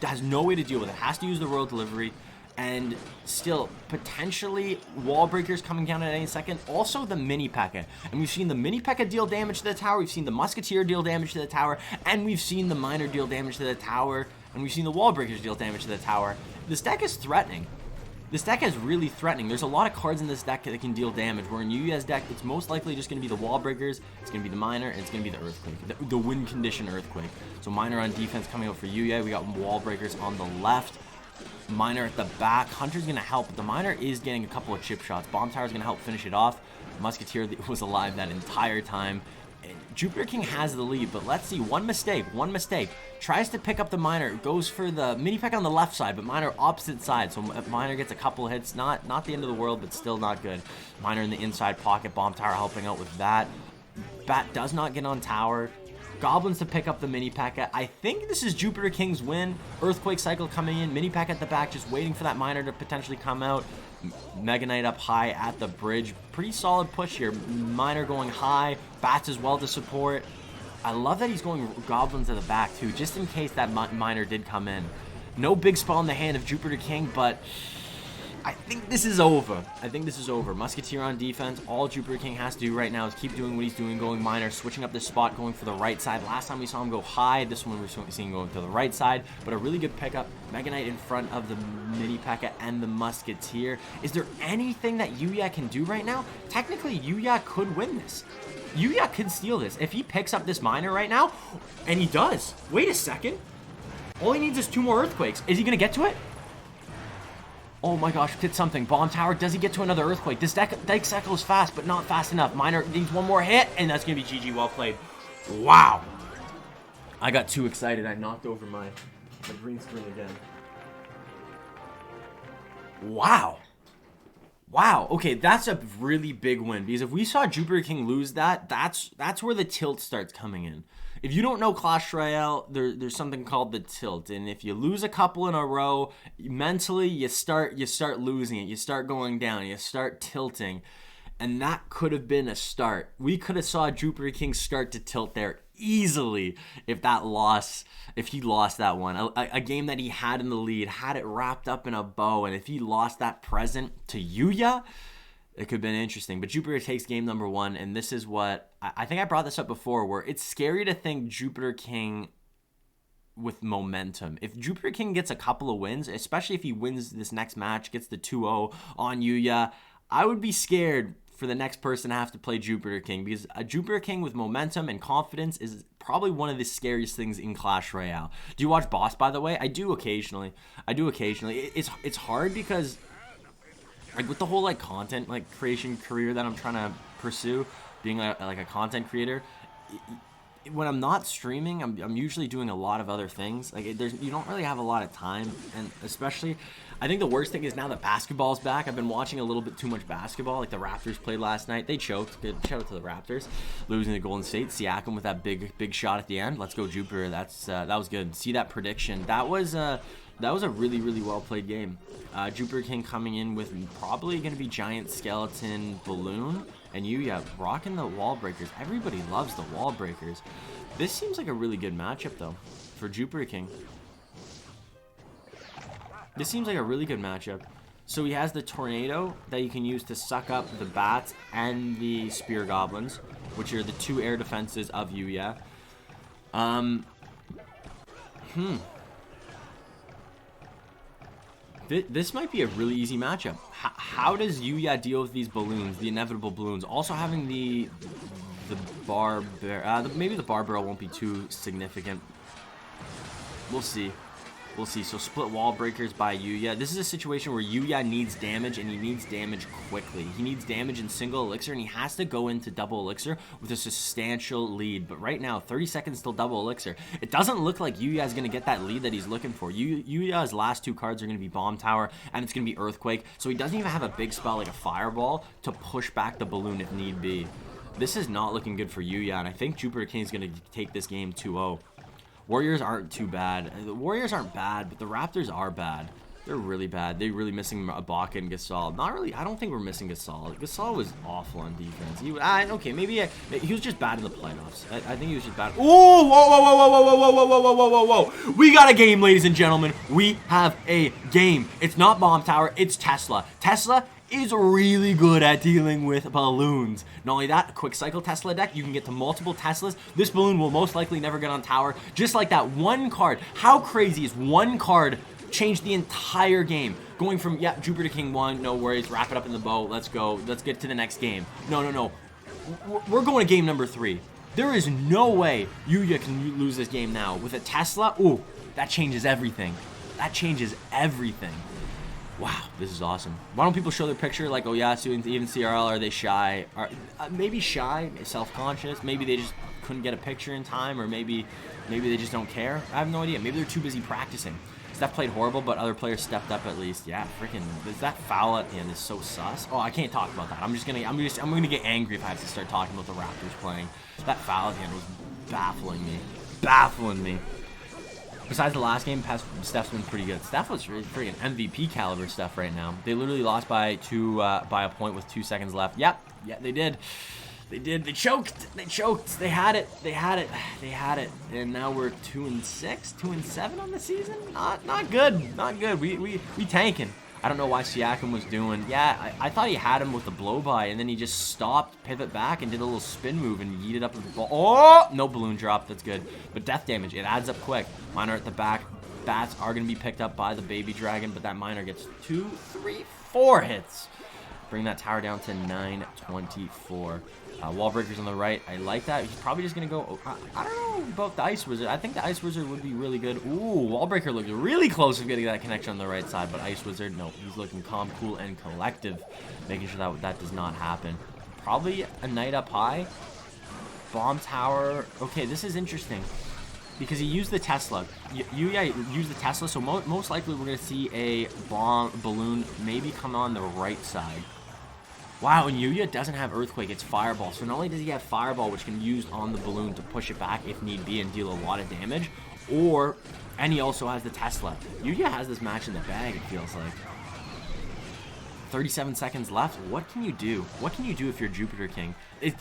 has no way to deal with it. Has to use the Royal Delivery. And still, potentially, wall breakers coming down at any second. Also, the mini P.E.K.K.A. And we've seen the mini P.E.K.K.A deal damage to the tower. We've seen the Musketeer deal damage to the tower. And we've seen the Miner deal damage to the tower. And we've seen the wall breakers deal damage to the tower. This deck is threatening. This deck is really threatening. There's a lot of cards in this deck that can deal damage. Where in YUYA's deck, it's most likely just going to be the wall breakers. It's going to be the Miner. And it's going to be the Earthquake. The wind condition Earthquake. So Miner on defense coming out for YUYA. We got wall breakers on the left. Miner at the back. Hunter's going to help, but the Miner is getting a couple of chip shots. Bomb Tower's going to help finish it off. Musketeer was alive that entire time. JupiterKing has the lead, but let's see. One mistake. Tries to pick up the Miner. Goes for the mini P.E.K.K.A on the left side, but Miner opposite side. So Miner gets a couple hits. Not the end of the world, but still not good. Miner in the inside pocket. Bomb Tower helping out with that. Bat does not get on tower. Goblins to pick up the mini P.E.K.K.A. I think this is JupiterKing's win. Earthquake cycle coming in. Mini P.E.K.K.A at the back, just waiting for that Miner to potentially come out. Mega Knight up high at the bridge. Pretty solid push here. Miner going high. Bats as well to support. I love that he's going Goblins at the back too, just in case that Miner did come in. No big spell in the hand of JupiterKing, but I think this is over. I think this is over. Musketeer on defense. All JupiterKing has to do right now is keep doing what he's doing, going miner, switching up this spot, going for the right side. Last time we saw him go high. This one we're seeing going to the right side. But a really good pickup. Mega Knight in front of the Mini P.E.K.K.A. and the Musketeer. Is there anything that YUYA can do right now? Technically, YUYA could win this. YUYA could steal this. If he picks up this miner right now, and he does. Wait a second. All he needs is 2 more Earthquakes. Is he going to get to it? Oh my gosh, hit something. Bomb tower. Does he get to another Earthquake? This deck cycle is fast, but not fast enough. Miner needs 1 more hit, and that's going to be GG. Well played. Wow. I got too excited. I knocked over my green screen again. Wow. Wow. Okay, that's a really big win. Because if we saw JupiterKing lose that, that's where the tilt starts coming in. If you don't know Clash Royale, there's something called the tilt, and if you lose a couple in a row, mentally you start losing it. You start going down. You start tilting, and that could have been a start. We could have saw JupiterKing start to tilt there easily if he lost that one. A game that he had in the lead, had it wrapped up in a bow, and if he lost that present to YUYA, it could have been interesting. But Jupiter takes game number 1, and this is what I think I brought this up before, where it's scary to think JupiterKing with momentum. If JupiterKing gets a couple of wins, especially if he wins this next match, gets the 2-0 on YUYA, I would be scared for the next person to have to play JupiterKing, because a JupiterKing with momentum and confidence is probably one of the scariest things in Clash Royale. Do you watch Boss, by the way? I do occasionally. It's hard because, like, with the whole like content creation career that I'm trying to pursue, being like a content creator, when I'm not streaming, I'm usually doing a lot of other things. Like, you don't really have a lot of time, and especially, I think the worst thing is now that basketball's back. I've been watching a little bit too much basketball. Like the Raptors played last night. They choked. Good shout out to the Raptors, losing to Golden State. Siakam with that big shot at the end. Let's go Jupiter. That was good. See that prediction? That was a really well played game. JupiterKing coming in with probably going to be Giant Skeleton Balloon, and YUYA rocking the wall breakers. Everybody loves the wall breakers. This seems like a really good matchup though for JupiterKing. This seems like a really good matchup. So he has the Tornado that you can use to suck up the Bats and the Spear Goblins, which are the 2 air defenses of YUYA. This might be a really easy matchup. How does YUYA deal with these balloons, the inevitable balloons? Also having the bar barrel. Maybe the bar barrel won't be too significant. We'll see. We'll see. So split wall breakers by YUYA. This is a situation where YUYA needs damage, and he needs damage quickly. He needs damage in single elixir, and he has to go into double elixir with a substantial lead. But right now, 30 seconds till double elixir. It doesn't look like YUYA is going to get that lead that he's looking for. YUYA's last 2 cards are going to be Bomb Tower, and it's going to be Earthquake. So he doesn't even have a big spell like a Fireball to push back the balloon if need be. This is not looking good for YUYA, and I think JupiterKing is going to take this game 2-0. Warriors aren't too bad. The Warriors aren't bad, but the Raptors are bad. They're really bad. They're really missing Ibaka and Gasol. Not really. I don't think we're missing Gasol. Gasol was awful on defense. Okay, maybe he was just bad in the playoffs. I think he was just bad. Oh, whoa. We got a game, ladies and gentlemen. We have a game. It's not Bomb Tower. It's Tesla. Tesla is really good at dealing with balloons. Not only that, a quick cycle Tesla deck, you can get to multiple Teslas. This balloon will most likely never get on tower. Just like that one card. How crazy is one card changed the entire game? Going from, yeah, JupiterKing won, no worries, wrap it up in the bow, let's go, let's get to the next game. No. We're going to game number 3. There is no way YUYA can lose this game now. With a Tesla, ooh, that changes everything. That changes everything. Wow, this is awesome. Why don't people show their picture like Oyasu and even CRL? Are they shy? Maybe shy, self-conscious. Maybe they just couldn't get a picture in time, or maybe they just don't care. I have no idea. Maybe they're too busy practicing. Steph played horrible, but other players stepped up at least. Yeah, freaking, that foul at the end is so sus. Oh, I can't talk about that. I'm gonna get angry if I have to start talking about the Raptors playing. That foul at the end was baffling me. Besides the last game, Steph's been pretty good. Steph was really freaking MVP caliber stuff right now. They literally lost by a point with 2 seconds left. Yep, yeah, they did. They choked. They had it. And now we're 2-6, 2-7 on the season. Not good. We tanking. I don't know why Siakam was doing. Yeah, I thought he had him with the blow-by, and then he just stopped, pivot back, and did a little spin move and yeeted up with the ball. Oh! No balloon drop. That's good. But death damage, it adds up quick. Miner at the back. Bats are going to be picked up by the baby dragon, but that miner gets 2, 3, 4 hits. Bring that tower down to 924. Wall breakers on the right. I like that. He's probably just going to go... I don't know about the Ice Wizard. I think the Ice Wizard would be really good. Ooh, Wall breaker looks really close to getting that connection on the right side, but Ice Wizard, no. He's looking calm, cool, and collective, making sure that does not happen. Probably a knight up high. Bomb tower. Okay, this is interesting because he used the Tesla. YUYA used the Tesla, so most likely we're going to see a bomb balloon maybe come on the right side. Wow, and YUYA doesn't have Earthquake, it's Fireball. So not only does he have Fireball, which can be used on the balloon to push it back if need be and deal a lot of damage, and he also has the Tesla. YUYA has this match in the bag, it feels like. 37 seconds left. What can you do? What can you do if you're JupiterKing?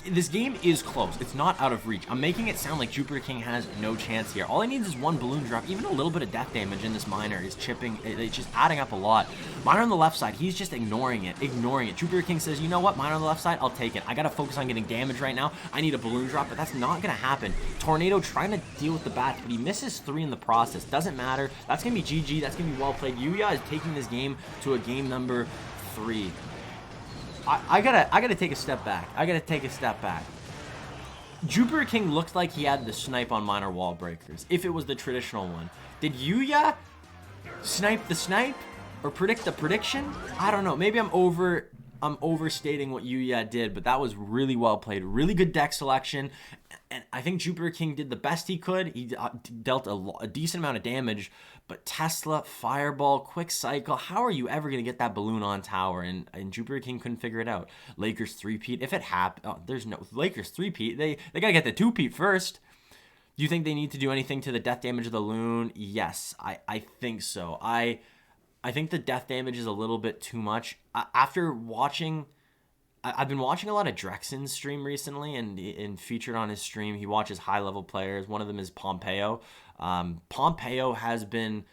This game is close. It's not out of reach. I'm making it sound like JupiterKing has no chance here. All he needs is one balloon drop. Even a little bit of death damage in this miner is chipping. It's just adding up a lot. Miner on the left side, he's just ignoring it. JupiterKing says, you know what? Miner on the left side, I'll take it. I got to focus on getting damage right now. I need a balloon drop, but that's not going to happen. Tornado trying to deal with the bats, but he misses 3 in the process. Doesn't matter. That's going to be GG. That's going to be well played. YUYA is taking this game to a game number 3. I gotta take a step back. JupiterKing looked like he had the snipe on Miner Wall Breakers, if it was the traditional one. Did YUYA snipe the snipe or predict the prediction? I don't know. Maybe I'm overstating what YUYA did, but that was really well played. Really good deck selection, and I think JupiterKing did the best he could. He dealt a decent amount of damage, but Tesla, Fireball, Quick Cycle, how are you ever going to get that balloon on tower? And JupiterKing couldn't figure it out. Lakers 3-peat, if it happened, there's no Lakers 3-peat. They got to get the 2-peat first. Do you think they need to do anything to the death damage of the loon? Yes, I think so. I think the death damage is a little bit too much. After watching, I've been watching a lot of Drexen's stream recently, and featured on his stream, he watches high-level players. One of them is Pompeo. Pompeo has been...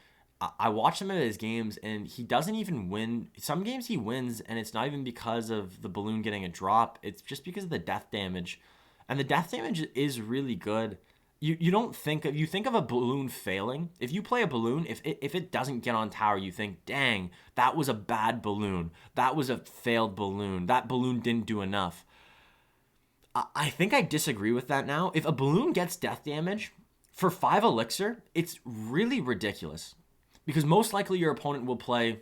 I watch some of his games, and he doesn't even win. Some games he wins, and it's not even because of the balloon getting a drop. It's just because of the death damage. And the death damage is really good. You don't think of... You think of a balloon failing. If you play a balloon, if it doesn't get on tower, you think, dang, that was a bad balloon. That was a failed balloon. That balloon didn't do enough. I think I disagree with that now. If a balloon gets death damage... For 5 elixir, it's really ridiculous. Because most likely your opponent will play,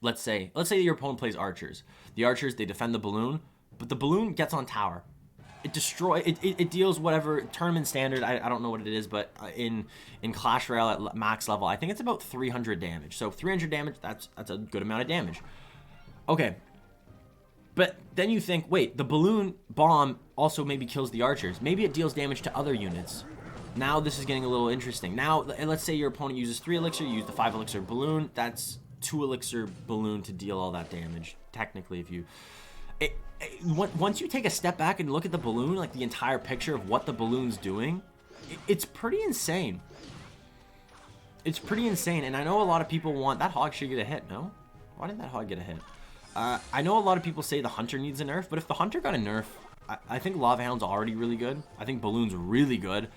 let's say your opponent plays archers. The archers, they defend the balloon, but the balloon gets on tower. It deals whatever, tournament standard, I don't know what it is, but in Clash Royale at max level, I think it's about 300 damage. So 300 damage, that's a good amount of damage. Okay. But then you think, wait, the balloon bomb also maybe kills the archers. Maybe it deals damage to other units. Now this is getting a little interesting. Now, let's say your opponent uses 3 elixir, you use the 5 elixir balloon. That's 2 elixir balloon to deal all that damage. Technically, if you... once you take a step back and look at the balloon, like the entire picture of what the balloon's doing, it's pretty insane. It's pretty insane, and I know a lot of people want... That hog should get a hit, no? Why didn't that hog get a hit? I know a lot of people say the hunter needs a nerf, but if the hunter got a nerf, I think Lava Hound's already really good. I think Balloon's really good.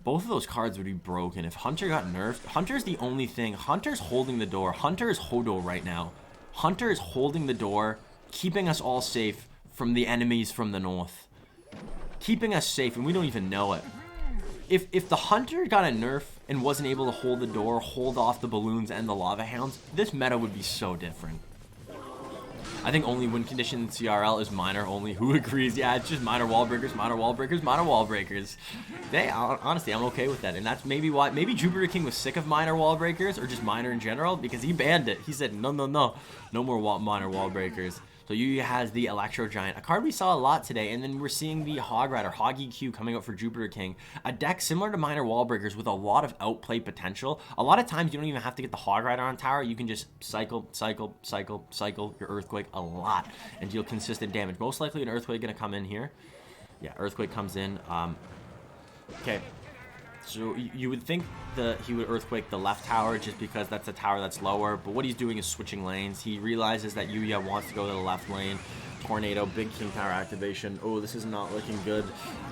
Both of those cards would be broken. If Hunter got nerfed, Hunter's the only thing. Hunter's holding the door. Hunter is Hodo right now. Hunter is holding the door, keeping us all safe from the enemies from the north. Keeping us safe, and we don't even know it. If the Hunter got a nerf and wasn't able to hold the door, hold off the balloons and the Lava Hounds, this meta would be so different. I think only win condition in CRL is miner only. Who agrees? Yeah, it's just miner wall breakers, miner wall breakers, miner wall breakers. Honestly, I'm okay with that. And that's maybe why, maybe JupiterKing was sick of miner wall breakers or just miner in general, because he banned it. He said, no more miner wall breakers. So YUYA has the Electro Giant, a card we saw a lot today, and then we're seeing the Hog Rider, Hog EQ coming out for JupiterKing, a deck similar to Miner Wallbreakers with a lot of outplay potential. A lot of times you don't even have to get the Hog Rider on tower, you can just cycle your Earthquake a lot and deal consistent damage. Most likely an Earthquake gonna come in here. Yeah, Earthquake comes in. Okay. So you would think that he would Earthquake the left tower just because that's a tower that's lower, but what he's doing is switching lanes. He realizes that YUYA wants to go to the left lane. Tornado, big King Tower activation. Oh, this is not looking good.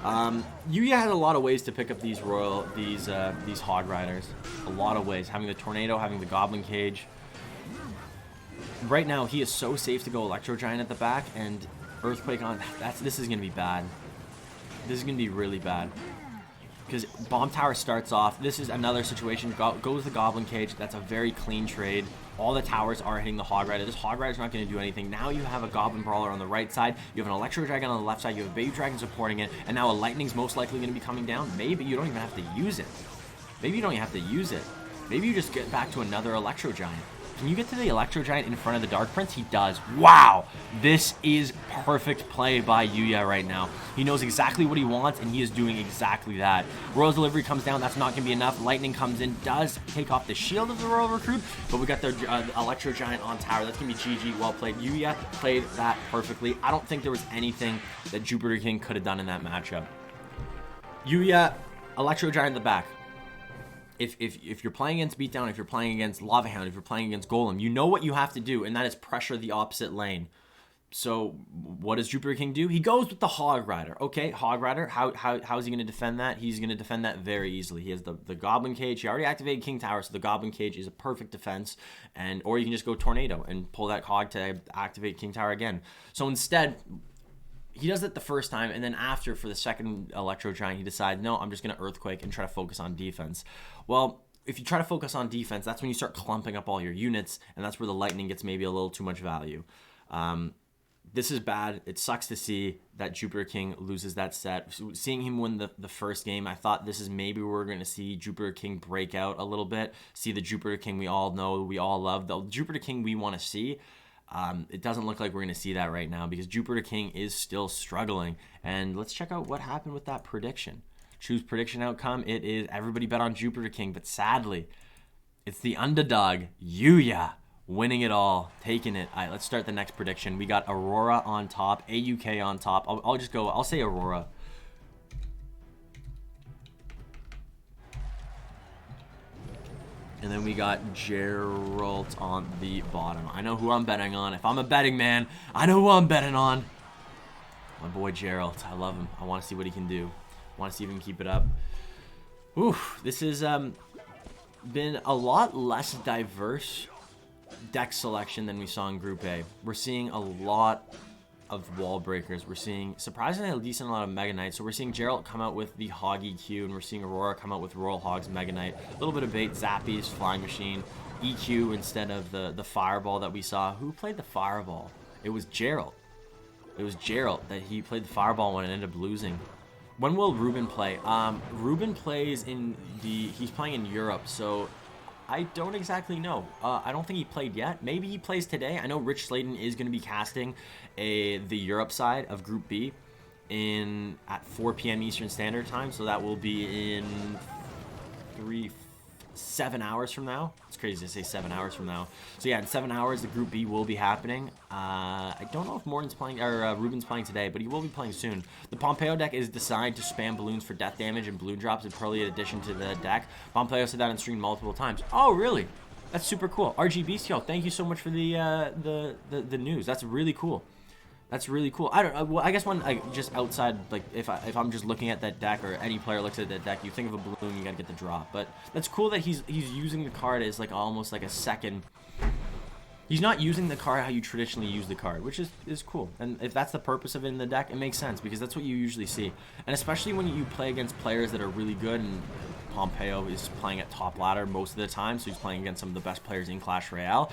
YUYA has a lot of ways to pick up these Hog Riders. A lot of ways. Having the Tornado, having the Goblin Cage. Right now, he is so safe to go Electro Giant at the back and Earthquake on. This is going to be bad. This is going to be really bad. Because Bomb Tower starts off. This is another situation. Goes the Goblin Cage. That's a very clean trade. All the towers are hitting the Hog Rider. This Hog Rider is not going to do anything. Now you have a Goblin Brawler on the right side. You have an Electro Dragon on the left side. You have a Baby Dragon supporting it. And now a Lightning's most likely going to be coming down. Maybe you don't even have to use it. Maybe you don't even have to use it. Maybe you just get back to another Electro Giant. Can you get to the Electro Giant in front of the Dark Prince? He does. Wow! This is perfect play by YUYA right now. He knows exactly what he wants, and he is doing exactly that. Royal Delivery comes down. That's not going to be enough. Lightning comes in. Does take off the shield of the Royal Recruit, but we got the Electro Giant on tower. That's going to be GG. Well played. YUYA played that perfectly. I don't think there was anything that JupiterKing could have done in that matchup. YUYA, Electro Giant in the back. If you're playing against Beatdown, if you're playing against Lava Hound, if you're playing against Golem, you know what you have to do, and that is pressure the opposite lane. So what does JupiterKing do? He goes with the Hog Rider. Okay, Hog Rider, how is he going to defend that? He's going to defend that very easily. He has the Goblin Cage. He already activated King Tower, so the Goblin Cage is a perfect defense. Or you can just go Tornado and pull that Hog to activate King Tower again. So instead, he does it the first time, and then after, for the second Electro Giant, he decides, no, I'm just going to Earthquake and try to focus on defense. Well, if you try to focus on defense, that's when you start clumping up all your units, and that's where the Lightning gets maybe a little too much value. This is bad. It sucks to see that JupiterKing loses that set. Seeing him win the first game, I thought this is maybe where we're going to see JupiterKing break out a little bit, see the JupiterKing we all know, we all love, the JupiterKing we want to see. It doesn't look like we're going to see that right now because JupiterKing is still struggling. And let's check out what happened with that prediction. Choose prediction outcome. It is everybody bet on JupiterKing, but sadly, it's the underdog, YUYA, winning it all, taking it. All right, let's start the next prediction. We got Aurora on top, AUK on top. I'll say Aurora. And then we got Geralt on the bottom. I know who I'm betting on. If I'm a betting man, I know who I'm betting on. My boy Geralt. I love him. I want to see what he can do. I want to see if he can keep it up. Oof, this has been a lot less diverse deck selection than we saw in Group A. We're seeing a lot of wall breakers. We're seeing surprisingly a decent amount of Mega Knight. So we're seeing Geralt come out with the Hog EQ, and we're seeing Aurora come out with Royal Hogs Mega Knight. A little bit of bait, Zappies, Flying Machine, EQ instead of the Fireball that we saw. Who played the Fireball? It was Geralt. It was Geralt that he played the Fireball when it ended up losing. When will Ruben play? Ruben plays he's playing in Europe, so I don't exactly know. I don't think he played yet. Maybe he plays today. I know Rich Slayton is going to be casting the Europe side of Group B at 4 p.m. Eastern Standard Time, so that will be in 7 hours from now. It's crazy to say 7 hours from now. So yeah, in 7 hours, the Group B will be happening. I don't know if Morton's playing or Ruben's playing today, but he will be playing soon. The Pompeo deck is designed to spam balloons for death damage and balloon drops in Pearly addition to the deck. Pompeo said that on stream multiple times. Oh, really? That's super cool. RG Bestial, thank you so much for the news. That's really cool. That's really cool. Well, I guess when just outside, like if I'm just looking at that deck or any player looks at that deck, you think of a balloon, you gotta get the drop. But that's cool that he's using the card as like almost like a second. He's not using the card how you traditionally use the card, which is cool. And if that's the purpose of it in the deck, it makes sense because that's what you usually see. And especially when you play against players that are really good, and Pompeo is playing at top ladder most of the time, so he's playing against some of the best players in Clash Royale.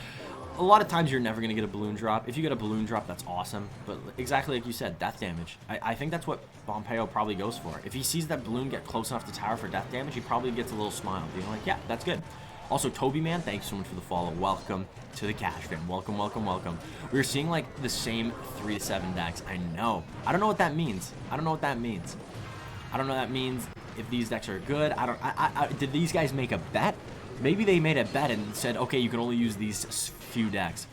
A lot of times you're never going to get a balloon drop. If you get a balloon drop, that's awesome. But exactly like you said, death damage. I think that's what Pompeo probably goes for. If he sees that balloon get close enough to tower for death damage, he probably gets a little smile, being like, yeah, that's good. Also, Toby Man, thanks so much for the follow. Welcome to the Cash Fam. Welcome, welcome, welcome. We're seeing like the same 3 to 7 decks. I know. I don't know what that means. I don't know what that means. I don't know what that means. If these decks are good, did these guys make a bet? Maybe they made a bet and said, okay, you can only use these few decks.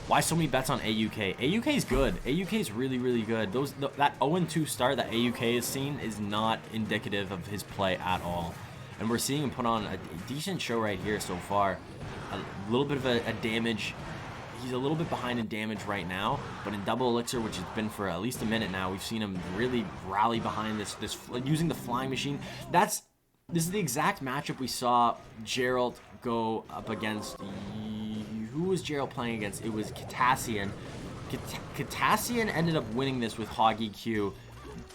Why so many bets on AUK? AUK is good. AUK is really, really good. That 0-2 start that AUK has seen is not indicative of his play at all. and we're seeing him put on a decent show right here so far. A little bit of a damage. He's a little bit behind in damage right now, but in double elixir, which has been for at least a minute now, we've seen him really rally behind this using the flying machine. This is the exact matchup we saw Geralt go up against. Who was Geralt playing against? It was Kitassyan. Kitassyan ended up winning this with Hog EQ.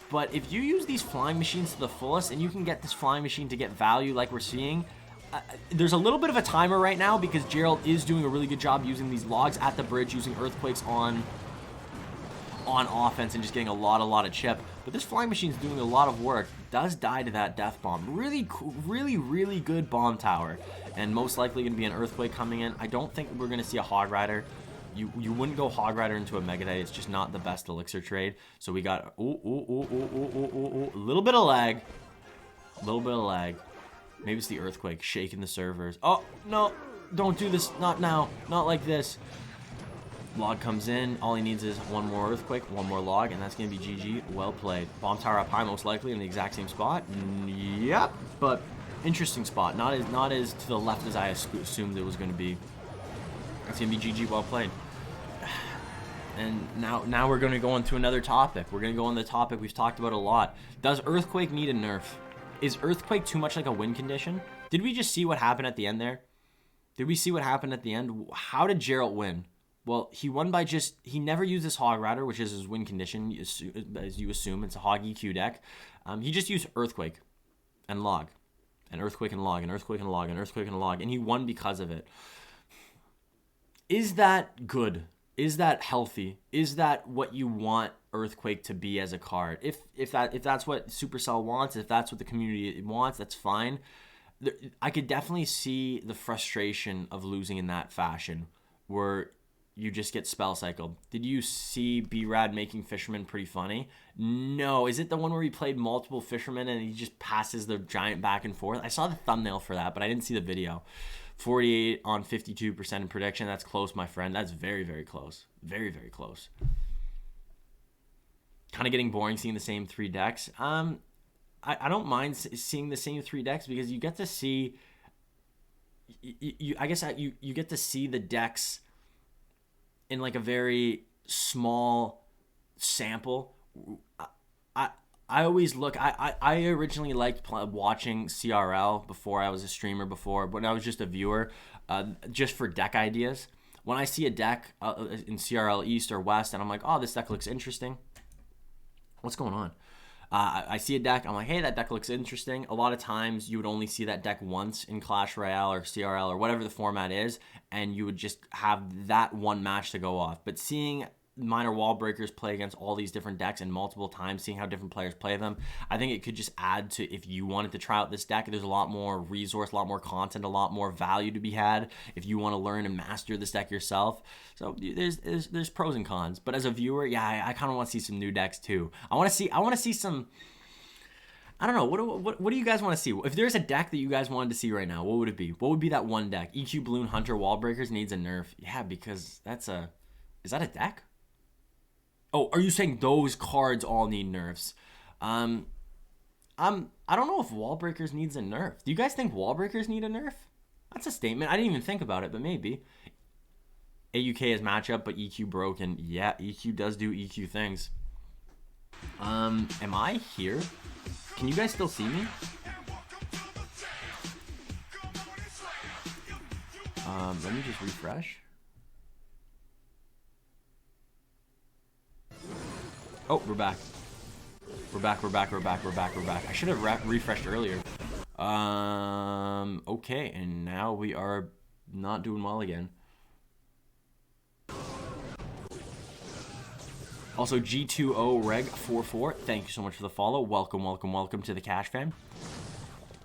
But if you use these flying machines to the fullest, and you can get this flying machine to get value like we're seeing, there's a little bit of a timer right now because Geralt is doing a really good job using these logs at the bridge, using earthquakes on offense and just getting a lot of chip. But this flying machine's doing a lot of work. Does die to that death bomb. Really cool, really good bomb tower, and most likely going to be an earthquake coming in. I don't think we're going to see a Hog Rider. You wouldn't go Hog Rider into a Mega Knight. It's just not the best elixir trade. So we got a little bit of lag. Maybe it's the earthquake shaking the servers. Oh, no. Don't do this. Not now. Not like this. Log comes in. All he needs is one more earthquake, one more log, and that's going to be GG. Well played. Bomb tower up high, most likely, in the exact same spot. Yep. But interesting spot. Not as to the left as I assumed it was going to be. That's going to be GG. Well played. And now we're going to go into another topic. We're going to go on the topic we've talked about a lot. Does Earthquake need a nerf? Is Earthquake too much like a win condition? Did we just see what happened at the end there? Did we see what happened at the end? How did Geralt win? Well, he won by he never used this Hog Rider, which is his win condition, as you assume. It's a Hog EQ deck. He just used Earthquake and Log. And Earthquake and Log, and Earthquake and Log, and Earthquake and Log. And he won because of it. Is that good? Is that healthy? Is that what you want Earthquake to be as a card? If that's what Supercell wants, if that's what the community wants, that's fine. I could definitely see the frustration of losing in that fashion, where you just get spell cycled. Did you see B-Rad making Fisherman pretty funny? No. Is it the one where he played multiple Fishermen and he just passes the giant back and forth? I saw the thumbnail for that, but I didn't see the video. 48 on 52% in prediction. That's close, my friend. That's very close. Very close. Kind of getting boring seeing the same three decks. I don't mind seeing the same three decks because you get to see. I guess you get to see the decks in like a very small sample. I always look. I originally liked watching CRL before I was a streamer. Before when I was just a viewer, just for deck ideas. When I see a deck in CRL East or West, and I'm like, oh, this deck looks interesting. What's going on? I see a deck. I'm like, hey, that deck looks interesting. A lot of times you would only see that deck once in Clash Royale or CRL or whatever the format is, and you would just have that one match to go off. But seeing minor wall breakers play against all these different decks and multiple times, seeing how different players play them, I think it could just add to, if you wanted to try out this deck, there's a lot more resource, a lot more content, a lot more value to be had if you want to learn and master this deck yourself. So there's pros and cons. But as a viewer, yeah, I kind of want to see some new decks too. I want to see some. I don't know. What do you guys want to see? If there's a deck that you guys wanted to see right now, what would it be? What would be that one deck? EQ Balloon Hunter Wall Breakers needs a nerf. Yeah, because is that a deck? Oh, are you saying those cards all need nerfs? I don't know if Wall Breakers needs a nerf. Do you guys think Wall Breakers need a nerf? That's a statement. I didn't even think about it, but maybe. AUK is matchup, but EQ broken. Yeah, EQ does do EQ things. Am I here? Can you guys still see me? Let me just refresh. Oh, we're back. We're back. I should have refreshed earlier. Okay, and now we are not doing well again. Also, G2O Reg 44, thank you so much for the follow. Welcome to the Cash Fam.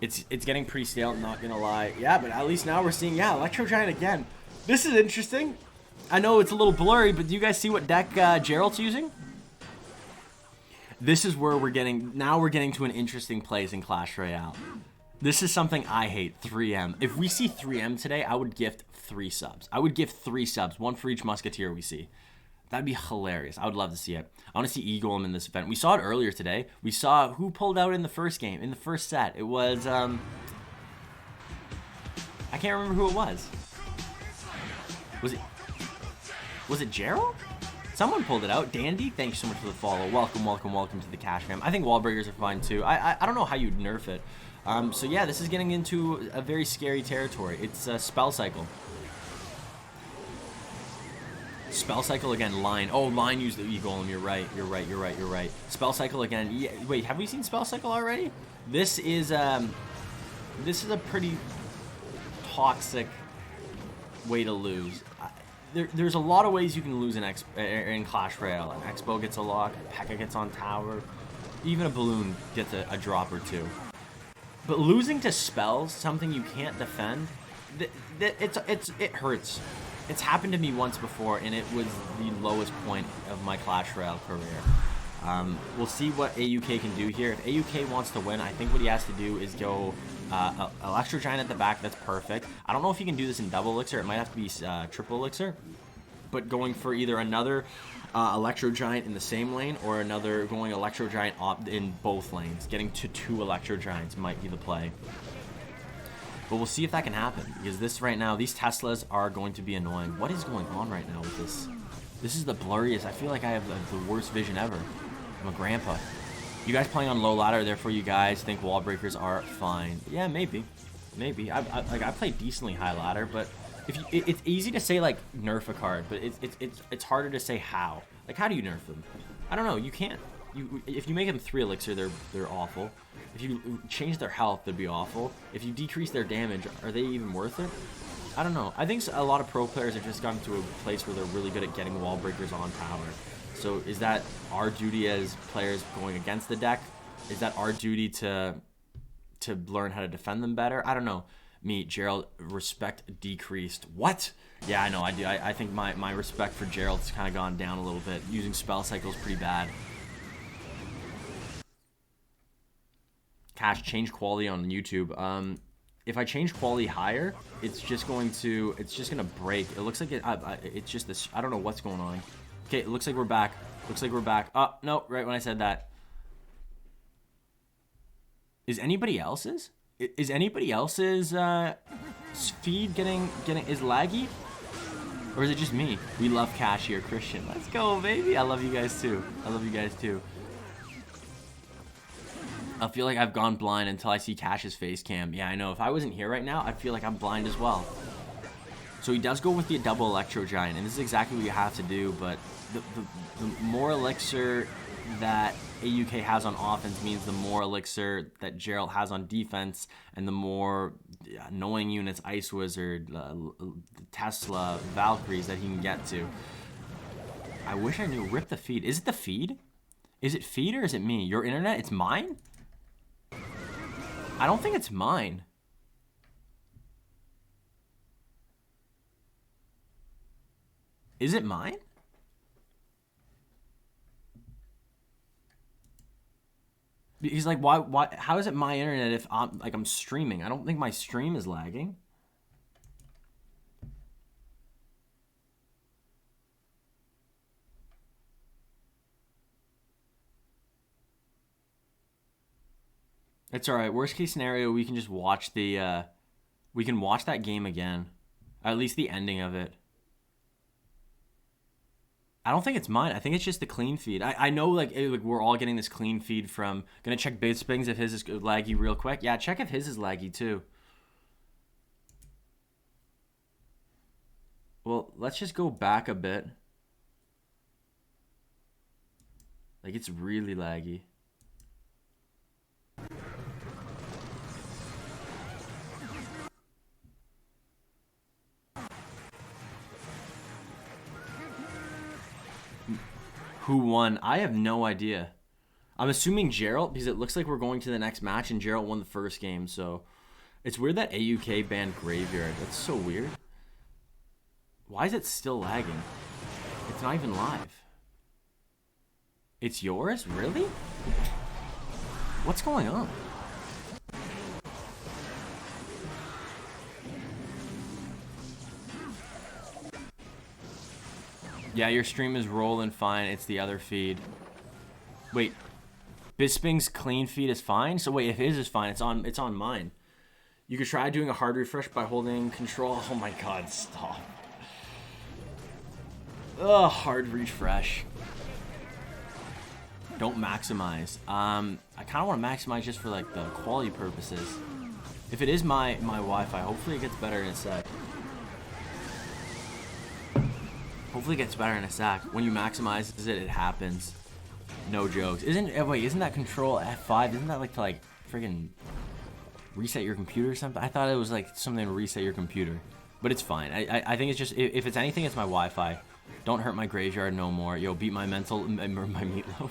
It's getting pretty stale, not gonna lie. Yeah, but at least now we're seeing, Electro Giant again. This is interesting. I know it's a little blurry, but do you guys see what deck Geralt's using? This is where we're getting to an interesting place in Clash Royale. This is something I hate, 3M. If we see 3M today, I would gift 3 subs. I would gift 3 subs, 1 for each Musketeer we see. That'd be hilarious. I would love to see it. I want to see Eagle in this event. We saw it earlier today. We saw who pulled out in the first game, in the first set. It was, I can't remember who it was. Was it Geralt? Someone pulled it out. Dandy, thank you so much for the follow. Welcome, welcome, welcome to the Kashman. I think wall breakers are fine too. I don't know how you'd nerf it. So yeah, this is getting into a very scary territory. It's spell cycle. Spell cycle again, line. Oh, line used the E-Golem. You're right. You're right. You're right. You're right. Spell cycle again. Yeah, wait, have we seen spell cycle already? This is a pretty toxic way to lose. There's a lot of ways you can lose in Clash Royale. An Xbow gets a lock, P.E.K.K.A gets on tower, even a balloon gets a drop or two. But losing to spells, something you can't defend, it hurts. It's happened to me once before, and it was the lowest point of my Clash Royale career. We'll see what AUK can do here. If AUK wants to win, I think what he has to do is go Electro Giant at the back. That's perfect. I don't know if he can do this in double elixir. It might have to be triple elixir. But going for either another Electro Giant in the same lane or another going Electro Giant in both lanes. Getting to 2 Electro Giants might be the play. But we'll see if that can happen, because this right now, these Teslas are going to be annoying. What is going on right now with this? This is the blurriest. I feel like I have the worst vision ever. I'm a grandpa. You guys playing on low ladder, therefore you guys think wall breakers are fine. Yeah, maybe. Maybe. I play decently high ladder, but it's easy to say like nerf a card, but it's harder to say how. Like, how do you nerf them? I don't know. You can't. If you make them 3 elixir, they're awful. If you change their health, they'd be awful. If you decrease their damage, are they even worth it? I don't know. I think a lot of pro players have just gotten to a place where they're really good at getting wall breakers on power. So is that our duty as players going against the deck? Is that our duty to learn how to defend them better? I don't know. Me, Geralt, respect decreased. What? Yeah, I know, I do. I think my respect for Geralt's kind of gone down a little bit. Using spell cycles pretty bad. Cash, change quality on YouTube. If I change quality higher, it's just gonna break. It looks like it's just this. I don't know what's going on. Okay, it looks like we're back. Looks like we're back. Oh no! Right when I said that. Is anybody else's? Is anybody else's feed getting is laggy? Or is it just me? We love Cash here, Christian. Let's go, baby. I love you guys too. I love you guys too. I feel like I've gone blind until I see Cash's face cam. Yeah, I know. If I wasn't here right now, I'd feel like I'm blind as well. So he does go with the double Electro Giant, and this is exactly what you have to do, but the more elixir that AUK has on offense means the more elixir that Geralt has on defense, and the more annoying units, Ice Wizard, Tesla, Valkyries that he can get to. I wish I knew. Rip the feed. Is it the feed? Is it feed or is it me? Your internet? It's mine? I don't think it's mine. Is it mine? Because like, why? How is it my internet if I'm streaming? I don't think my stream is lagging. It's all right. Worst case scenario, we can just watch the, we can watch that game again, at least the ending of it. I don't think it's mine. I think it's just the clean feed. I know like we're all getting this clean feed from. Gonna check Bitspings if his is laggy real quick. Yeah, check if his is laggy too. Well, let's just go back a bit. Like, it's really laggy. Who won? I have no idea. I'm assuming Geralt, because it looks like we're going to the next match and Geralt won the first game, so it's weird that AUK banned Graveyard. That's so weird. Why is it still lagging? It's not even live. It's yours? Really? What's going on? Yeah, your stream is rolling fine. It's the other feed. Wait, Bisping's clean feed is fine? So wait, if his is fine, it's on mine. You could try doing a hard refresh by holding control. Oh my god, stop. Ugh, hard refresh. Don't maximize. I kind of want to maximize just for like the quality purposes. If it is my Wi-Fi, hopefully it gets better in a sec. Hopefully it gets better in a sec. When you maximize it, it happens. No jokes. Isn't that control F5? Isn't that like to like friggin' reset your computer or something? I thought it was like something to reset your computer. But it's fine. I think it's just, if it's anything, it's my Wi-Fi. Don't hurt my graveyard no more. Yo, beat my mental, my meatloaf.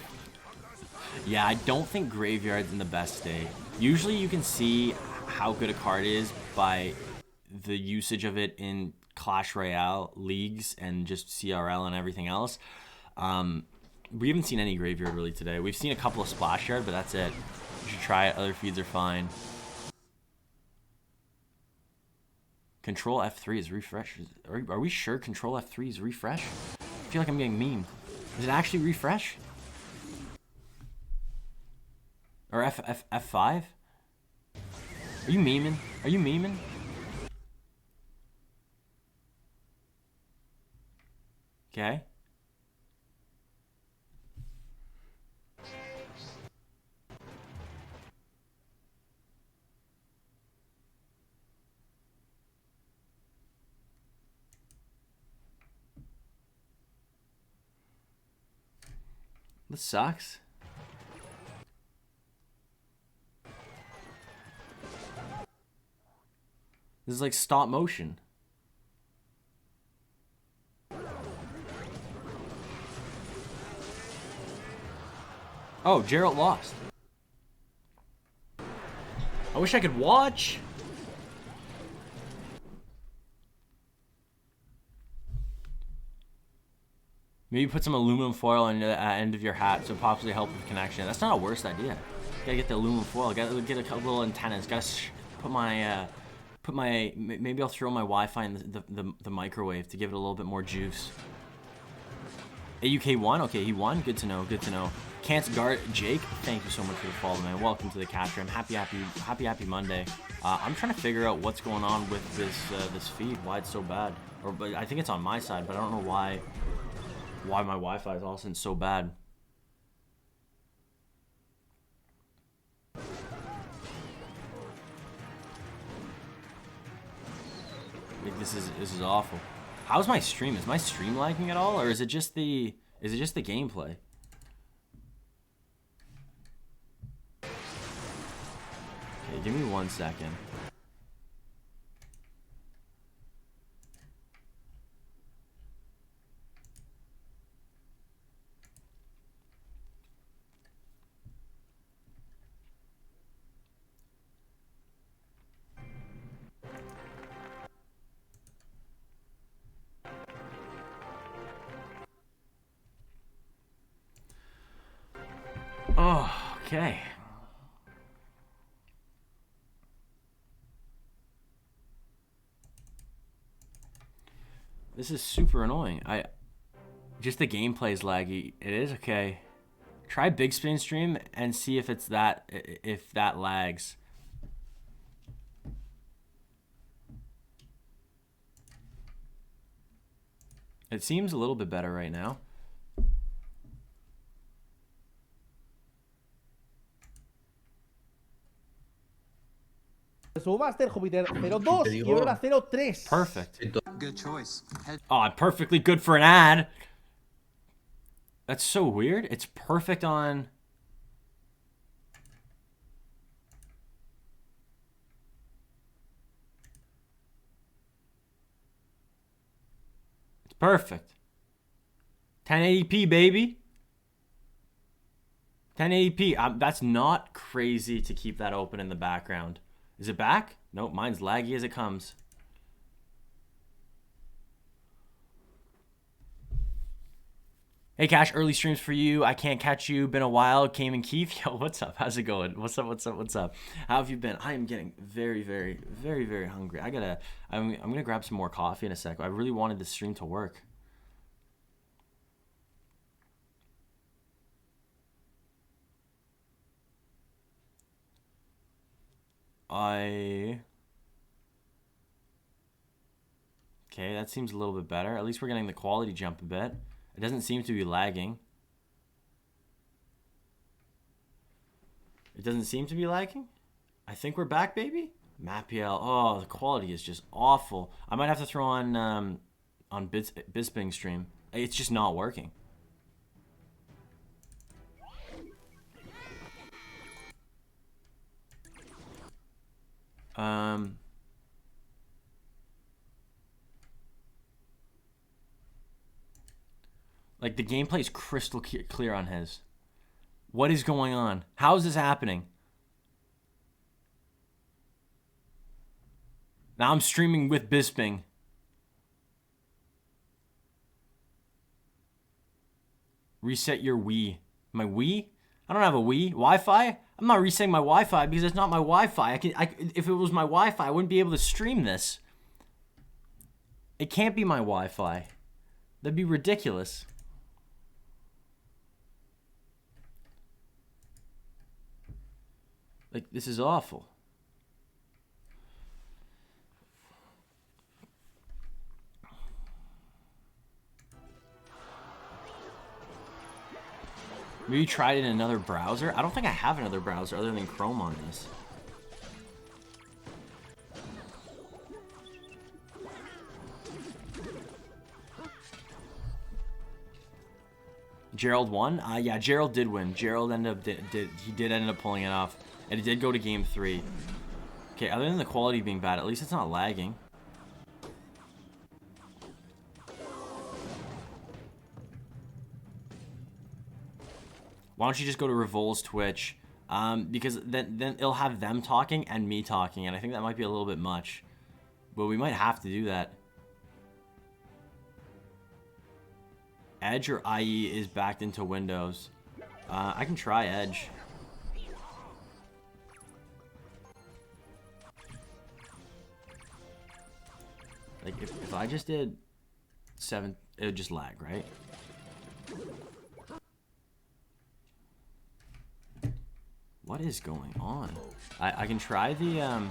Yeah, I don't think graveyard's in the best state. Usually you can see how good a card is by the usage of it in Clash Royale leagues and just CRL and everything else. We haven't seen any graveyard really today. We've seen a couple of splash yard, but that's it. You should try it. Other feeds are fine. Control F3 is refresh. Are we sure Control F3 is refresh? I feel like I'm getting memed. Is it actually refresh? Or F5? Are you memeing? Are you memeing? Okay. This sucks. This is like stop motion. Oh, Geralt lost. I wish I could watch. Maybe put some aluminum foil on the end of your hat so possibly help with connection. That's not a worst idea. Gotta get the aluminum foil. Gotta get a couple little antennas. Gotta put my maybe I'll throw my Wi-Fi in the microwave to give it a little bit more juice. AUK won. Okay, he won. Good to know. Good to know. Can't guard Jake. Thank you so much for the follow, man. Welcome to the catch room. Happy Monday. I'm trying to figure out what's going on with this feed. Why it's so bad? But I think it's on my side, but I don't know why my Wi-Fi is all of a sudden so bad. Like this is awful. How's my stream? Is my stream lagging at all, or is it just the gameplay? Okay, give me 1 second. Oh, okay. This is super annoying. Just the gameplay is laggy. It is okay. Try big screen stream and see if that lags. It seems a little bit better right now. Xbow Master, Jupiter 02 y Aurora 03. Perfect. Good choice. Oh, perfectly good for an ad. That's so weird. It's perfect on... It's perfect. 1080p, baby. 1080p. That's not crazy to keep that open in the background. Is it back? Nope, mine's laggy as it comes. Hey Cash, early streams for you. I can't catch you. Been a while. Came and Keith. Yo, what's up? How's it going? What's up? How have you been? I am getting very hungry. I'm gonna grab some more coffee in a sec. I really wanted this stream to work. Okay, that seems a little bit better. At least we're getting the quality jump a bit. It doesn't seem to be lagging. It doesn't seem to be lagging. I think we're back, baby. Mapiel. Oh, the quality is just awful. I might have to throw on Bisping stream. It's just not working. Like, the gameplay is crystal clear on his. What is going on? How is this happening? Now I'm streaming with Bisping. Reset your Wii. My Wii? I don't have a Wii. Wi-Fi? I'm not resetting my Wi-Fi because it's not my Wi-Fi. If it was my Wi-Fi, I wouldn't be able to stream this. It can't be my Wi-Fi. That'd be ridiculous. Like, this is awful. Maybe try it in another browser? I don't think I have another browser other than Chrome on this. Geralt won? Yeah, Geralt did win. Geralt ended up did end up pulling it off. And it did go to game 3. Okay, other than the quality being bad, at least it's not lagging. Why don't you just go to Revol's Twitch? Because then it'll have them talking and me talking, and I think that might be a little bit much. But we might have to do that. Edge or IE is backed into Windows. I can try Edge. Like, if I just did 7, it would just lag, right? What is going on? I can try the,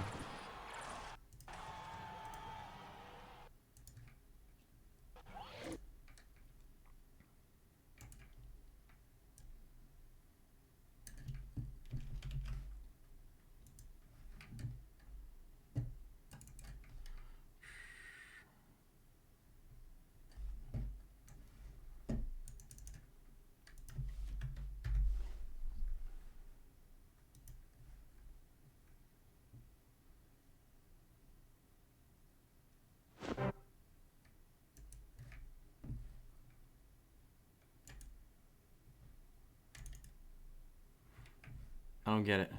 I don't get it.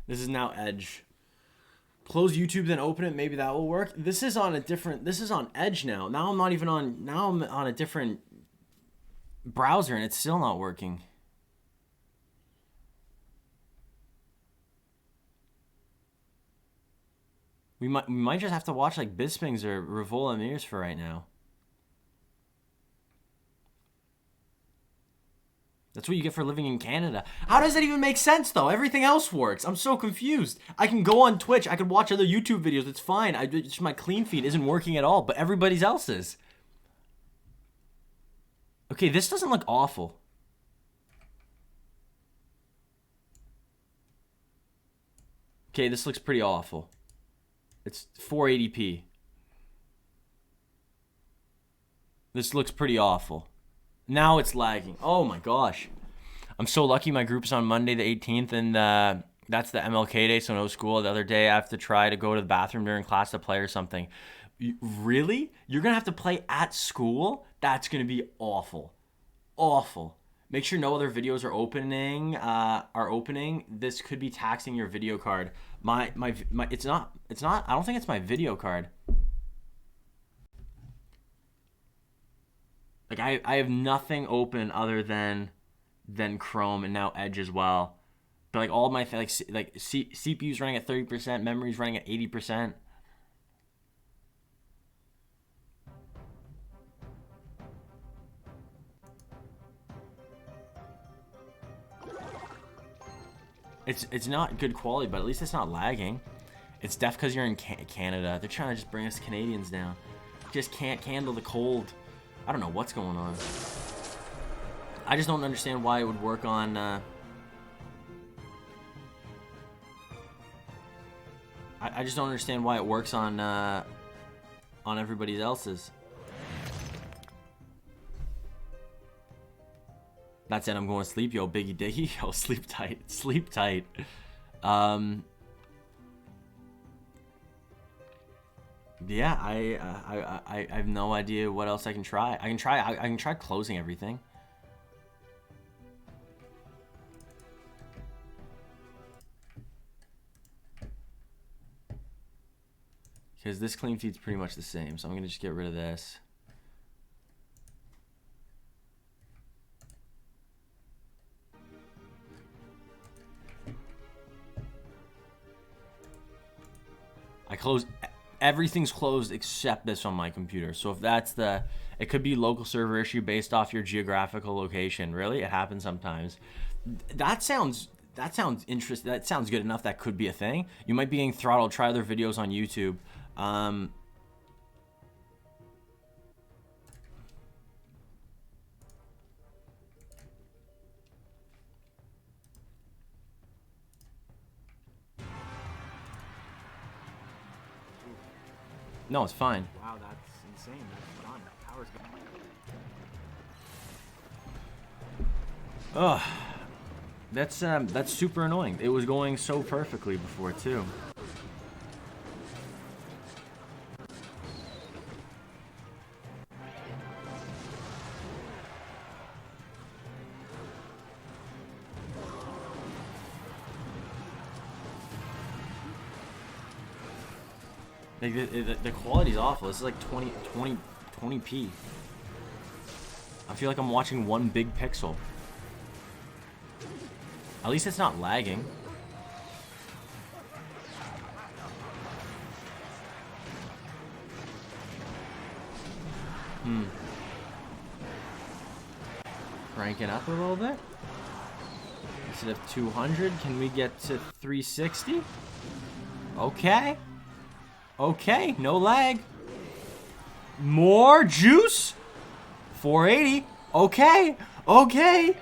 This is now Edge. Close YouTube, then open it. Maybe that will work. This is on a different. This is on Edge now. Now I'm not even on. Now I'm on a different browser, and it's still not working. We might just have to watch like Bisping's or Revol Amir's for right now. That's what you get for living in Canada. How does that even make sense, though? Everything else works. I'm so confused. I can go on Twitch. I can watch other YouTube videos. It's fine. Just my clean feed isn't working at all, but everybody's else is. Okay, this doesn't look awful. Okay, this looks pretty awful. It's 480p. This looks pretty awful. Now it's lagging. Oh my gosh. I'm so lucky my group's on Monday the 18th, and that's the MLK day, so no school. The other day I have to try to go to the bathroom during class to play or something. Really? You're going to have to play at school? That's going to be awful. Awful. Make sure no other videos are opening. This could be taxing your video card. It's not. I don't think it's my video card. Like, I have nothing open other than Chrome and now Edge as well. But like all my CPU's running at 30%, memory's running at 80%. It's not good quality, but at least it's not lagging. It's deaf because you're in Canada. They're trying to just bring us Canadians down. Just can't handle the cold. I don't know what's going on. I just don't understand why it would work on... I just don't understand why it works on everybody else's. That's it, I'm going to sleep, yo, Biggie Diggy. Yo, sleep tight. Sleep tight. Yeah, I have no idea what else I can try. I can try closing everything. Because this clean feed's pretty much the same, so I'm gonna just get rid of this. I close, everything's closed except this on my computer. So if that's the, it could be local server issue based off your geographical location. Really, it happens sometimes. That sounds interesting. That sounds good enough. That could be a thing. You might be getting throttled. Try other videos on YouTube. No, it's fine. Wow, that's insane. That's done. Power's gone. Ugh. That's super annoying. It was going so perfectly before too. Like the quality's awful. This is like 20p. I feel like I'm watching one big pixel. At least it's not lagging. Crank it up a little bit. Instead of 200, can we get to 360? Okay. Okay, no lag. More juice. 480. Okay. Okay.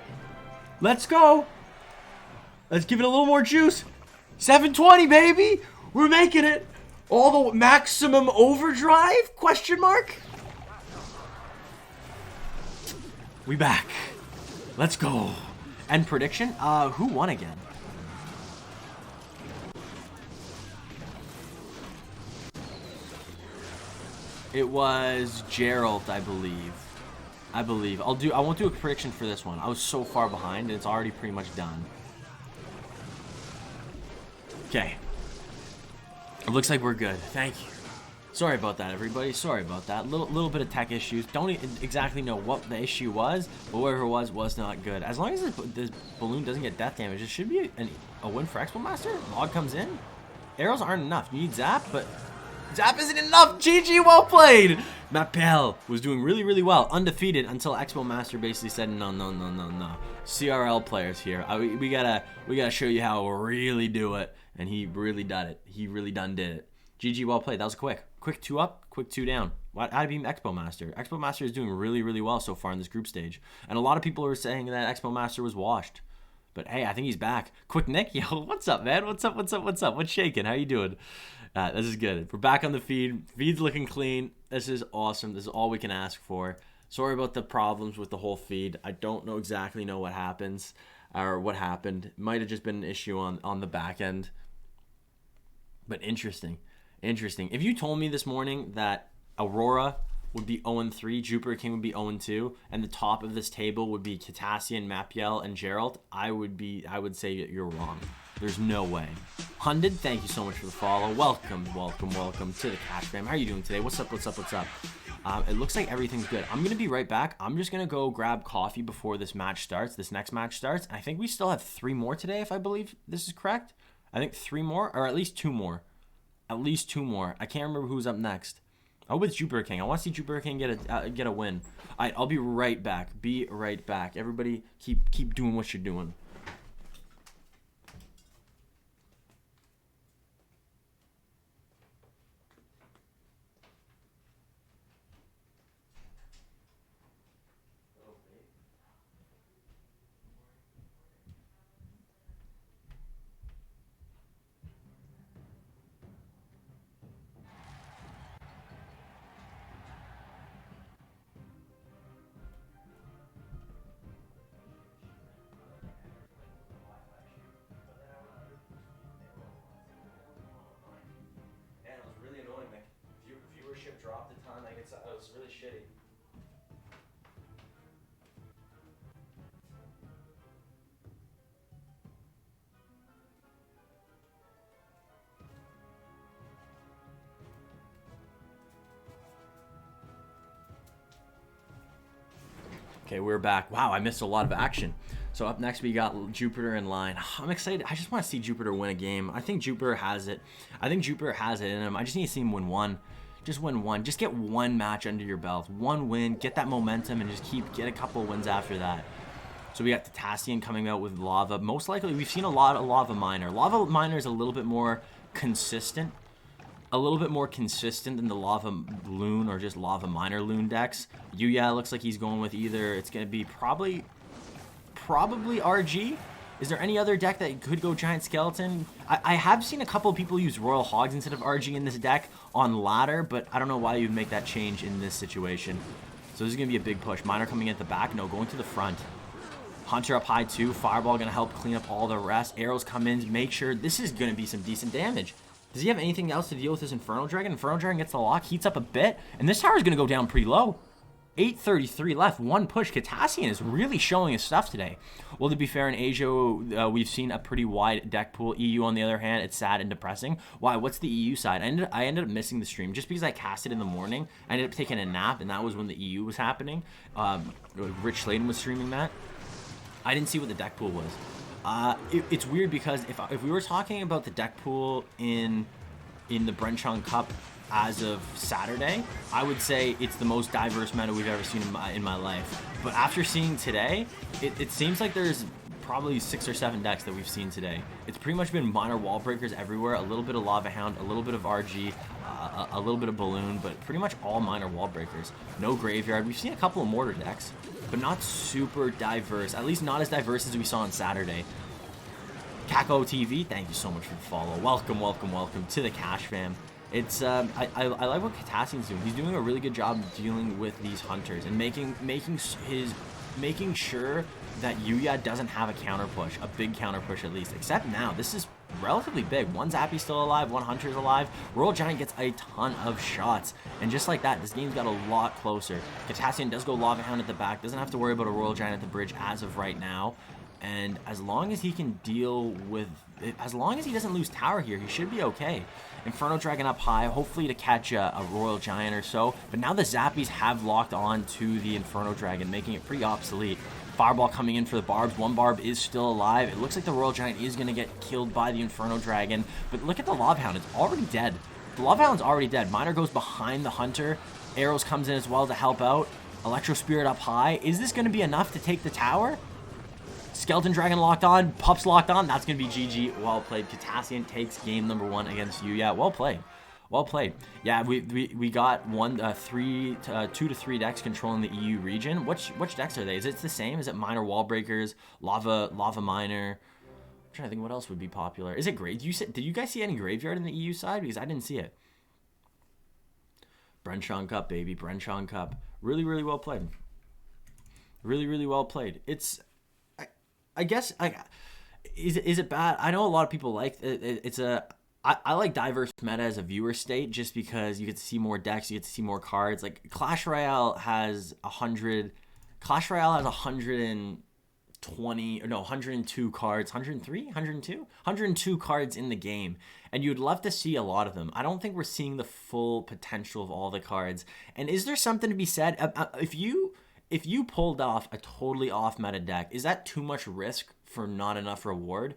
Let's go. Let's give it a little more juice. 720, baby. We're making it. All the maximum overdrive? Question mark. We back. Let's go. And prediction? Who won again? It was Geralt, I believe. I won't do a prediction for this one. I was so far behind, and it's already pretty much done. Okay. It looks like we're good. Thank you. Sorry about that, everybody. Sorry about that. Little bit of tech issues. Don't exactly know what the issue was, but whatever it was not good. As long as this balloon doesn't get death damage, it should be a win for Xbow Master. Log comes in. Arrows aren't enough. You need Zap, but Zap isn't enough. GG, well played. Mapiel was doing really well, undefeated until Xbow Master basically said no. CRL players here. We gotta show you how we really do it, and he really done it. He really done did it. GG, well played. That was quick 2 up, quick 2 down. I'd beat Xbow Master. Xbow Master is doing really well so far in this group stage, and a lot of people are saying that Xbow Master was washed. But hey, I think he's back. Quick Nick, yo, what's up, man? What's up? What's shaking? How you doing? This is good. We're back on the feed. Feed's looking clean. This is awesome. This is all we can ask for. Sorry about the problems with the whole feed. I don't know exactly what happens or what happened. It might have just been an issue on the back end. But interesting. If you told me this morning that Aurora would be 0-3, JupiterKing would be 0-2, and the top of this table would be Kitassyan, Mapiel, and Geralt, I would say you're wrong. There's no way. Hundred, thank you so much for the follow. Welcome to the Cash Fam. How are you doing today? What's up? It looks like everything's good. I'm gonna be right back. I'm just gonna go grab coffee before this match starts. This next match starts. I think we still have 3 more today, if I believe this is correct. I think 3 more, or at least 2 more. At least 2 more. I can't remember who's up next. Oh, with JupiterKing. I want to see JupiterKing get a win. All right, I'll be right back. Everybody, keep doing what you're doing. dropped a ton. Like, it was really shitty. Okay, we're back. Wow, I missed a lot of action. So up next we got Jupiter in line. I'm excited. I just want to see Jupiter win a game. I think Jupiter has it. I think Jupiter has it in him. I just need to see him win one. Just win one. Just get one match under your belt. One win. Get that momentum and just get a couple of wins after that. So we got Kitassyan coming out with Lava. Most likely, we've seen a lot of Lava Miner. Lava Miner is a little bit more consistent. A little bit more consistent than the Lava Loon or just Lava Miner Loon decks. YUYA looks like he's going with either. It's going to be probably RG. Is there any other deck that could go Giant Skeleton? I have seen a couple of people use Royal Hogs instead of RG in this deck on ladder, but I don't know why you'd make that change in this situation. So this is going to be a big push. Miner coming at the back. No, going to the front. Hunter up high too. Fireball going to help clean up all the rest. Arrows come in. Make sure this is going to be some decent damage. Does he have anything else to deal with his Inferno Dragon? Inferno Dragon gets the lock, heats up a bit, and this tower is going to go down pretty low. 833 left, one push. Kitassyan is really showing his stuff today. Well, to be fair, in Asia, we've seen a pretty wide deck pool. EU, on the other hand, it's sad and depressing. Why? What's the EU side? I ended up missing the stream just because I cast it in the morning. I ended up taking a nap, and that was when the EU was happening. Rich Sladen was streaming that. I didn't see what the deck pool was. It's weird because if we were talking about the deck pool in the Bren Chong Cup as of Saturday, I would say it's the most diverse meta we've ever seen in my life. But after seeing today, it seems like there's probably 6 or 7 decks that we've seen today. It's pretty much been minor wall breakers everywhere, a little bit of Lava Hound, a little bit of RG, a little bit of Balloon, but pretty much all minor wall breakers. No Graveyard. We've seen a couple of Mortar decks, but not super diverse, at least not as diverse as we saw on Saturday. Kako TV, thank you so much for the follow. Welcome, welcome, welcome to the Cash fam. It's I like what Kitassyan's doing. He's doing a really good job dealing with these hunters and making sure that YUYA doesn't have a counter push, a big counter push at least. Except now, this is relatively big. One Zappy's still alive, one Hunter's alive. Royal Giant gets a ton of shots, and just like that, this game's got a lot closer. Kitassyan does go Lava Hound at the back, doesn't have to worry about a Royal Giant at the bridge as of right now. And as long as he can deal with it, as long as he doesn't lose tower here, he should be okay. Inferno Dragon up high, hopefully to catch a Royal Giant or so. But now the Zappies have locked on to the Inferno Dragon, making it pretty obsolete. Fireball coming in for the barbs. One barb is still alive. It looks like the Royal Giant is going to get killed by the Inferno Dragon. But look at the Lava Hound. It's already dead. The Lava Hound's already dead. Miner goes behind the Hunter. Arrows comes in as well to help out. Electro Spirit up high. Is this going to be enough to take the tower? Skeleton Dragon locked on, Pups locked on. That's going to be GG. Well played. Kitassyan takes game number 1 against YUYA. Well played. Well played. Yeah, we got 2 to 3 decks controlling the EU region. Which decks are they? Is it the same? Is it Minor Wall Breakers, Lava Miner? I'm trying to think what else would be popular. Is it great? Did you guys see any Graveyard in the EU side? Because I didn't see it. Bren Chong Cup, baby. Bren Chong Cup. Really, really well played. Really, really well played. It's... I guess, is it bad? I know a lot of people like it. I like diverse meta as a viewer state just because you get to see more decks, you get to see more cards. Like Clash Royale has 100. Clash Royale has 120 or no 102 cards, 103, 102, 102 cards in the game, and you'd love to see a lot of them. I don't think we're seeing the full potential of all the cards. And is there something to be said if you pulled off a totally off meta deck, is that too much risk for not enough reward?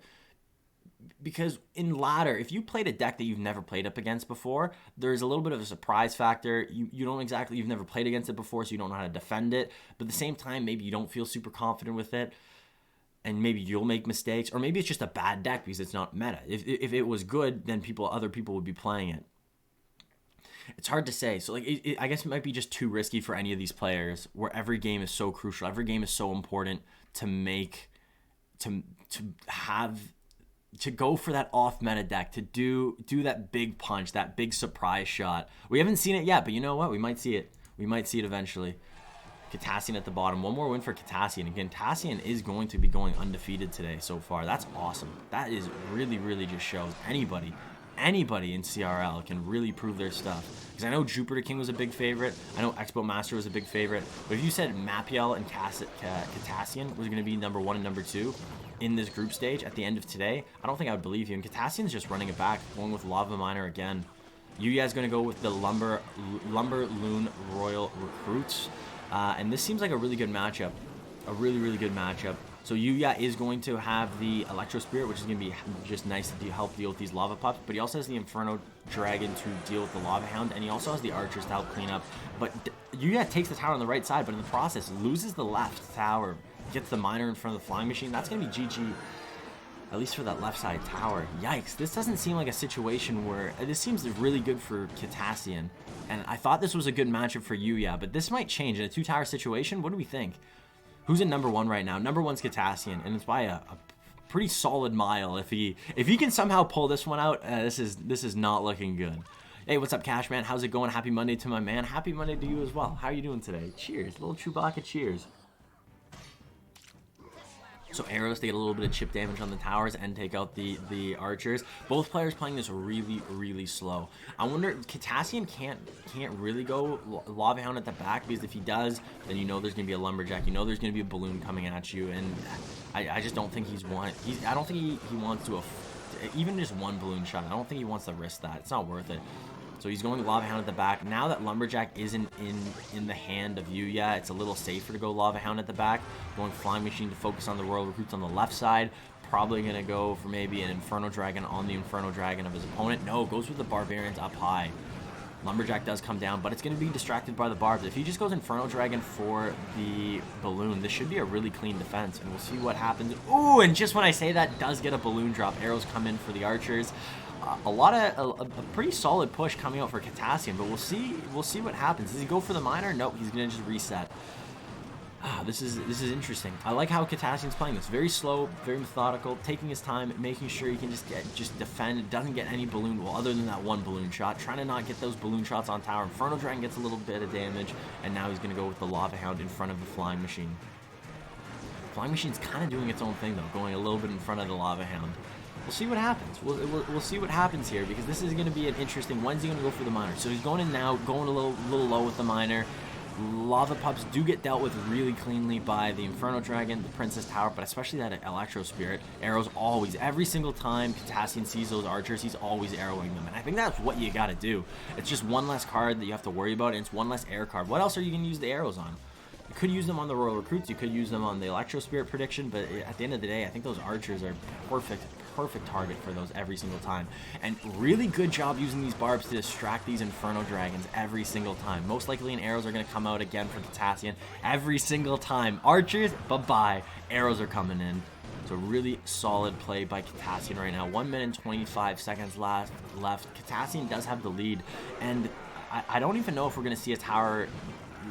Because in ladder, if you played a deck that you've never played up against before, there's a little bit of a surprise factor. You've never played against it before, so you don't know how to defend it. But at the same time, maybe you don't feel super confident with it, and maybe you'll make mistakes, or maybe it's just a bad deck because it's not meta. If it was good, then other people would be playing it. It's hard to say. So, like, I guess it might be just too risky for any of these players where every game is so crucial. Every game is so important to go for that off meta deck, to do that big punch, that big surprise shot. We haven't seen it yet, but you know what? We might see it. We might see it eventually. Kitassyan at the bottom. One more win for Kitassyan. Again, Kitassyan is going to be going undefeated today so far. That's awesome. That is really, really just shows anybody in CRL can really prove their stuff. Because I know JupiterKing was a big favorite. I know Xbow Master was a big favorite. But if you said Mapiel and Kitassyan was going to be number 1 and number 2 in this group stage at the end of today, I don't think I would believe you. And Kitassyan's just running it back, going with Lava Miner again. YUYA is going to go with the Lumber Loon Royal Recruits. And this seems like a really good matchup. A really, really good matchup. So YUYA is going to have the Electro Spirit, which is going to be just nice to help deal with these Lava Pups. But he also has the Inferno Dragon to deal with the Lava Hound. And he also has the Archers to help clean up. But YUYA takes the tower on the right side, but in the process loses the left tower. Gets the Miner in front of the Flying Machine. That's going to be GG. At least for that left side tower. Yikes. This doesn't seem like a situation where... This seems really good for Kitassyan. And I thought this was a good matchup for YUYA. But this might change in a 2-tower situation. What do we think? Who's in number 1 right now? Number 1's Kitassyan, and it's by a pretty solid mile. If he can somehow pull this one out, this is not looking good. Hey, what's up, Kashman? How's it going? Happy Monday to my man. Happy Monday to you as well. How are you doing today? Cheers, little Chewbacca. Cheers. So arrows to get a little bit of chip damage on the towers and take out the archers. Both players playing this really, really slow. I wonder if Kitassyan can't really go Lava Hound at the back, because if he does, then you know there's gonna be a lumberjack. You know there's gonna be a balloon coming at you, and I just don't think I don't think he wants to even just one balloon shot. I don't think he wants to risk that. It's not worth it. So he's going Lava Hound at the back. Now that Lumberjack isn't in the hand of YUYA, it's a little safer to go Lava Hound at the back. Going Flying Machine to focus on the Royal Recruits on the left side. Probably going to go for maybe an Inferno Dragon on the Inferno Dragon of his opponent. No, goes with the Barbarians up high. Lumberjack does come down, but it's going to be distracted by the Barbs. If he just goes Inferno Dragon for the Balloon, this should be a really clean defense, and we'll see what happens. Ooh, and just when I say that, does get a Balloon drop. Arrows come in for the Archers. A pretty solid push coming out for Kitassyan, but we'll see what happens. Does he go for the Miner? Nope, he's gonna just reset. This is interesting. I like how Kitassyan's playing this. Very slow, very methodical, taking his time, making sure he can just defend. It doesn't get any balloon, well, other than that one balloon shot. Trying to not get those balloon shots on tower. Inferno Dragon gets a little bit of damage, and now he's gonna go with the Lava Hound in front of the Flying Machine. Flying Machine's kind of doing its own thing though, going a little bit in front of the Lava Hound. We'll see what happens. We'll see what happens here, because this is going to be an interesting... When's he going to go for the Miner? So he's going in now, going a little low with the Miner. Lava Pups do get dealt with really cleanly by the Inferno Dragon, the Princess Tower, but especially that Electro Spirit. Arrows always, every single time Kitassyan sees those archers, he's always arrowing them. And I think that's what you got to do. It's just one less card that you have to worry about, and it's one less air card. What else are you going to use the arrows on? You could use them on the Royal Recruits, you could use them on the Electro Spirit prediction, but at the end of the day, I think those archers are perfect target for those every single time. And really good job using these barbs to distract these Inferno Dragons every single time. Most likely arrows are going to come out again for Kitassyan every single time. Archers, bye-bye. Arrows are coming in. So really solid play by Kitassyan right now. 1 minute and 25 seconds left. Kitassyan does have the lead, and I don't even know if we're going to see a tower...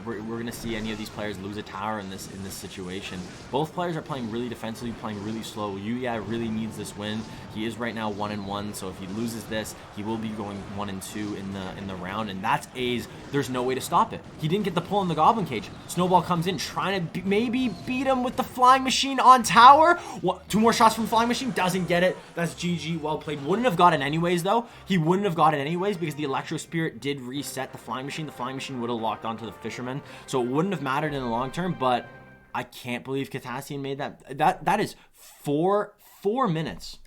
We're going to see any of these players lose a tower in this situation. Both players are playing really defensively, playing really slow. YUYA really needs this win. He is right now 1-1, so if he loses this, he will be going 1-2 in the round, and that's A's. There's no way to stop it. He didn't get the pull in the Goblin Cage. Snowball comes in, trying to maybe beat him with the Flying Machine on tower. What, 2 more shots from Flying Machine, doesn't get it. That's GG, well played. Wouldn't have got it anyways, though. He wouldn't have got it anyways, because the Electro Spirit did reset the Flying Machine. The Flying Machine would have locked onto the Fisherman, so it wouldn't have mattered in the long term. But I can't believe Kitassyan made that. That is four minutes.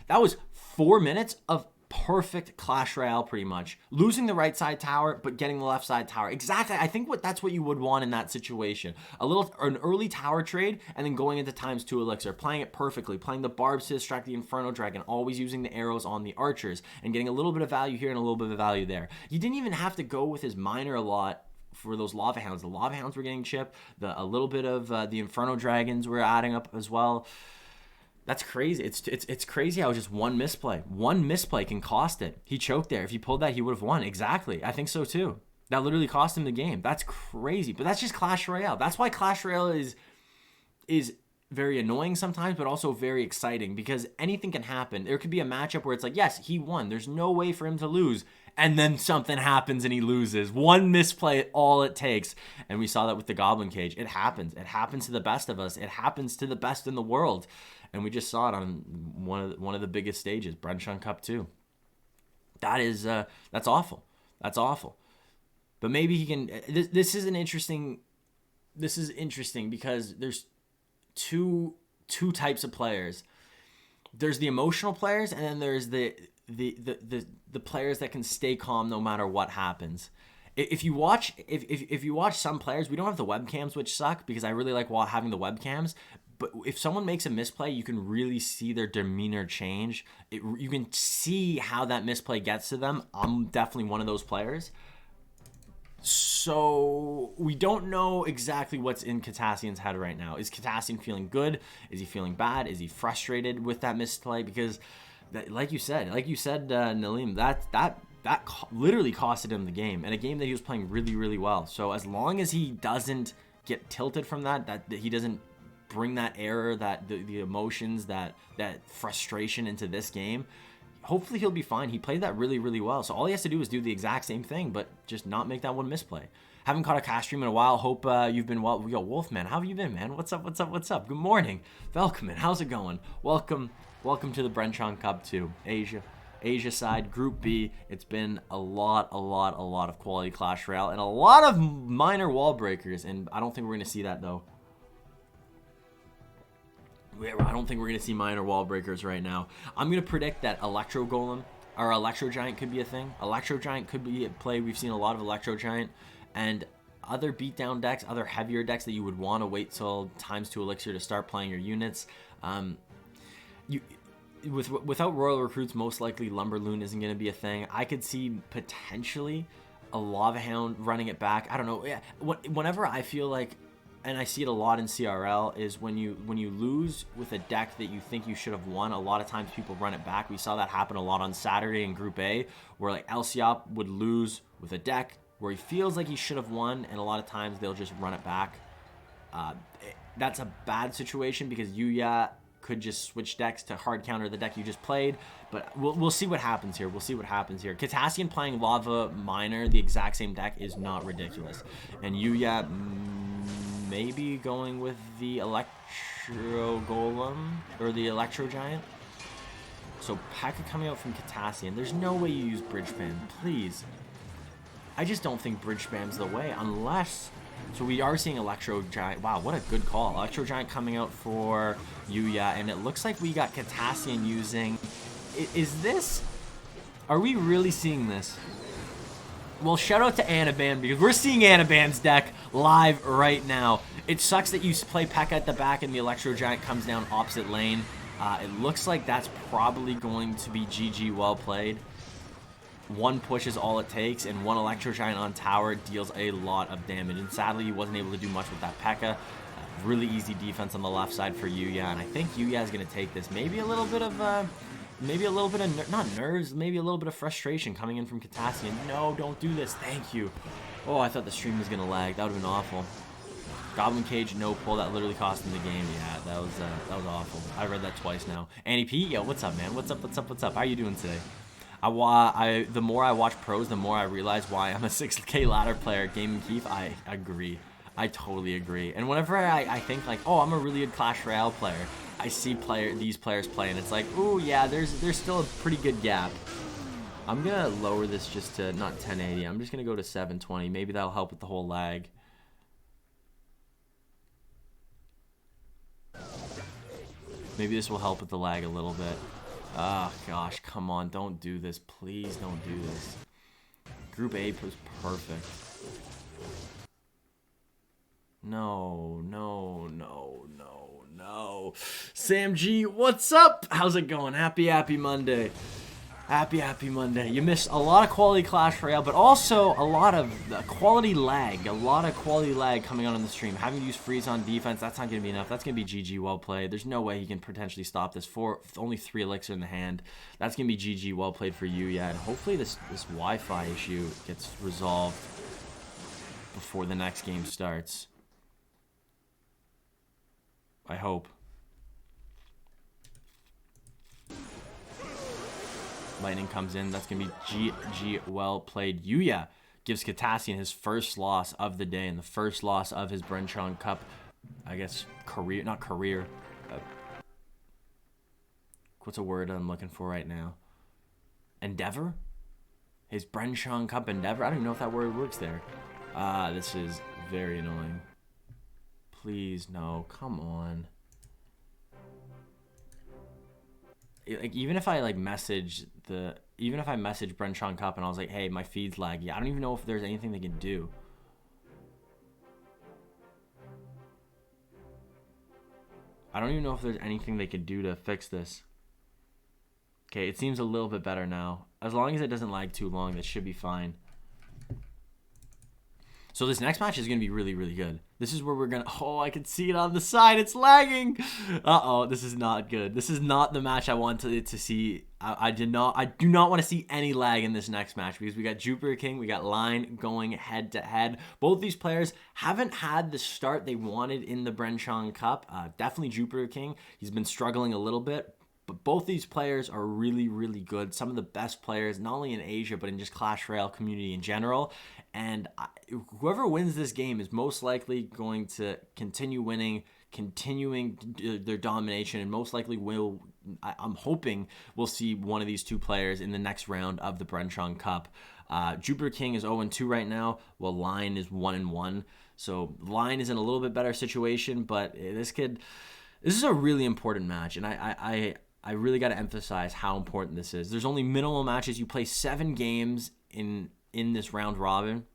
That was 4 minutes of perfect Clash Royale, pretty much. Losing the right side tower, but getting the left side tower. Exactly. I think that's what you would want in that situation. An early tower trade, and then going into ×2 elixir. Playing it perfectly. Playing the barbs to distract the Inferno Dragon. Always using the arrows on the archers. And getting a little bit of value here and a little bit of value there. You didn't even have to go with his Miner a lot for those Lava Hounds. The Lava Hounds were getting chipped. A little bit of the Inferno Dragons were adding up as well. That's crazy. It's crazy how just one misplay can cost it. He choked there. If he pulled that, he would have won. Exactly. I think so too. That literally cost him the game. That's crazy. But that's just Clash Royale. That's why Clash Royale is very annoying sometimes, but also very exciting, because anything can happen. There could be a matchup where it's like, yes, he won. There's no way for him to lose. And then something happens and he loses. One misplay, all it takes. And we saw that with the Goblin Cage. It happens. It happens to the best of us. It happens to the best in the world. And we just saw it on one of the biggest stages, Bren Chong Cup 2. That's awful. That's awful. But maybe he can. This is interesting because there's two types of players. There's the emotional players, and then there's the players that can stay calm no matter what happens. If you watch some players, we don't have the webcams, which suck because I really like having the webcams. But if someone makes a misplay, you can really see their demeanor change. You can see how that misplay gets to them. I'm definitely one of those players. So we don't know exactly what's in Kitassyan's head right now. Is Kitassyan feeling good? Is he feeling bad? Is he frustrated with that misplay? Because, like you said, Nalim, that literally costed him the game, and a game that he was playing really, really well. So as long as he doesn't get tilted from that he doesn't bring that error, the emotions, that frustration into this game, hopefully he'll be fine. He played that really, really well. So all he has to do is do the exact same thing, but just not make that one misplay. Haven't caught a cast stream in a while. Hope you've been well. Yo, Wolfman, how have you been, man? What's up? Good morning. Velkomen, how's it going? Welcome to the Bren Chong Cup 2. Asia side, Group B. It's been a lot of quality Clash Royale and a lot of minor wall breakers, and I don't think we're going to see that, though. I don't think we're going to see minor wall breakers right now. I'm going to predict that Electro Golem or Electro Giant could be a thing. Electro Giant could be a play. We've seen a lot of Electro Giant and other beatdown decks, other heavier decks that you would want to wait till ×2 Elixir to start playing your units. Without Royal Recruits, most likely Lumberloon isn't going to be a thing. I could see potentially a Lava Hound running it back. I don't know. Yeah, whenever I feel like, and I see it a lot in CRL, is when you lose with a deck that you think you should have won, a lot of times people run it back. We saw that happen a lot on Saturday in Group A, where like Elsiop would lose with a deck where he feels like he should have won, and a lot of times they'll just run it back. That's a bad situation because YUYA could just switch decks to hard counter the deck you just played, but we'll see what happens here. Kitassyan playing Lava Miner, the exact same deck, is not ridiculous, and YUYA maybe going with the Electro Golem or the Electro Giant. So P.E.K.K.A coming out from Kitassyan. There's no way you use Bridge Spam, please. I just don't think Bridge Spam's the way, unless... So we are seeing Electro Giant. Wow, what a good call. Electro Giant coming out for YUYA, and it looks like we got Kitassyan using... Is this... Are we really seeing this? Well, shout out to Anaban, because we're seeing Anaban's deck live right now. It sucks that you play P.E.K.K.A at the back and the Electro Giant comes down opposite lane. It looks like that's probably going to be GG well played. One push is all it takes, and one Electro Giant on tower deals a lot of damage. And sadly, he wasn't able to do much with that P.E.K.K.A. Really easy defense on the left side for YUYA, and I think YUYA is going to take this. Maybe a little bit of, not nerves, maybe a little bit of frustration coming in from Kitassyan. No, don't do this. Thank you. Oh, I thought the stream was going to lag. That would have been awful. Goblin Cage, no pull. That literally cost him the game. Yeah, that was awful. I read that twice now. Annie P, yo, what's up, man? What's up? How you doing today? The more I watch pros, the more I realize why I'm a 6K ladder player at Game & Keep. I agree. I totally agree. And whenever I think like, oh, I'm a really good Clash Royale player, I see these players play, and it's like, ooh, yeah, there's still a pretty good gap. I'm gonna lower this just to not 1080. I'm just gonna go to 720. Maybe that'll help with the whole lag. Maybe this will help with the lag a little bit. Oh, gosh, come on. Don't do this. Please don't do this. Group A was perfect. No. Sam G, what's up? How's it going? Happy Monday. Happy Monday. You missed a lot of quality Clash Royale, but also a lot of quality lag. A lot of quality lag coming on the stream. Having to use freeze on defense, that's not going to be enough. That's going to be GG well played. There's no way he can potentially stop this. Only 3 elixir in the hand. That's going to be GG well played for YUYA. And hopefully this Wi-Fi issue gets resolved before the next game starts. I hope. Lightning comes in. That's going to be GG well played. YUYA gives Kitassyan his first loss of the day and the first loss of his Bren Chong Cup, I guess, career. Not career. What's a word I'm looking for right now? Endeavor? His Bren Chong Cup endeavor. I don't even know if that word works there. This is very annoying. Please, no. Come on. Like, even if I like message Bren Chong Cup and I was like, hey, my feed's laggy, I don't even know if there's anything they can do. I don't even know if there's anything they could do to fix this. Okay, it seems a little bit better now. As long as it doesn't lag too long, that should be fine. So this next match is going to be really, really good. This is where we're going to... Oh, I can see it on the side. It's lagging. Uh-oh, this is not good. This is not the match I wanted to see. I do not want to see any lag in this next match because we got JupiterKing, we got Line going head-to-head. Both these players haven't had the start they wanted in the Bren Chong Cup. Definitely JupiterKing. He's been struggling a little bit. But both these players are really, really good. Some of the best players, not only in Asia, but in just Clash Royale community in general. And whoever wins this game is most likely going to continue winning, continuing their domination, and most likely will, I'm hoping we'll see one of these two players in the next round of the Bren Chong Cup. JupiterKing is 0-2 right now, while Line is 1-1. So Line is in a little bit better situation, but this is a really important match, and I really got to emphasize how important this is. There's only minimal matches. You play 7 games in this round robin.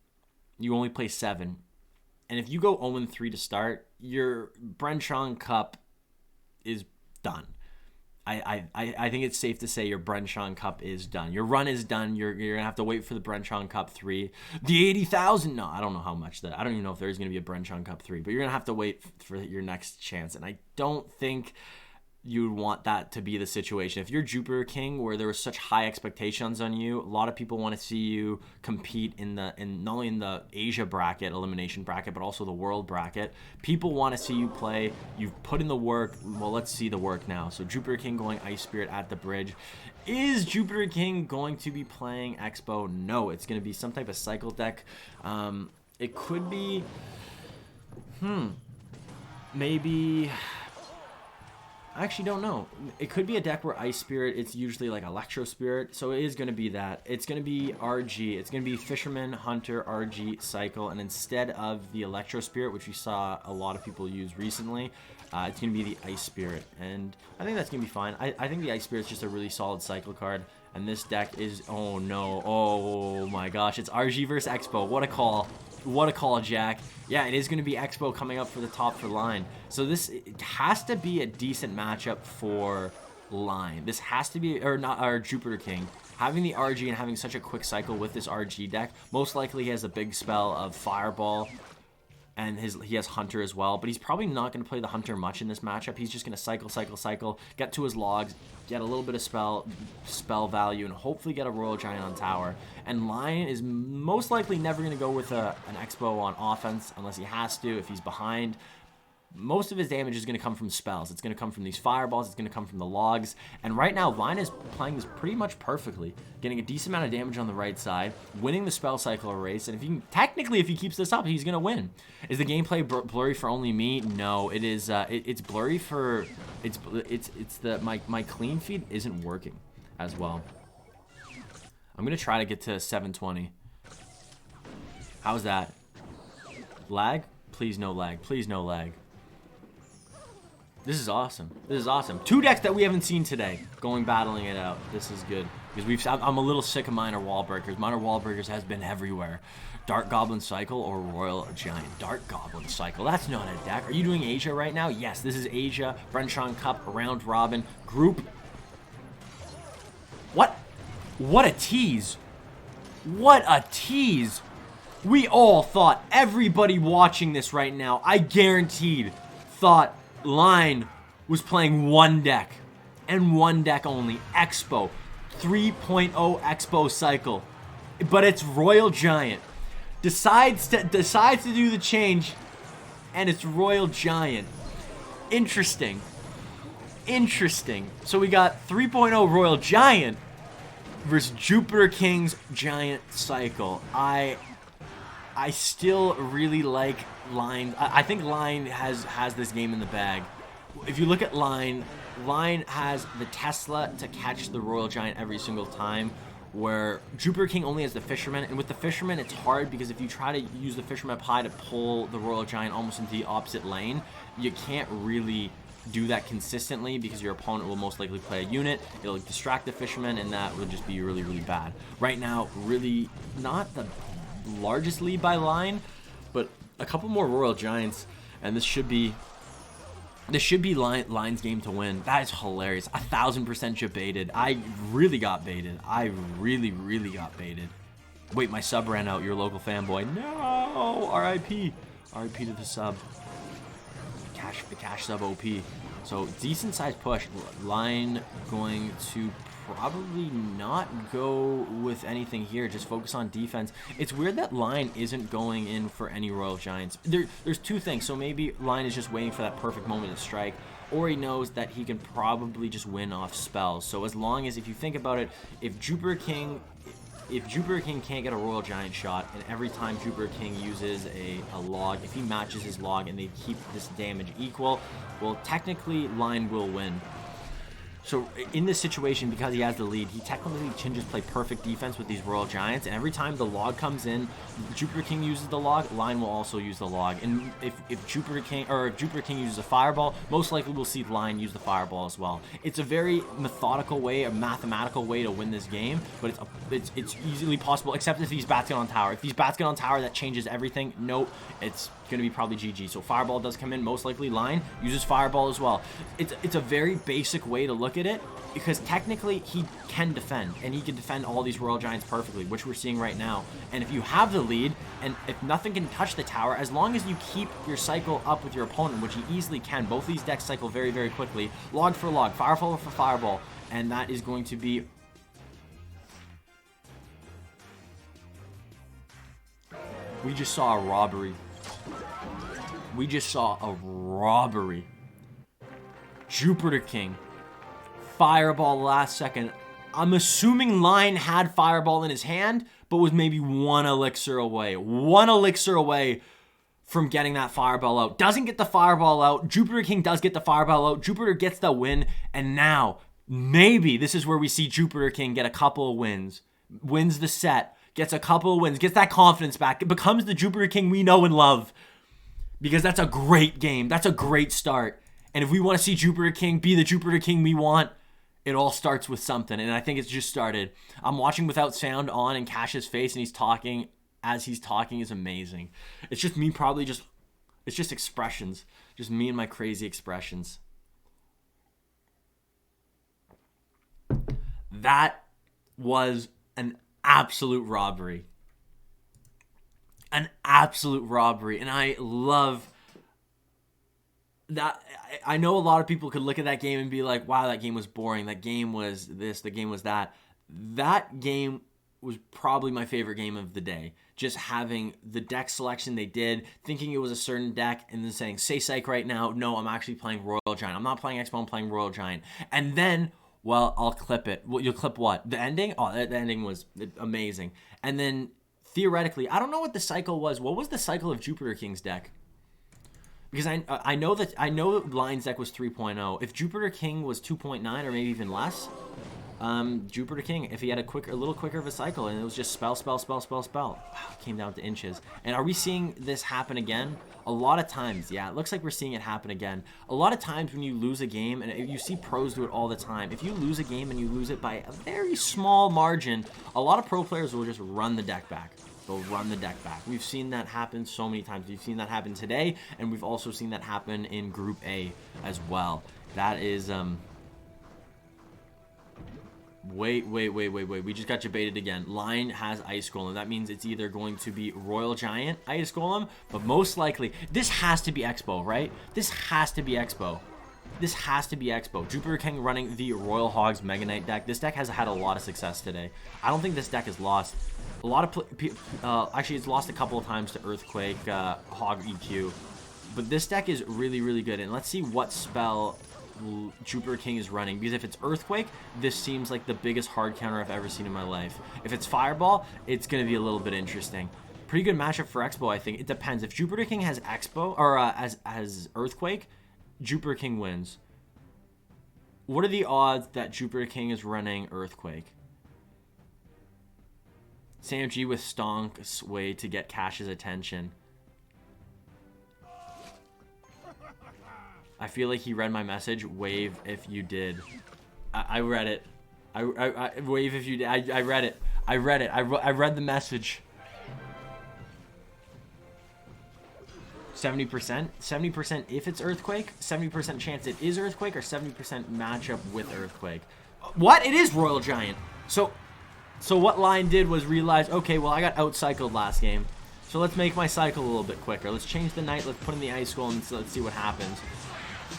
You only play 7. And if you go 0-3 to start, your Bren Chong Cup is done. I think it's safe to say your Bren Chong Cup is done. Your run is done. You're going to have to wait for the Bren Chong Cup 3. The 80,000. No, I don't know how much that. I don't even know if there's going to be a Bren Chong Cup 3. But you're going to have to wait for your next chance. And I don't think you would want that to be the situation. If you're JupiterKing, where there was such high expectations on you, a lot of people want to see you compete in not only in the Asia bracket, elimination bracket, but also the world bracket. People want to see you play. You've put in the work. Well, let's see the work now. So JupiterKing going Ice Spirit at the bridge. Is JupiterKing going to be playing Xbow? No, it's going to be some type of cycle deck. It could be, maybe... I actually don't know. It could be a deck where Ice Spirit, it's usually like Electro Spirit. So it is going to be that. It's going to be RG. It's going to be Fisherman, Hunter, RG, Cycle. And instead of the Electro Spirit, which we saw a lot of people use recently, it's going to be the Ice Spirit. And I think that's going to be fine. I think the Ice Spirit is just a really solid cycle card. And this deck is... Oh, no. Oh, my gosh. It's RG versus Xbow. What a call. What a call, Jack. Yeah, it is going to be Xbow coming up for the top for Line. So this has to be a decent matchup for Line. This has to be, or not, or JupiterKing. Having the RG and having such a quick cycle with this RG deck, most likely he has a big spell of Fireball. And he has Hunter as well, but he's probably not going to play the Hunter much in this matchup. He's just going to cycle, get to his logs, get a little bit of spell value, and hopefully get a Royal Giant on tower. And Line is most likely never going to go with an Xbow on offense unless he has to, if he's behind. Most of his damage is going to come from spells. It's going to come from these fireballs. It's going to come from the logs. And right now, Line is playing this pretty much perfectly, getting a decent amount of damage on the right side, winning the spell cycle race. And if if he keeps this up, he's going to win. Is the gameplay blurry for only me? No, it is. It's blurry for. My clean feed isn't working as well. I'm going to try to get to 720. How's that? Lag? Please no lag. Please no lag. This is awesome. This is awesome. 2 decks that we haven't seen today. Battling it out. This is good. Because I'm a little sick of Minor Wall Breakers. Minor Wall Breakers has been everywhere. Dark Goblin Cycle or Royal Giant. Dark Goblin Cycle. That's not a deck. Are you doing Asia right now? Yes, this is Asia. Bren Chong Cup, round robin, group. What? What a tease. What a tease. We all thought, everybody watching this right now, I guaranteed, thought Line was playing one deck, and one deck only, Xbow, 3.0 Xbow cycle, but it's Royal Giant, decides to do the change, and it's Royal Giant. Interesting. So we got 3.0 Royal Giant versus JupiterKing's Giant cycle. I still really like Line. I think Line has this game in the bag. If you look at Line has the Tesla to catch the Royal Giant every single time, where JupiterKing only has the Fisherman, and with the Fisherman it's hard because if you try to use the Fisherman up high to pull the Royal Giant almost into the opposite lane, you can't really do that consistently because your opponent will most likely play a unit. It'll distract the Fisherman, and that would just be really, really bad. Right now, really not the largest lead by line, but a couple more Royal Giants, and this should be Line's game to win. That is hilarious. 1000% just baited. I really got baited. I really, really got baited. Wait, my sub ran out. Your local fanboy. No! R.I.P. R.I.P. to the sub. The cash sub OP. So decent sized push. Line going to probably not go with anything here. Just focus on defense. It's weird that Line isn't going in for any Royal Giants. There's two things. So maybe Line is just waiting for that perfect moment to strike, or he knows that he can probably just win off spells. So as long as, if you think about it, if JupiterKing can't get a Royal Giant shot, and every time JupiterKing uses a log, if he matches his log and they keep this damage equal, well, technically Line will win. So in this situation, because he has the lead, he technically can just play perfect defense with these Royal Giants, and every time the log comes in, JupiterKing uses the log, Line will also use the log. And if JupiterKing uses a fireball, most likely we'll see Line use the fireball as well. It's a very methodical way, a mathematical way to win this game, but it's easily possible, except if he's bats on tower. If he's bats on tower, that changes everything. Nope, it's gonna be probably GG. So fireball does come in, most likely Line uses fireball as well. It's a very basic way to look at it, because technically he can defend, and he can defend all these Royal Giants perfectly, which we're seeing right now. And if you have the lead, and if nothing can touch the tower, as long as you keep your cycle up with your opponent, which you easily can, both these decks cycle very, very quickly, log for log, fireball for fireball, and that is going to be... We just saw a robbery. We just saw a robbery. JupiterKing. Fireball last second. I'm assuming Line had fireball in his hand, but was maybe one elixir away. One elixir away from getting that fireball out. Doesn't get the fireball out. JupiterKing does get the fireball out. Jupiter gets the win, and now maybe this is where we see JupiterKing get a couple of wins. Wins the set. Gets a couple of wins. Gets that confidence back. It becomes the JupiterKing we know and love. Because that's a great game. That's a great start. And if we want to see JupiterKing be the JupiterKing we want, it all starts with something. And I think it's just started. I'm watching without sound on in Cash's face, and he's talking. As he's talking is amazing. It's just me it's just expressions. Just me and my crazy expressions. That was an absolute robbery. An absolute robbery. And I love that. I know a lot of people could look at that game and be like, wow, that game was boring. That game was this, the game was that. That game was probably my favorite game of the day. Just having the deck selection they did, thinking it was a certain deck, and then saying, say psych right now. No, I'm actually playing Royal Giant. I'm not playing Xbow, I'm playing Royal Giant. And then, well, I'll clip it. Well, you'll clip what? The ending? Oh, the ending was amazing. And then, theoretically, I don't know what the cycle was. What was the cycle of JupiterKing's deck? Because I know Line's deck was 3.0. If JupiterKing was 2.9 or maybe even less, JupiterKing, if he had a little quicker of a cycle, and it was just spell. Wow, it came down to inches. And are we seeing this happen again? A lot of times, yeah, it looks like we're seeing it happen again. A lot of times when you lose a game, and you see pros do it all the time, if you lose a game and you lose it by a very small margin, a lot of pro players will just run the deck back. They'll run the deck back. We've seen that happen so many times. We've seen that happen today, and we've also seen that happen in Group A as well. That is, Wait. We just got debated again. Line has Ice Golem. That means it's either going to be Royal Giant Ice Golem, but most likely, this has to be Xbow, right? This has to be Xbow. This has to be Xbow. JupiterKing running the Royal Hogs Mega Knight deck. This deck has had a lot of success today. I don't think this deck is lost. A lot of actually, it's lost a couple of times to Earthquake, Hog EQ. But this deck is really, really good. And let's see what spell JupiterKing is running, because if it's Earthquake, this seems like the biggest hard counter I've ever seen in my life. If it's Fireball, it's going to be a little bit interesting. Pretty good matchup for Xbow, I think. It depends. If JupiterKing has Xbow, or as Earthquake, JupiterKing wins. What are the odds that JupiterKing is running Earthquake? SamG with Stonk's way to get Cash's attention. I feel like he read my message. Wave if you did. I read it. I wave if you did. I read it. I read it. I read the message. 70%? 70% if it's Earthquake? 70% chance it is Earthquake, or 70% matchup with Earthquake? What? It is Royal Giant. So what Lion did was realize, okay, well, I got outcycled last game. So let's make my cycle a little bit quicker. Let's change the Knight. Let's put in the Ice Skull, and let's see what happens.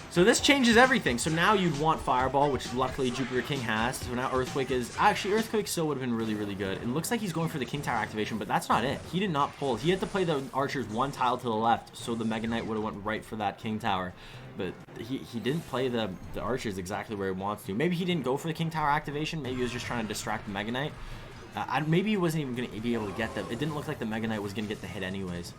So this changes everything. So now you'd want Fireball, which luckily JupiterKing has. So now Earthquake is... Actually, Earthquake still would have been really, really good. It looks like he's going for the King Tower activation, but that's not it. He did not pull. He had to play the Archers one tile to the left, so the Mega Knight would have went right for that King Tower. But he didn't play the Archers exactly where he wants to. Maybe he didn't go for the King Tower activation. Maybe he was just trying to distract the Mega Knight. Maybe he wasn't even going to be able to get them. It didn't look like the Mega Knight was going to get the hit anyways.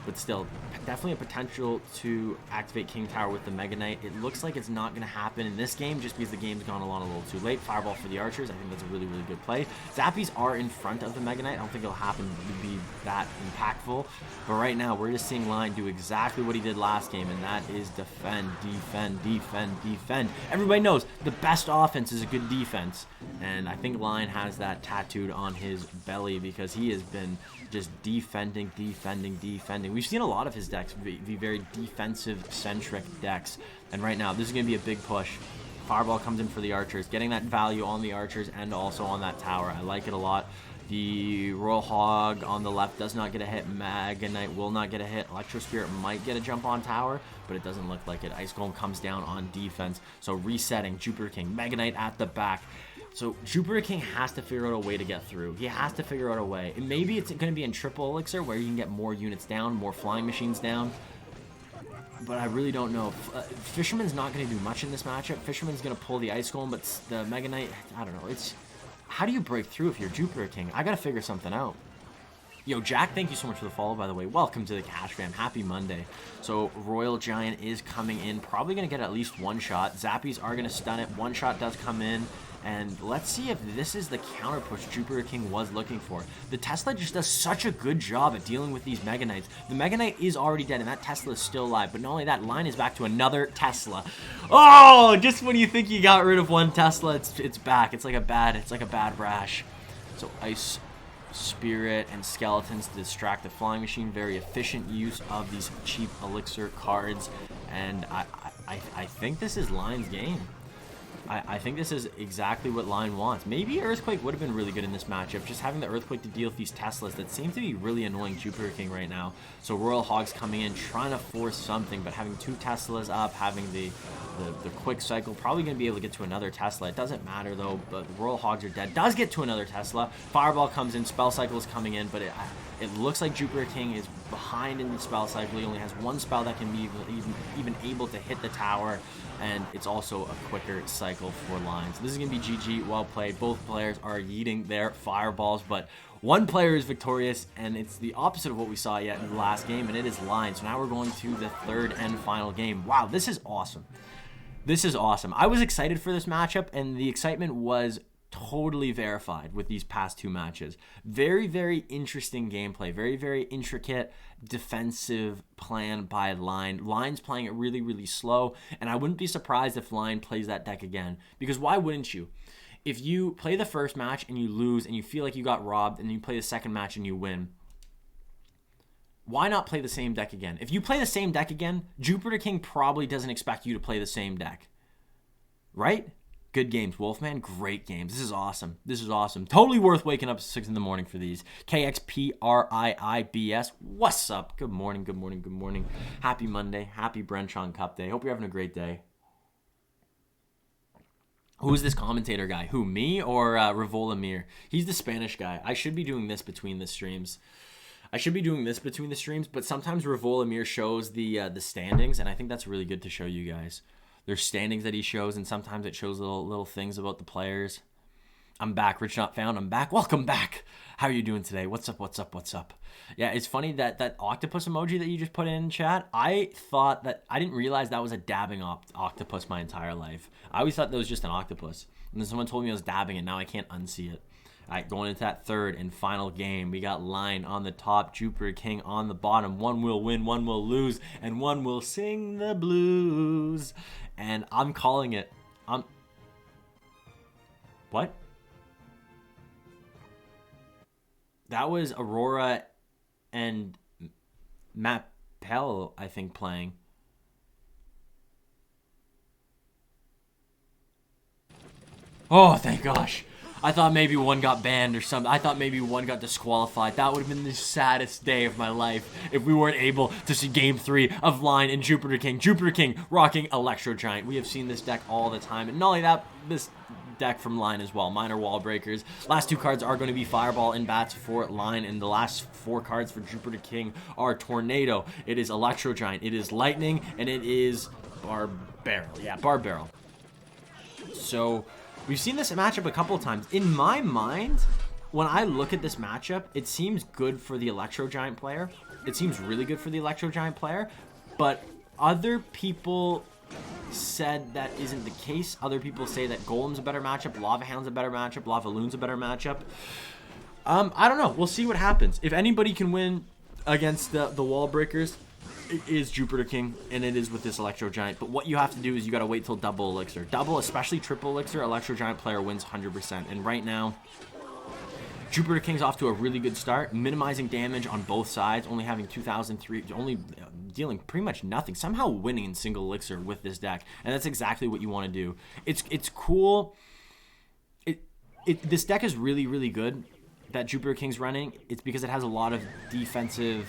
But still, definitely a potential to activate King Tower with the Mega Knight. It looks like it's not going to happen in this game just because the game's gone along a little too late. Fireball for the Archers. I think that's a really, really good play. Zappies are in front of the Mega Knight. I don't think it'll happen to be that impactful. But right now, we're just seeing Lion do exactly what he did last game, and that is defend, defend, defend, defend. Everybody knows the best offense is a good defense. And I think Lion has that tattooed on his belly because he has been just defending, defending, defending. We've seen a lot of his decks be very defensive-centric decks. And right now, this is going to be a big push. Fireball comes in for the Archers, getting that value on the Archers and also on that tower. I like it a lot. The Royal Hog on the left does not get a hit. Mega Knight will not get a hit. Electro Spirit might get a jump on tower, but it doesn't look like it. Ice Golem comes down on defense. So resetting, JupiterKing, Mega Knight at the back. So JupiterKing has to figure out a way to get through. He has to figure out a way. And maybe it's going to be in triple elixir where you can get more units down, more flying machines down. But I really don't know. Fisherman's not going to do much in this matchup. Fisherman's going to pull the Ice Golem, but the Mega Knight, I don't know. It's how do you break through if you're JupiterKing? I got to figure something out. Yo, Jack, thank you so much for the follow, by the way. Welcome to the Kashman. Happy Monday. So, Royal Giant is coming in. Probably going to get at least one shot. Zappies are going to stun it. One shot does come in. And let's see if this is the counter push JupiterKing was looking for. The Tesla just does such a good job at dealing with these Mega Knights. The Mega Knight is already dead, and that Tesla is still alive. But not only that, Line is back to another Tesla. Oh, just when you think you got rid of one Tesla, it's back. It's like a bad rash. So Ice Spirit and Skeletons to distract the Flying Machine. Very efficient use of these cheap elixir cards. And I think this is Line's game. I think this is exactly what Lion wants. Maybe Earthquake would have been really good in this matchup. Just having the Earthquake to deal with these Teslas that seem to be really annoying JupiterKing right now. So Royal Hog's coming in, trying to force something, but having two Teslas up, having the quick cycle, probably going to be able to get to another Tesla. It doesn't matter though, but the Royal Hogs are dead. Does get to another Tesla. Fireball comes in, Spell Cycle is coming in, but it looks like JupiterKing is behind in the spell cycle. He only has one spell that can be even able to hit the tower, and it's also a quicker cycle for Lion. So this is going to be GG, well played. Both players are yeeting their fireballs, but one player is victorious, and it's the opposite of what we saw yet in the last game, and it is Lion. So now we're going to the third and final game. Wow, this is awesome. This is awesome. I was excited for this matchup, and the excitement was totally verified with these past two matches. Very, very interesting gameplay. Very, very intricate defensive plan by Lion. Lion's playing it really, really slow, and I wouldn't be surprised if Lion plays that deck again, because why wouldn't you? If you play the first match and you lose and you feel like you got robbed, and you play the second match and you win, why not play the same deck again? If you play the same deck again, JupiterKing probably doesn't expect you to play the same deck. Right? Good games, Wolfman. Great games. This is awesome. This is awesome. Totally worth waking up at 6 in the morning for these. KXPRIIBS. What's up? Good morning, good morning, good morning. Happy Monday. Happy Bren Chong Cup day. Hope you're having a great day. Who's this commentator guy? Who, me or Revolamir? He's the Spanish guy. I should be doing this between the streams. But sometimes Revolamir shows the standings, and I think that's really good to show you guys. There's standings that he shows, and sometimes it shows little things about the players. I'm back. Rich Not Found. I'm back. Welcome back. How are you doing today? What's up? What's up? What's up? Yeah, it's funny that octopus emoji that you just put in chat, I didn't realize that was a dabbing octopus my entire life. I always thought that was just an octopus. And then someone told me I was dabbing it. Now I can't unsee it. All right, going into that third and final game, we got Line on the top, JupiterKing on the bottom. One will win, one will lose, and one will sing the blues. And I'm calling it. What? That was Aurora and Mapiel, I think, playing. Oh, thank gosh. I thought maybe one got banned or something. I thought maybe one got disqualified. That would have been the saddest day of my life if we weren't able to see Game 3 of Line and JupiterKing. JupiterKing rocking Electro Giant. We have seen this deck all the time. And not only that, this deck from Line as well. Minor Wall Breakers. Last 2 cards are going to be Fireball and Bats for Line. And the last 4 cards for JupiterKing are Tornado. It is Electro Giant. It is Lightning. And it is Barbarrel. Yeah, Barbarrel. So we've seen this matchup a couple of times. In my mind, when I look at this matchup, it seems good for the Electro Giant player. It seems really good for the Electro Giant player. But other people said that isn't the case. Other people say that Golem's a better matchup, Lava Hound's a better matchup, Lava Loon's a better matchup. I don't know. We'll see what happens. If anybody can win against the Wall Breakers, it is JupiterKing, and it is with this Electro Giant. But what you have to do is you got to wait till double elixir. Double, especially triple elixir, Electro Giant player wins 100%. And right now, JupiterKing's off to a really good start, minimizing damage on both sides, only having 2,003, only dealing pretty much nothing, somehow winning in single elixir with this deck. And that's exactly what you want to do. It's cool. This deck is really, really good that JupiterKing's running. It's because it has a lot of defensive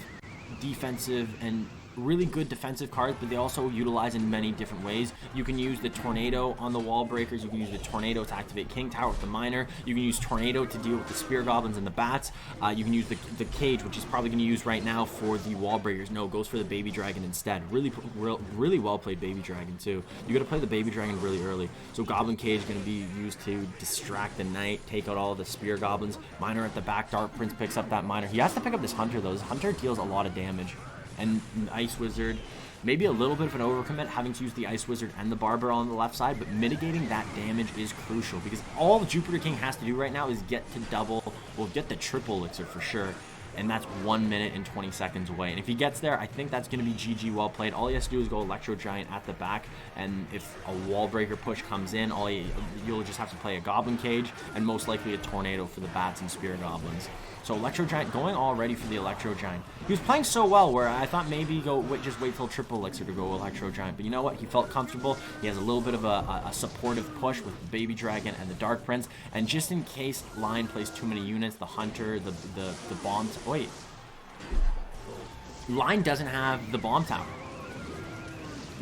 and really good defensive cards, but they also utilize in many different ways. You can use the Tornado on the Wall Breakers. You can use the Tornado to activate King Tower with the Miner. You can use Tornado to deal with the Spear Goblins and the Bats. You can use the Cage, which he's probably going to use right now for the Wall Breakers. No, goes for the Baby Dragon instead. Really well played Baby Dragon too. You got to play the Baby Dragon really early. So Goblin Cage is going to be used to distract the Knight, take out all of the Spear Goblins. Miner at the back. Dark Prince picks up that Miner. He has to pick up this Hunter though. This Hunter deals a lot of damage. And Ice Wizard, maybe a little bit of an overcommit having to use the Ice Wizard and the Barbarrel on the left side, but mitigating that damage is crucial because all the JupiterKing has to do right now is get to get the triple elixir for sure, and that's 1 minute and 20 seconds away. And if he gets there, I think that's going to be GG well played. All he has to do is go Electro Giant at the back, and if a Wall Breaker push comes in, you'll just have to play a Goblin Cage and most likely a Tornado for the Bats and Spear Goblins. So Electro Giant going already for the Electro Giant. He was playing so well where I thought maybe just wait till triple elixir to go Electro Giant. But you know what? He felt comfortable. He has a little bit of a supportive push with the Baby Dragon and the Dark Prince. And just in case Line plays too many units, the Hunter, the Bomb... Wait. Line doesn't have the Bomb Tower.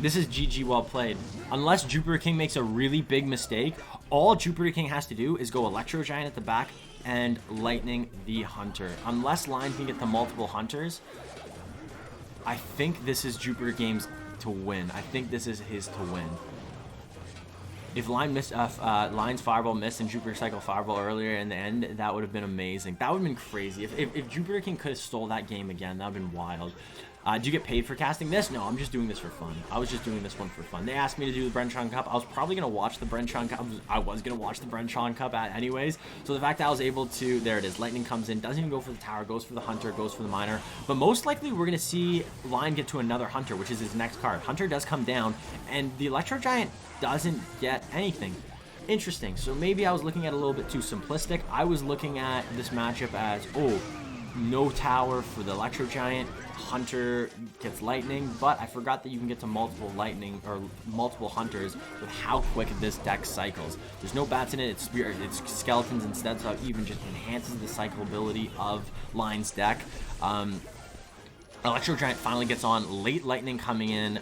This is GG well played. Unless JupiterKing makes a really big mistake, all JupiterKing has to do is go Electro Giant at the back and Lightning the Hunter. Unless Line can get the multiple Hunters, I think this is JupiterKing's to win. I think this is his to win. If Line's Fireball missed and Jupiter cycle Fireball earlier in the end, that would have been amazing. That would have been crazy. If JupiterKing could have stole that game again, that would have been wild. Do you get paid for casting this? No, I'm just doing this for fun. I was just doing this one for fun. They asked me to do the Bren Chong Cup. I was probably going to watch the Bren Chong Cup. I was going to watch the Bren Chong Cup anyways. So the fact that I was able to, there it is. Lightning comes in, doesn't even go for the tower, goes for the Hunter, goes for the Miner. But most likely we're going to see Line get to another Hunter, which is his next card. Hunter does come down, and the Electro Giant doesn't get anything. Interesting. So maybe I was looking at it a little bit too simplistic. I was looking at this matchup as, no tower for the Electro Giant. Hunter gets Lightning, but I forgot that you can get to multiple Lightning or multiple Hunters with how quick this deck cycles. There's no bats in it, it's skeletons instead, so it even just enhances the cyclability of Line's deck. Electro Giant finally gets on, late Lightning coming in,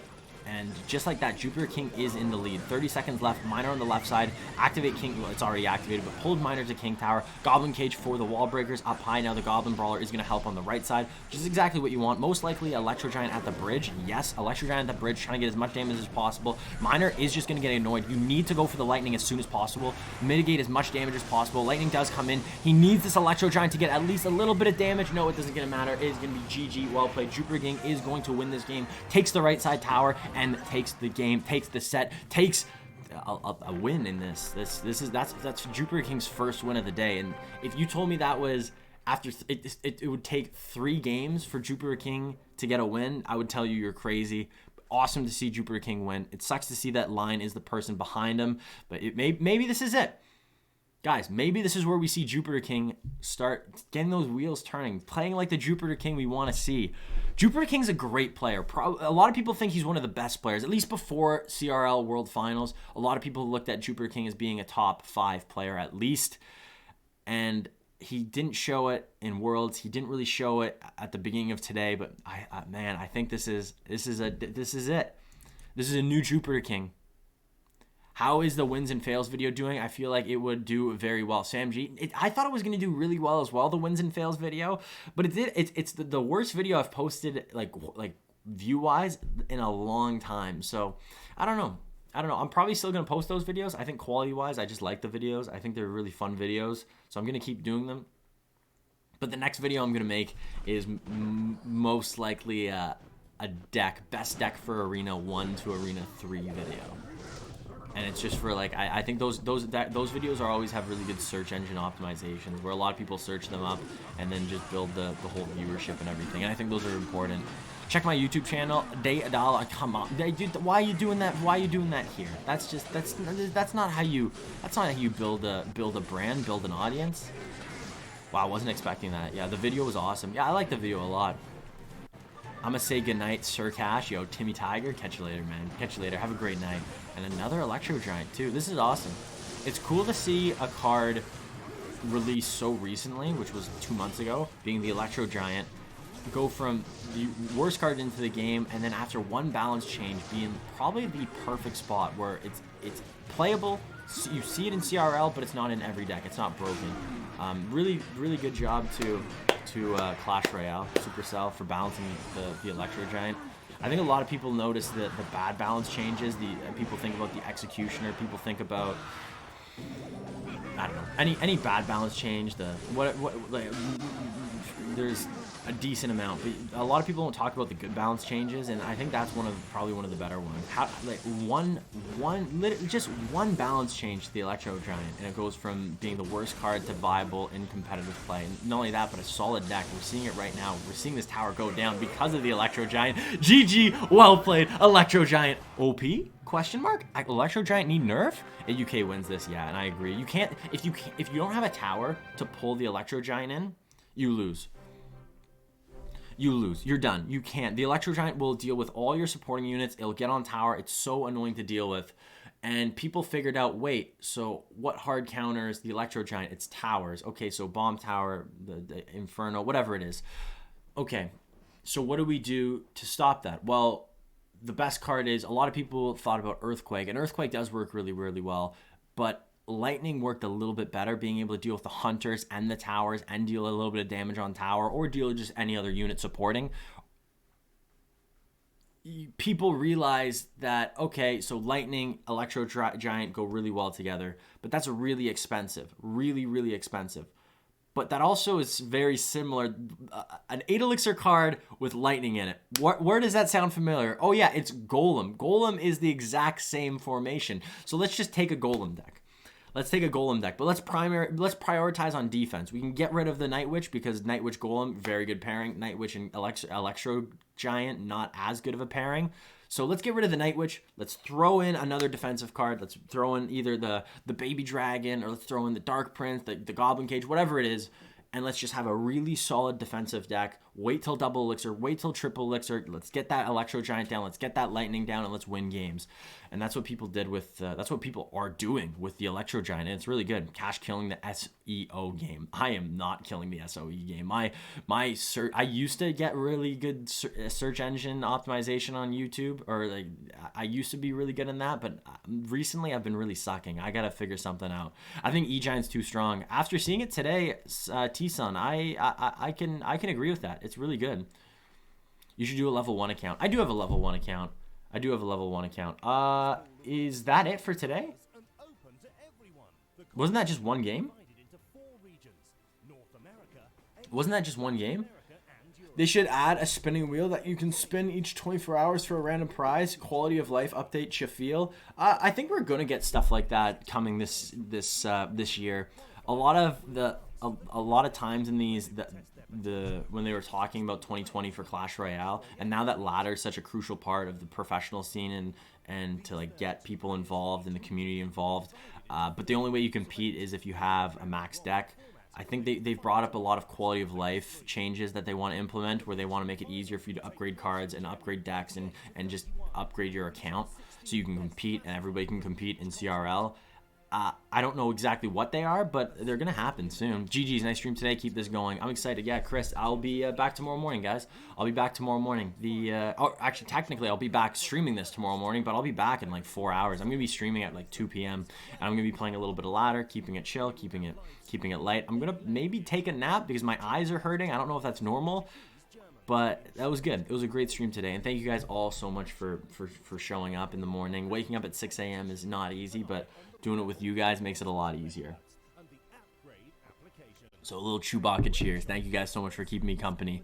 and just like that, JupiterKing is in the lead. 30 seconds left, Miner on the left side, activate King, well, it's already activated, but hold Miner to King Tower, Goblin Cage for the Wall Breakers up high. Now the Goblin Brawler is going to help on the right side, which is exactly what you want. Most likely Electro Giant at the bridge. Yes, Electro Giant at the bridge, trying to get as much damage as possible. Miner is just going to get annoyed. You need to go for the Lightning as soon as possible, mitigate as much damage as possible. Lightning does come in. He needs this Electro Giant to get at least a little bit of damage. No, it doesn't matter. It is going to be GG, well played. JupiterKing is going to win this game, takes the right side tower, and takes the game, takes the set, takes a win in this. That's JupiterKing's first win of the day. And if you told me that was after it would take 3 games for JupiterKing to get a win, I would tell you you're crazy. Awesome to see JupiterKing win. It sucks to see that Line is the person behind him, but maybe this is it. Guys, maybe this is where we see JupiterKing start getting those wheels turning, playing like the JupiterKing we want to see. JupiterKing's a great player. A lot of people think he's one of the best players, at least before CRL World Finals. A lot of people looked at JupiterKing as being a top 5 player at least, and he didn't show it in Worlds. He didn't really show it at the beginning of today, but man, I think this is it. This is a new JupiterKing. How is the wins and fails video doing? I feel like it would do very well. Sam G, I thought it was going to do really well as well, the wins and fails video, but it did. It's the worst video I've posted like view-wise in a long time. So I don't know. I'm probably still going to post those videos. I think quality-wise, I just like the videos. I think they're really fun videos, so I'm going to keep doing them. But the next video I'm going to make is most likely a best deck for Arena 1 to Arena 3 video. And it's just for like, I think those videos always have really good search engine optimizations where a lot of people search them up and then just build the whole viewership and everything. And I think those are important. Check my YouTube channel, $1. Come on, why are you doing that? Why are you doing that here? That's not how you build a brand, build an audience. Wow, I wasn't expecting that. Yeah, the video was awesome. Yeah, I like the video a lot. I'm gonna say goodnight, Sir Cash. Yo, Timmy Tiger, catch you later, man. Catch you later. Have a great night. And another Electro Giant, too. This is awesome. It's cool to see a card released so recently, which was 2 months ago, being the Electro Giant, go from the worst card into the game, and then after one balance change, being probably the perfect spot where it's playable. You see it in CRL, but it's not in every deck. It's not broken. Really, really good job to Clash Royale, Supercell, for balancing the Electro Giant. I think a lot of people notice the bad balance changes. People think about the Executioner. People think about, I don't know, any bad balance change. There's a decent amount, but a lot of people don't talk about the good balance changes, and I think that's probably one of the better ones. Just one balance change to the Electro Giant, and it goes from being the worst card to viable in competitive play. And not only that, but a solid deck. We're seeing it right now. We're seeing this tower go down because of the Electro Giant. GG, well played, Electro Giant. OP? Question mark? Electro Giant need nerf? UK wins this, yeah, and I agree. You can't if you don't have a tower to pull the Electro Giant in, you lose. You lose. You're done. You can't. The Electro Giant will deal with all your supporting units. It'll get on tower. It's so annoying to deal with. And people figured out, wait, so what hard counters the Electro Giant? It's towers. Okay, so Bomb Tower, the Inferno, whatever it is. Okay, so what do we do to stop that? Well, the best card is, a lot of people thought about Earthquake, and Earthquake does work really, really well, but Lightning worked a little bit better, being able to deal with the hunters and the towers and deal a little bit of damage on tower, or deal with just any other unit supporting. People realized that, okay, so Lightning, Electro Giant go really well together, but that's really expensive, really, really expensive. But that also is very similar, an 8 elixir card with Lightning in it. Where does that sound familiar? Oh yeah, it's Golem. Golem is the exact same formation. So let's just take a Golem deck. Let's take a Golem deck, but let's prioritize on defense. We can get rid of the Night Witch because Night Witch Golem, very good pairing. Night Witch and Electro Giant, not as good of a pairing. So let's get rid of the Night Witch. Let's throw in another defensive card. Let's throw in either the Baby Dragon, or let's throw in the Dark Prince, the Goblin Cage, whatever it is. And let's just have a really solid defensive deck. Wait till double elixir, wait till triple elixir. Let's get that Electro Giant down. Let's get that Lightning down, and let's win games. And that's what people did with. That's what people are doing with the Electro Giant. And it's really good. Cash killing the SEO game. I am not killing the SOE game. I used to get really good search engine optimization on YouTube, or like I used to be really good in that. But recently, I've been really sucking. I gotta figure something out. I think E Giant's too strong. After seeing it today, T-Sun, I can agree with that. It's really good. You should do a level 1 account. I do have a level 1 account. Is that it for today? Wasn't that just one game? Wasn't that just one game? They should add a spinning wheel that you can spin each 24 hours for a random prize. Quality of life update, Shafiel. I think we're gonna get stuff like that coming this year. A lot of times in these when they were talking about 2020 for Clash Royale, and now that ladder is such a crucial part of the professional scene and to like get people involved and the community involved. But the only way you compete is if you have a max deck. I think they've brought up a lot of quality of life changes that they want to implement, where they want to make it easier for you to upgrade cards and upgrade decks and just upgrade your account so you can compete and everybody can compete in CRL. I don't know exactly what they are, but they're going to happen soon. GG's, nice stream today. Keep this going. I'm excited. Yeah, Chris, I'll be back tomorrow morning, guys. I'll be back tomorrow morning. Actually, technically, I'll be back streaming this tomorrow morning, but I'll be back in like 4 hours. I'm going to be streaming at like 2 p.m. and I'm going to be playing a little bit of ladder, keeping it chill, keeping it light. I'm going to maybe take a nap because my eyes are hurting. I don't know if that's normal, but that was good. It was a great stream today, and thank you guys all so much for showing up in the morning. Waking up at 6 a.m. is not easy, but doing it with you guys makes it a lot easier. So a little Chewbacca cheers. Thank you guys so much for keeping me company.